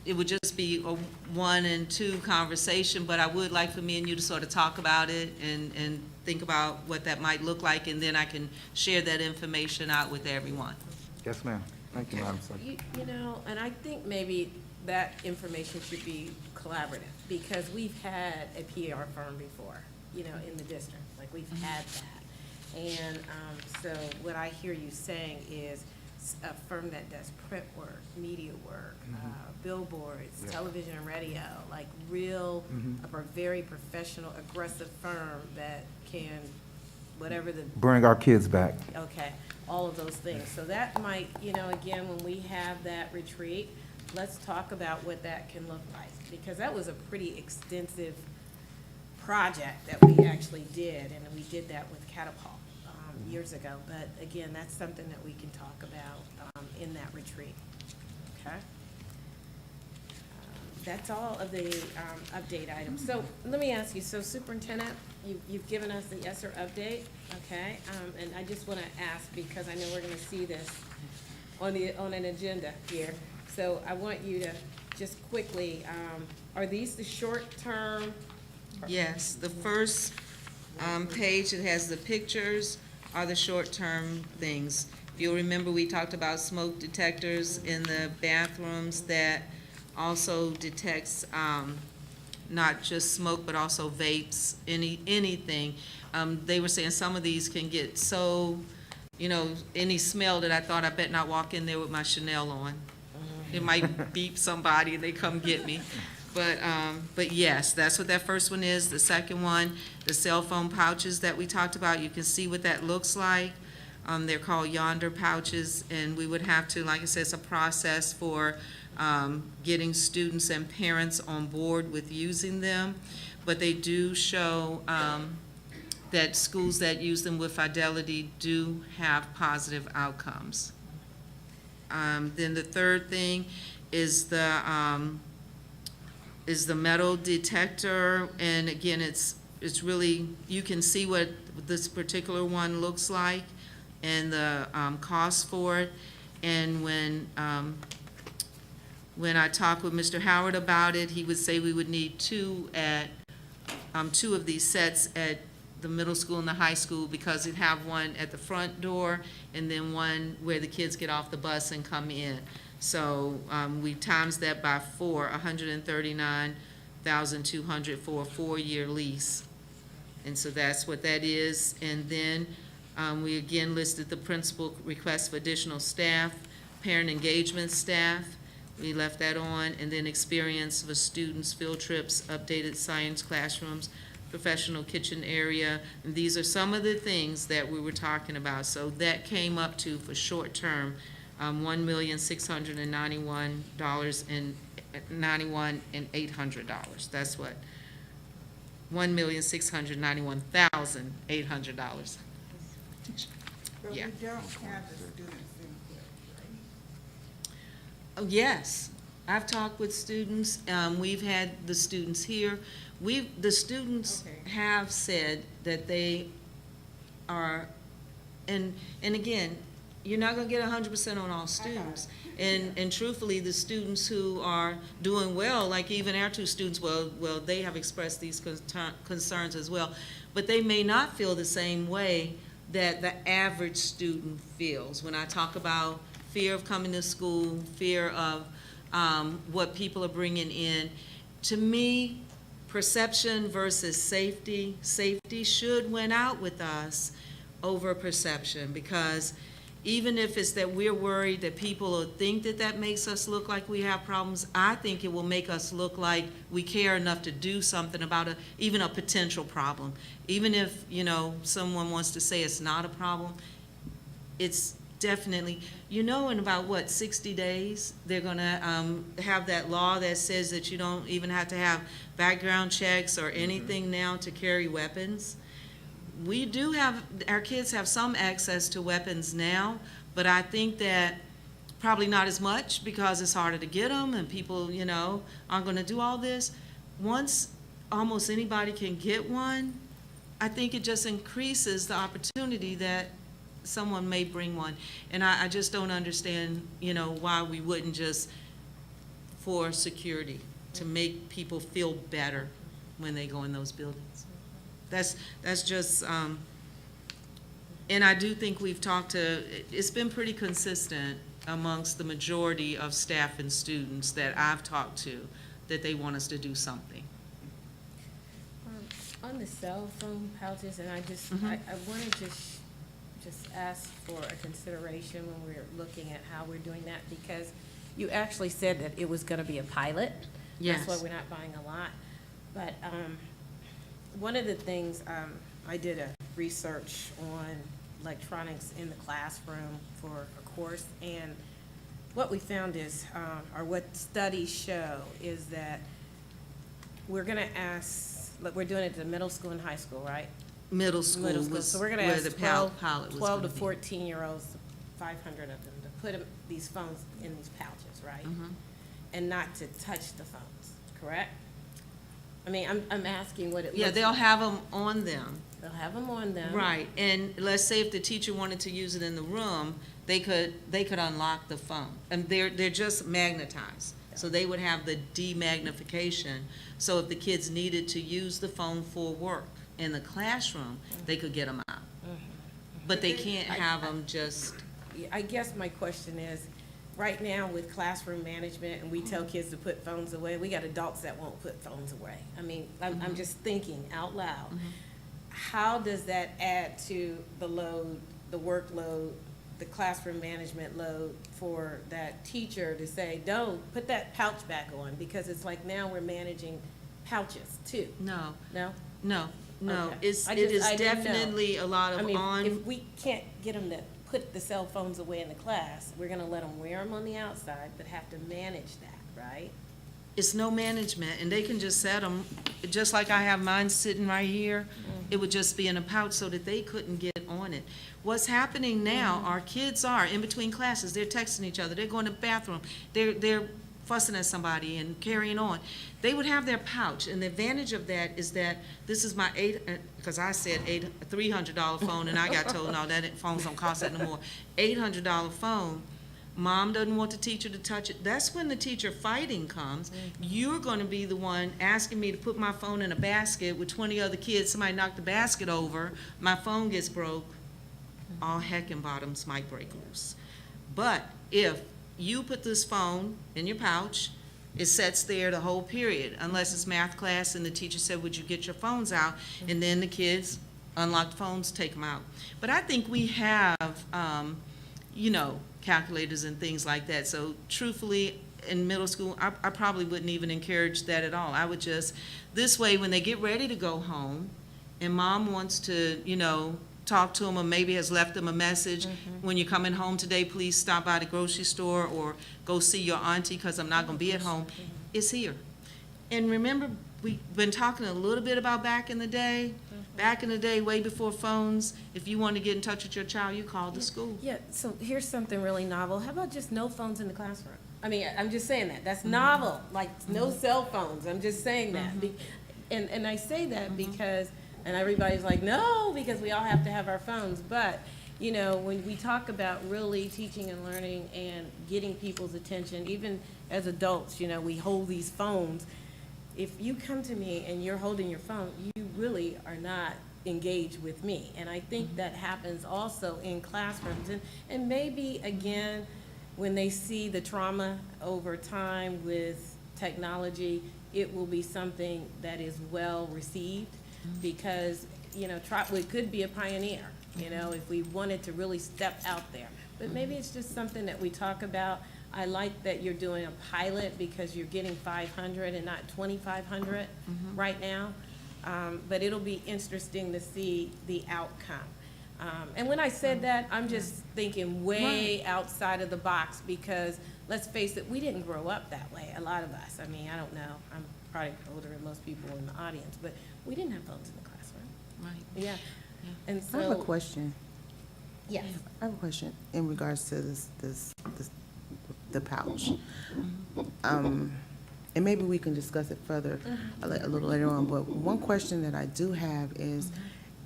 It would just be a 1 and 2 conversation, but I would like for me and you to sort of talk about it and think about what that might look like, and then I can share that information out with everyone. Yes, ma'am. Thank you, Madam Secretary. you know, and I think maybe that information should be collaborative, because we've had a PR firm before, you know, in the district, like we've had that. And so what I hear you saying is a firm that does print work, media work, billboards, Yeah. television and radio, like real, Mhm. a very professional, aggressive firm that can, whatever the Bring our kids back. okay, all of those things. So that might, you know, again, when we have that retreat, let's talk about what that can look like, because that was a pretty extensive project that we actually did, and we did that with Catapult years ago. But again, that's something that we can talk about in that retreat, okay? That's all of the update items. So let me ask you, so Superintendent, you've given us the ESSER update, okay? And I just want to ask, because I know we're going to see this on an agenda here. So I want you to just quickly, are these the short-term? Yes, the first page that has the pictures are the short-term things. If you'll remember, we talked about smoke detectors in the bathrooms that also detects not just smoke, but also vapes, anything. They were saying some of these can get so, you know, any smell that I thought I bet not walk in there with my Chanel on. It might beep somebody and they come get me. But yes, that's what that first one is. The second one, the cell phone pouches that we talked about, you can see what that looks like. They're called yonder pouches, and we would have to, like I said, it's a process for getting students and parents on board with using them. But they do show that schools that use them with fidelity do have positive outcomes. Then the third thing is the metal detector, and again, it's really, you can see what this particular one looks like and the cost for it. And when I talked with Mr. Howard about it, he would say we would need two of these sets at the middle school and the high school, because you'd have one at the front door and then one where the kids get off the bus and come in. So, we times that by 4, $139,200 for a 4-year lease. And so that's what that is. And then, we again listed the principal request for additional staff, parent engagement staff, we left that on, and then experience for students, field trips, updated science classrooms, professional kitchen area. And these are some of the things that we were talking about. So that came up to, for short term, $1,691,800. That's what, $1,691,800. But we Yeah. don't have the students' input, right? Oh, yes, I've talked with students, we've had the students here. The students Okay. have said that they are, and again, you're not gonna get 100% on all students. And truthfully, the students who are doing well, like even our 2 students, well, they have expressed these concerns as well. But they may not feel the same way that the average student feels. When I talk about fear of coming to school, fear of what people are bringing in, to me, perception versus safety, safety should win out with us over perception, because even if it's that we're worried that people will think that that makes us look like we have problems, I think it will make us look like we care enough to do something about even a potential problem. Even if, someone wants to say it's not a problem, it's definitely, in about, 60 days, they're gonna have that law that says that you don't even have to have background checks or anything now to carry weapons. We do have, our kids have some access to weapons now, but I think that probably not as much because it's harder to get them and people, aren't gonna do all this. Once almost anybody can get one, I think it just increases the opportunity that someone may bring one. And I just don't understand, why we wouldn't just, for security, to make people feel better when they go in those buildings. That's just, and I do think we've talked to, it's been pretty consistent amongst the majority of staff and students that I've talked to, that they want us to do something. On the cell phone pouches, and I want to just ask for a consideration when we're looking at how we're doing that, because you actually said that it was going to be a pilot. Yes. That's why we're not buying a lot. But one of the things, I did a research on electronics in the classroom for a course, and what we found is, or what studies show, is that we're going to ask, we're doing it to middle school and high school, right? Middle school Middle school. was So we're gonna where ask the 12 pilot was 12 to gonna be. 14-year-olds, 500 of them, to put these phones in these pouches, right? Mhm. And not to touch the phones, correct? I mean, I'm asking what it looks Yeah, like. they'll have them on them. They'll have them on them. Right, and let's say if the teacher wanted to use it in the room, they could unlock the phone. And they're just magnetized, so they would have the demagnification. So if the kids needed to use the phone for work in the classroom, they could get them out. But they can't have them just, I guess my question is, right now with classroom management, and we tell kids to put phones away, we got adults that won't put phones away. I mean, I'm just thinking out loud. How does that add to the load, the workload, the classroom management load for that teacher to say, don't, put that pouch back on? Because it's like now we're managing pouches too. no, No? no. Okay. It I is didn't know. definitely a lot I of mean, on. if we can't get them to put the cell phones away in the class, we're gonna let them wear them on the outside, but have to manage that, right? It's no management, and they can just set them, just like I have mine sitting right here. It would just be in a pouch so that they couldn't get on it. What's happening now, our kids are in between classes, they're texting each other, they're going to the bathroom, they're fussing at somebody and carrying on. They would have their pouch, and the advantage of that is that this is my because I said $300 phone, and I got told, no, that phones don't cost that no more. $800 phone. Mom doesn't want the teacher to touch it. That's when the teacher fighting comes. You're going to be the one asking me to put my phone in a basket with 20 other kids. Somebody knocked the basket over, my phone gets broke. All heck and bottoms might break loose. But if you put this phone in your pouch, it sits there the whole period, unless it's math class and the teacher said, would you get your phones out? And then the kids unlock the phones, take them out. But I think we have, calculators and things like that. So truthfully, in middle school, I probably wouldn't even encourage that at all. I would just, this way, when they get ready to go home, and mom wants to, talk to them, or maybe has left them a message, when you're coming home today, please stop by the grocery store or go see your auntie because I'm not going to be at home, it's here. And remember, we've been talking a little bit about back in the day. Back in the day, way before phones, if you wanted to get in touch with your child, you called the school. Yeah, so here's something really novel. How about just no phones in the classroom? I mean, I'm just saying that. That's novel, like no cell phones. I'm just saying that. And I say that because, and everybody's like, no, because we all have to have our phones. But, when we talk about really teaching and learning and getting people's attention, even as adults, we hold these phones. If you come to me and you're holding your phone, you really are not engaged with me. And I think that happens also in classrooms. And maybe, again, when they see the trauma over time with technology, it will be something that is well received because, Trotwood could be a pioneer, if we wanted to really step out there. But maybe it's just something that we talk about. I like that you're doing a pilot because you're getting 500 and not 2,500 right now. But it'll be interesting to see the outcome. And when I said that, I'm just thinking way outside of the box because, let's face it, we didn't grow up that way, a lot of us. I mean, I don't know, I'm probably older than most people in the audience, but we didn't have phones in the classroom. Right. Yeah. And so. I have a question. Yes. I have a question in regards to the pouch. And maybe we can discuss it further a little later on, but one question that I do have is,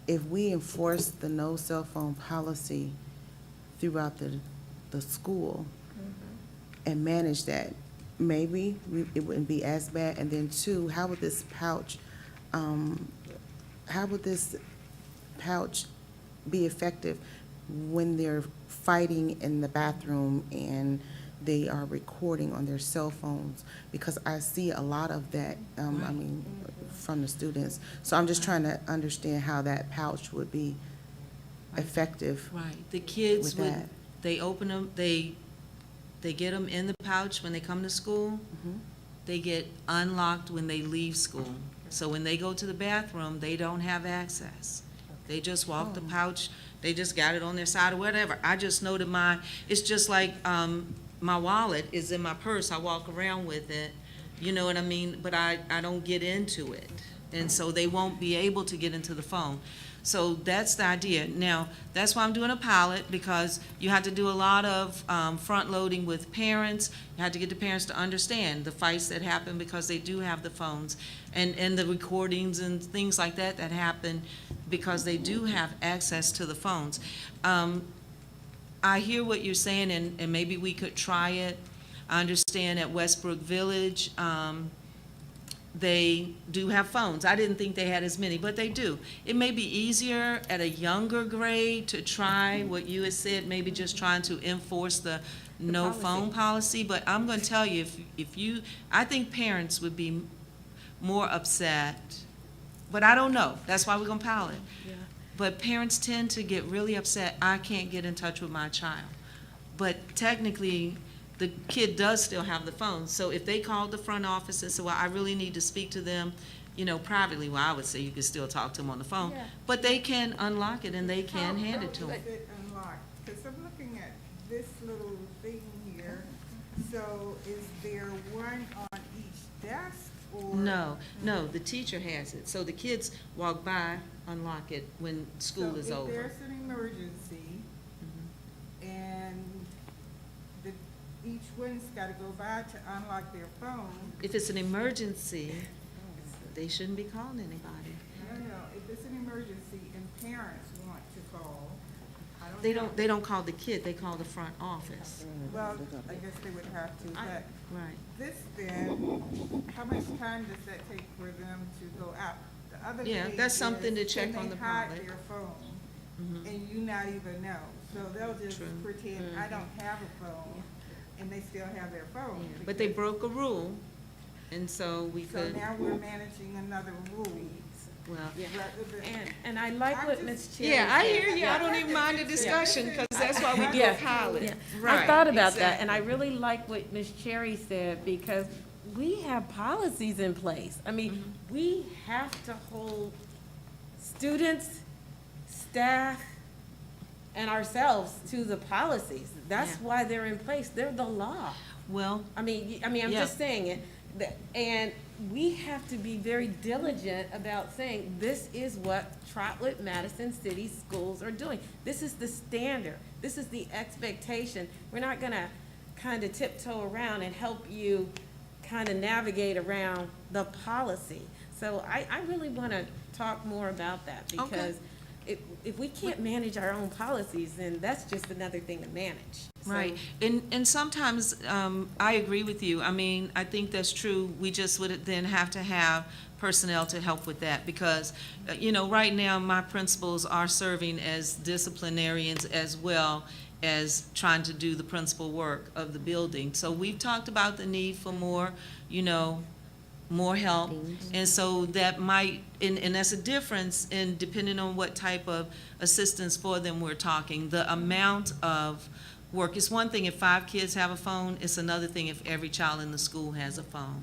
if we enforce the no cell phone policy throughout the school and manage that, maybe it wouldn't be as bad. And then two, how would this pouch be effective when they're fighting in the bathroom and they are recording on their cell phones? Because I see a lot of that, from the students. So I'm just trying to understand how that pouch would be effective. Right. The kids with that. they open them, they get them in the pouch when they come to school. They get unlocked when they leave school. So when they go to the bathroom, they don't have access. They just walk the pouch, they just got it on their side or whatever. I just know that it's just like, my wallet is in my purse. I walk around with it, you know what I mean? But I don't get into it. And so they won't be able to get into the phone. So that's the idea. Now, that's why I'm doing a pilot, because you have to do a lot of front loading with parents. You have to get the parents to understand the fights that happen because they do have the phones, and the recordings and things like that happen because they do have access to the phones. I hear what you're saying, and maybe we could try it. I understand at Westbrook Village, they do have phones. I didn't think they had as many, but they do. It may be easier at a younger grade to try what you had said, maybe just trying to enforce the no phone policy. But I'm going to tell you, I think parents would be more upset, but I don't know. That's why we're going to pilot. Yeah. But parents tend to get really upset, I can't get in touch with my child. But technically, the kid does still have the phone. So if they called the front office and said, well, I really need to speak to them, privately, well, I would say you could still talk to them on the phone. Yeah. But they can unlock it and they can hand it to them. How is it unlocked? Because I'm looking at this little thing here. So is there one on each desk or? No, the teacher has it. So the kids walk by, unlock it when school is So over. if there's an emergency and each one's got to go by to unlock their phone. If it's an emergency, they shouldn't be calling anybody. No, if it's an emergency and parents want to call, I don't know. They don't call the kid, they call the front office. Well, I guess they would have to, but Right. this then, how much time does that take for them to go out? The other Yeah, thing that's something to is, check can on they the hide pilot. their phone Mhm. and you not even know? So they'll just True. pretend, I don't have a phone, and they still have their phone. But they because- broke a rule, and so we So could, now we're managing another rule. well. rather than- And I like I'm what just- Ms. Cherry Yeah, I said. hear you. I don't even mind the discussion, because that's why we do Yeah. a pilot. Yeah. I Right, thought about that, and I exactly. really like what Ms. Cherry said, because we have policies in place. I mean, we have to hold students, staff, and ourselves to the policies. That's Yeah. why they're in place. They're the law. Well, I'm Yeah. just saying it, and we have to be very diligent about saying, this is what Trotwood-Madison City Schools are doing. This is the standard, this is the expectation. We're not gonna kind of tiptoe around and help you kind of navigate around the policy. So I really wanna talk more about that, because if we can't manage our own policies, then that's just another thing to manage. So- right, and sometimes, I agree with you. I mean, I think that's true. We just would then have to have personnel to help with that, because, right now, my principals are serving as disciplinarians as well as trying to do the principal work of the building. So we've talked about the need for more, more help. And so that might, and that's a difference in depending on what type of assistance for them we're talking. The amount of work, it's one thing if 5 kids have a phone, it's another thing if every child in the school has a phone.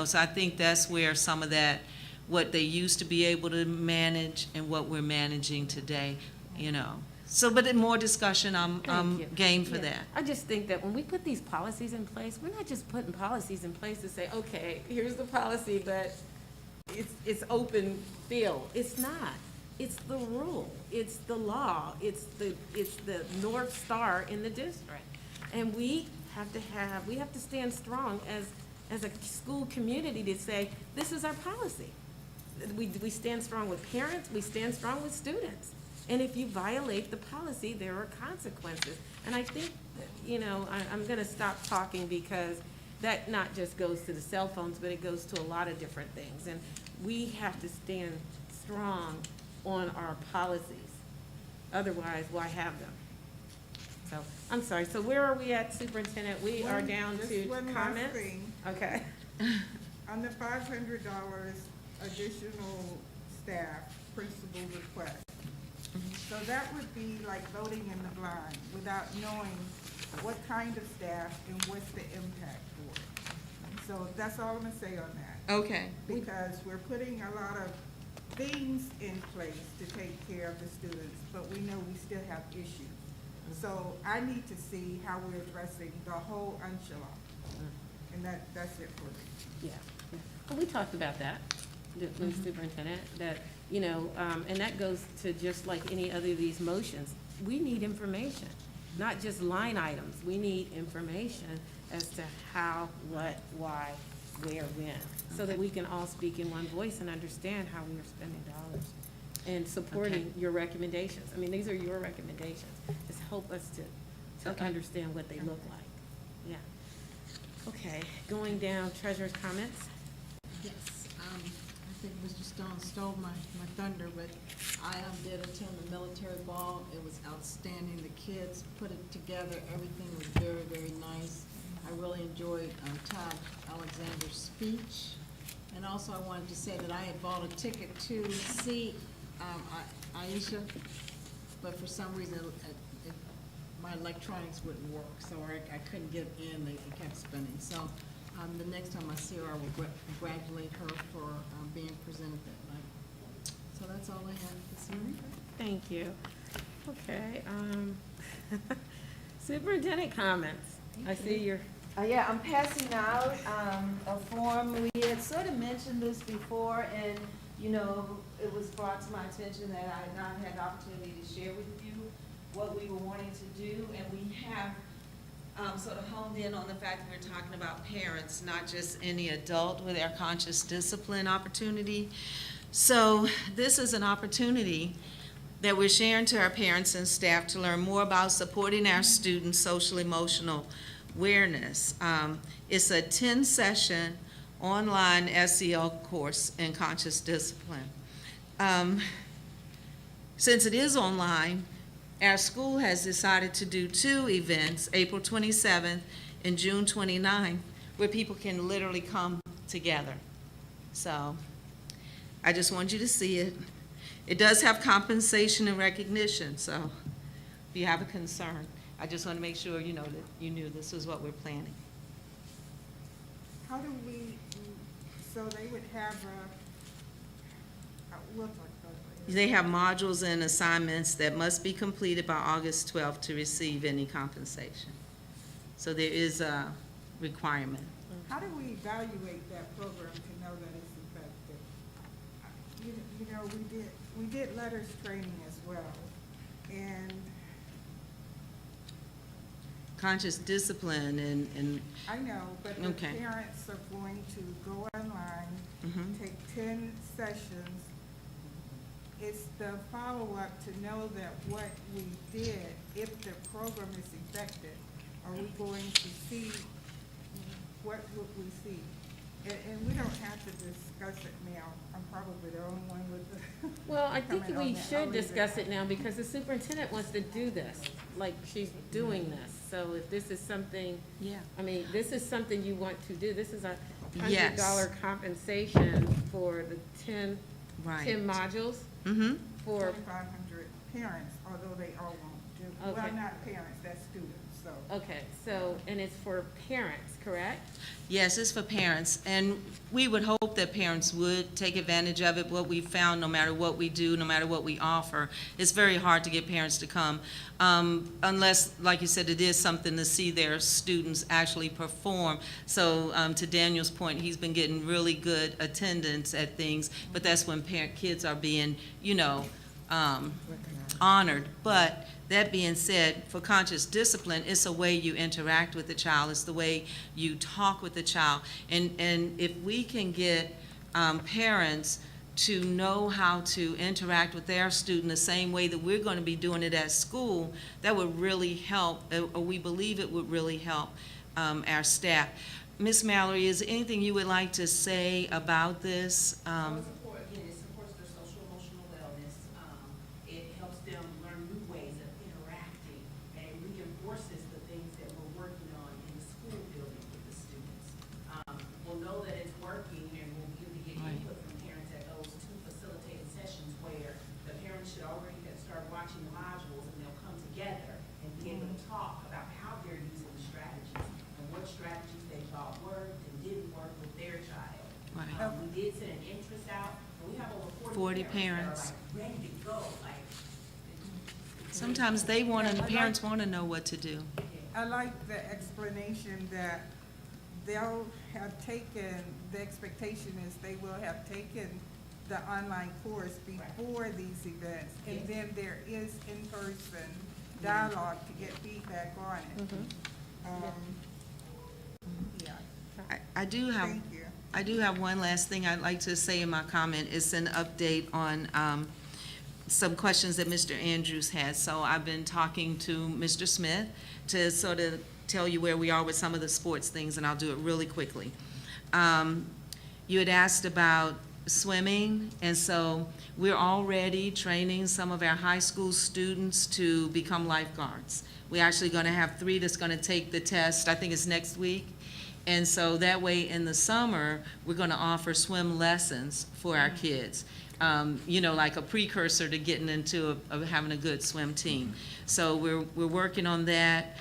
So I think that's where some of that, what they used to be able to manage and what we're managing today, So, but in more discussion, Thank I'm you. game for Yeah. that. I just think that when we put these policies in place, we're not just putting policies in place to say, okay, here's the policy, but it's open field. It's not. It's the rule. It's the law. It's the North Star in the district. And we have to stand strong as a school community to say, this is our policy. We stand strong with parents, we stand strong with students. And if you violate the policy, there are consequences. And I think, I'm gonna stop talking, because that not just goes to the cell phones, but it goes to a lot of different things. And we have to stand strong on our policies. Otherwise, why have them? So, I'm sorry, so where are we at, Superintendent? We are down Just to one last comments? thing. Okay. On the $500 additional staff principal request. So that would be like voting in the blind without knowing what kind of staff and what's the impact for it. So that's all I'm gonna say on that. Okay. Because we're putting a lot of things in place to take care of the students, but we know we still have issues. So I need to see how we're addressing the whole enchilada. And that's it for me. Yeah. Well, we talked about that, the Superintendent, that, and that goes to just like any other of these motions. We need information, not just line items. We need information as to how, what, why, where, when, so that we can all speak in one voice and understand how we are spending dollars and supporting your recommendations. I mean, these are your recommendations. Just help us to Okay. understand what they look like. Yeah. Okay, going down, treasurer's comments. Yes, I think Mr. Stone stole my thunder, but I did attend the military ball. It was outstanding. The kids put it together. Everything was very, very nice. I really enjoyed Todd Alexander's speech. And also I wanted to say that I had bought a ticket to see Aisha, but for some reason my electronics wouldn't work, so I couldn't get in. They kept spinning. So the next time I see her, I will congratulate her for being presented that night. So that's all I have this evening. Thank you. Okay, superintendent comments. I see your, Yeah, I'm passing out a form. We had sort of mentioned this before, and, it was brought to my attention that I had not had the opportunity to share with you what we were wanting to do, and we have Sort of honed in on the fact that we're talking about parents, not just any adult with their conscious discipline opportunity. So this is an opportunity that we're sharing to our parents and staff to learn more about supporting our students' social-emotional awareness. It's a 10-session online SEL course in conscious discipline. Since it is online, our school has decided to do 2 events, April 27th and June 29th, where people can literally come together. So I just want you to see it. It does have compensation and recognition, so if you have a concern, I just want to make sure you know that you knew this was what we're planning. How do we, so they would have we'll talk about it later. They have modules and assignments that must be completed by August 12th to receive any compensation. So there is a requirement. How do we evaluate that program to know that it's effective? You know, we did letters training as well, and Conscious discipline and I know, but the Okay. parents are going to go online, Mhm. take 10 sessions. It's the follow-up to know that what we did, if the program is effective, are we going to see, what would we see? And we don't have to discuss it now. I'm probably the only one with the. Well, I think comment on we that. I'll should leave discuss it now because the superintendent wants to do this, like she's doing this. So if this is something, Yeah. I mean, this is something you want to do, this is a Yes. $100 compensation for the 10 Right. modules Mm-hmm. for, 2,500 parents, although they all won't do, well, Okay. not parents, that's students, so. okay, so, and it's for parents, correct? Yes, it's for parents, and we would hope that parents would take advantage of it. What we found, no matter what we do, no matter what we offer, it's very hard to get parents to come, unless, like you said, it is something to see their students actually perform. So to Daniel's point, he's been getting really good attendance at things, but that's when kids are being, honored. But that being said, for conscious discipline, it's a way you interact with the child. It's the way you talk with the child. And if we can get parents to know how to interact with their student the same way that we're going to be doing it at school, that would really help, or we believe it would really help our staff. Ms. Mallory, is there anything you would like to say about this? It supports their social emotional wellness. It helps them learn new ways of interacting, and it reinforces the things that we're working on in the school building with the students. We'll know that it's working, and we'll be able to get Right. input from parents at those 2 facilitated sessions where the parents should already have started watching the modules, and they'll come together and be able to talk about how they're using the strategies and what strategies they thought worked and didn't work with their child. Right. We did send an interest out, and we have over 40 40 parents. parents that are like ready to go, like. Sometimes they want, and the parents want to know what to do. I like the explanation that they'll have taken, the expectation is they will have taken the online course before these events, and then there is in-person dialogue to get feedback on it. Yeah, I do have. thank you. I do have one last thing I'd like to say in my comment. It's an update on some questions that Mr. Andrews had. So I've been talking to Mr. Smith to sort of tell you where we are with some of the sports things, and I'll do it really quickly. You had asked about swimming, and so we're already training some of our high school students to become lifeguards. We're actually going to have 3 that's going to take the test. I think it's next week. And so that way in the summer, we're going to offer swim lessons for our kids, like a precursor to getting into having a good swim team. So we're working on that.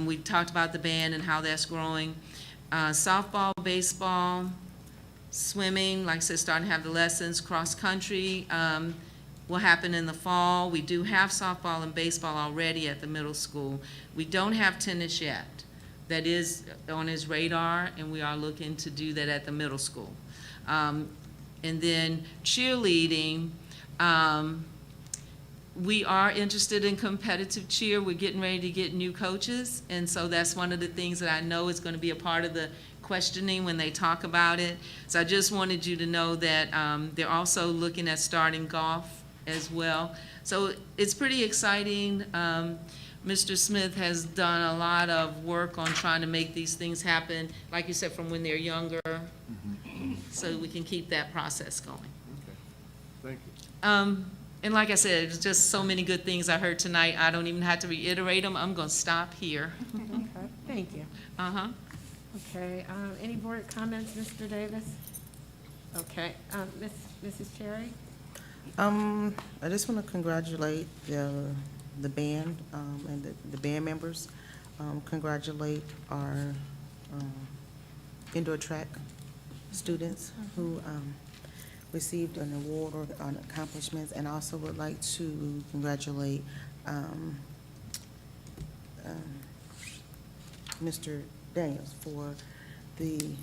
We talked about the band and how that's growing. Softball, baseball, swimming, like I said, starting to have the lessons. Cross country will happen in the fall. We do have softball and baseball already at the middle school. We don't have tennis yet. That is on his radar, and we are looking to do that at the middle school. And then cheerleading, we are interested in competitive cheer. We're getting ready to get new coaches, and so that's one of the things that I know is going to be a part of the questioning when they talk about it. So I just wanted you to know that they're also looking at starting golf as well. So it's pretty exciting. Mr. Smith has done a lot of work on trying to make these things happen, like you said, from when they're younger, so we can keep that process going. Okay, thank you. And like I said, there's just so many good things I heard tonight. I don't even have to reiterate them. I'm gonna stop here. Okay, thank you. Uh-huh. Okay, any board comments, Mr. Davis? Okay, Mrs. Cherry? I just want to congratulate the band, and the band members. Congratulate our indoor track students who received an award or on accomplishments, and also would like to congratulate Mr. Daniels for the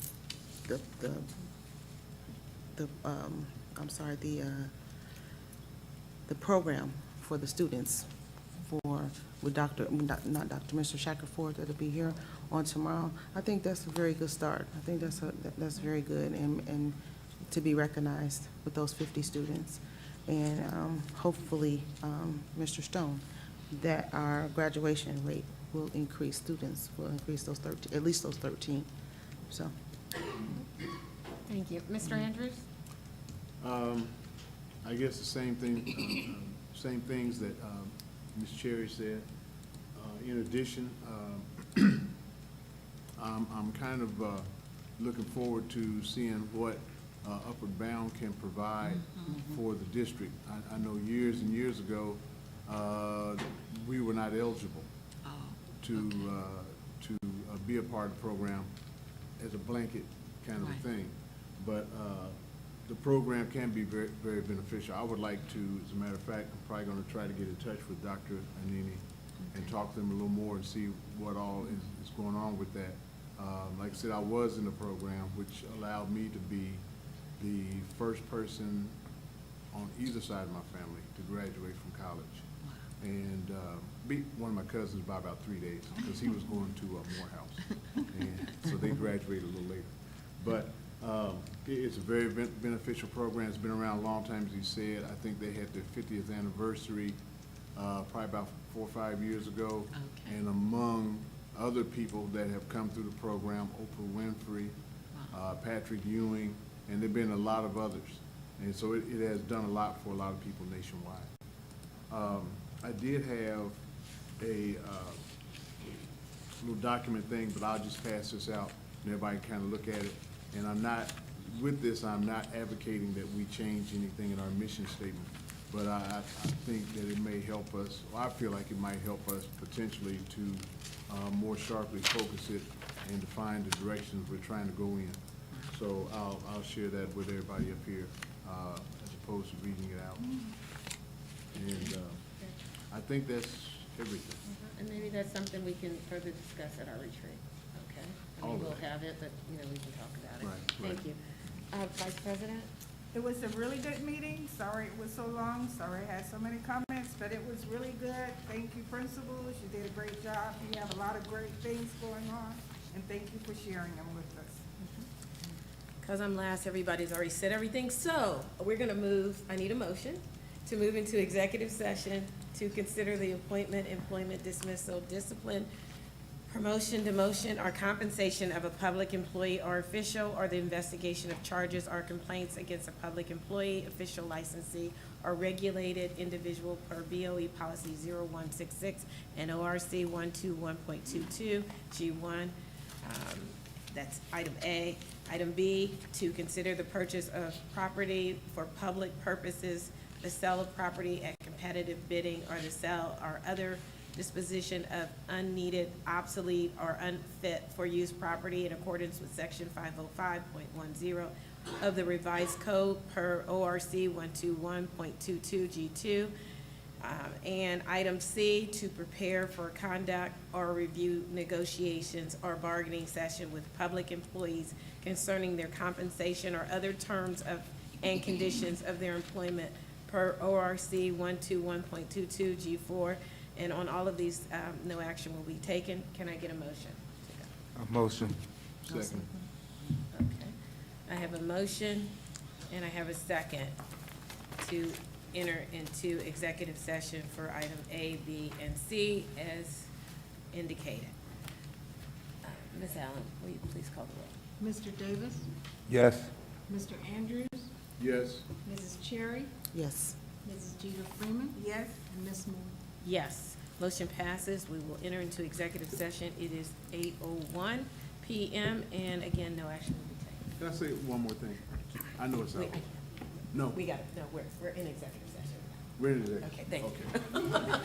program for the students with Mr. Shackelford that'll be here on tomorrow. I think that's a very good start. I think that's very good, and to be recognized with those 50 students. And hopefully, Mr. Stone, that our graduation rate will increase, students will increase those 13, at least those 13, so. Thank you. Mr. Andrews? I guess the same thing, same things that Ms. Cherry said. In addition, I'm kind of looking forward to seeing what Upward Bound can provide for the district. I know years and years ago, we were not eligible to be a part of the program as a blanket kind of a thing. But the program can be very, very beneficial. I would like to, as a matter of fact, I'm probably going to try to get in touch with Dr. Anini and talk to them a little more and see what all is going on with that. Like I said, I was in the program, which allowed me to be the first person on either side of my family to graduate from college. And beat one of my cousins by about 3 days because he was going to Morehouse. And so they graduated a little later. But it's a very beneficial program. It's been around a long time, as you said. I think they had their 50th anniversary probably about 4 or 5 years ago. Okay. And among other people that have come through the program, Oprah Winfrey, Patrick Ewing, and there have been a lot of others. And so it has done a lot for a lot of people nationwide. I did have a little document thing, but I'll just pass this out and everybody can kind of look at it. And I'm not advocating that we change anything in our mission statement, but I think that it may help us, or I feel like it might help us potentially to more sharply focus it and define the directions we're trying to go in. So I'll share that with everybody up here as opposed to reading it out. And I think that's everything. And maybe that's something we can further discuss at our retreat, okay? I mean, we'll have it, but, we can talk about it. Right, Thank you. Vice President? It was a really good meeting. Sorry it was so long. Sorry I had so many comments, but it was really good. Thank you, principals. You did a great job. You have a lot of great things going on, and thank you for sharing them with us. Because I'm last, everybody's already said everything. So we're going to move, I need a motion to move into executive session to consider the appointment, employment, dismissal, discipline, promotion, demotion, or compensation of a public employee or official, or the investigation of charges or complaints against a public employee, official, licensee, or regulated individual per BOE Policy 0166 and ORC 121.22 G1. That's item A. Item B, to consider the purchase of property for public purposes, the sale of property at competitive bidding, or the sale or other disposition of unneeded, obsolete, or unfit for use property in accordance with section 505.10 of the revised code per ORC 121.22 G2. And item C, to prepare for conduct or review negotiations or bargaining session with public employees concerning their compensation or other terms of and conditions of their employment per ORC 121.22 G4. And on all of these, no action will be taken. Can I get a motion? A motion. Second. Okay. I have a motion and I have a second to enter into executive session for item A, B, and C as indicated. Ms. Allen, will you please call the roll? Mr. Davis? Yes. Mr. Andrews? Yes. Mrs. Cherry? Yes. Mrs. Jeter Freeman, Yes? and Ms. Moore. Yes, motion passes. We will enter into executive session. It is 8:01 PM, and again, no action will be taken. Can I say one more thing? I know it's out. Wait, No, we got it. No, we're in executive session. we're in there. Okay, thank you. Okay.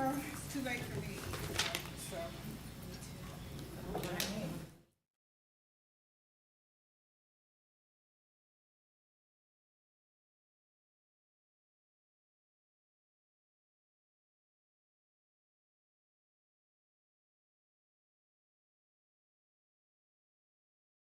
It's too late for me, so.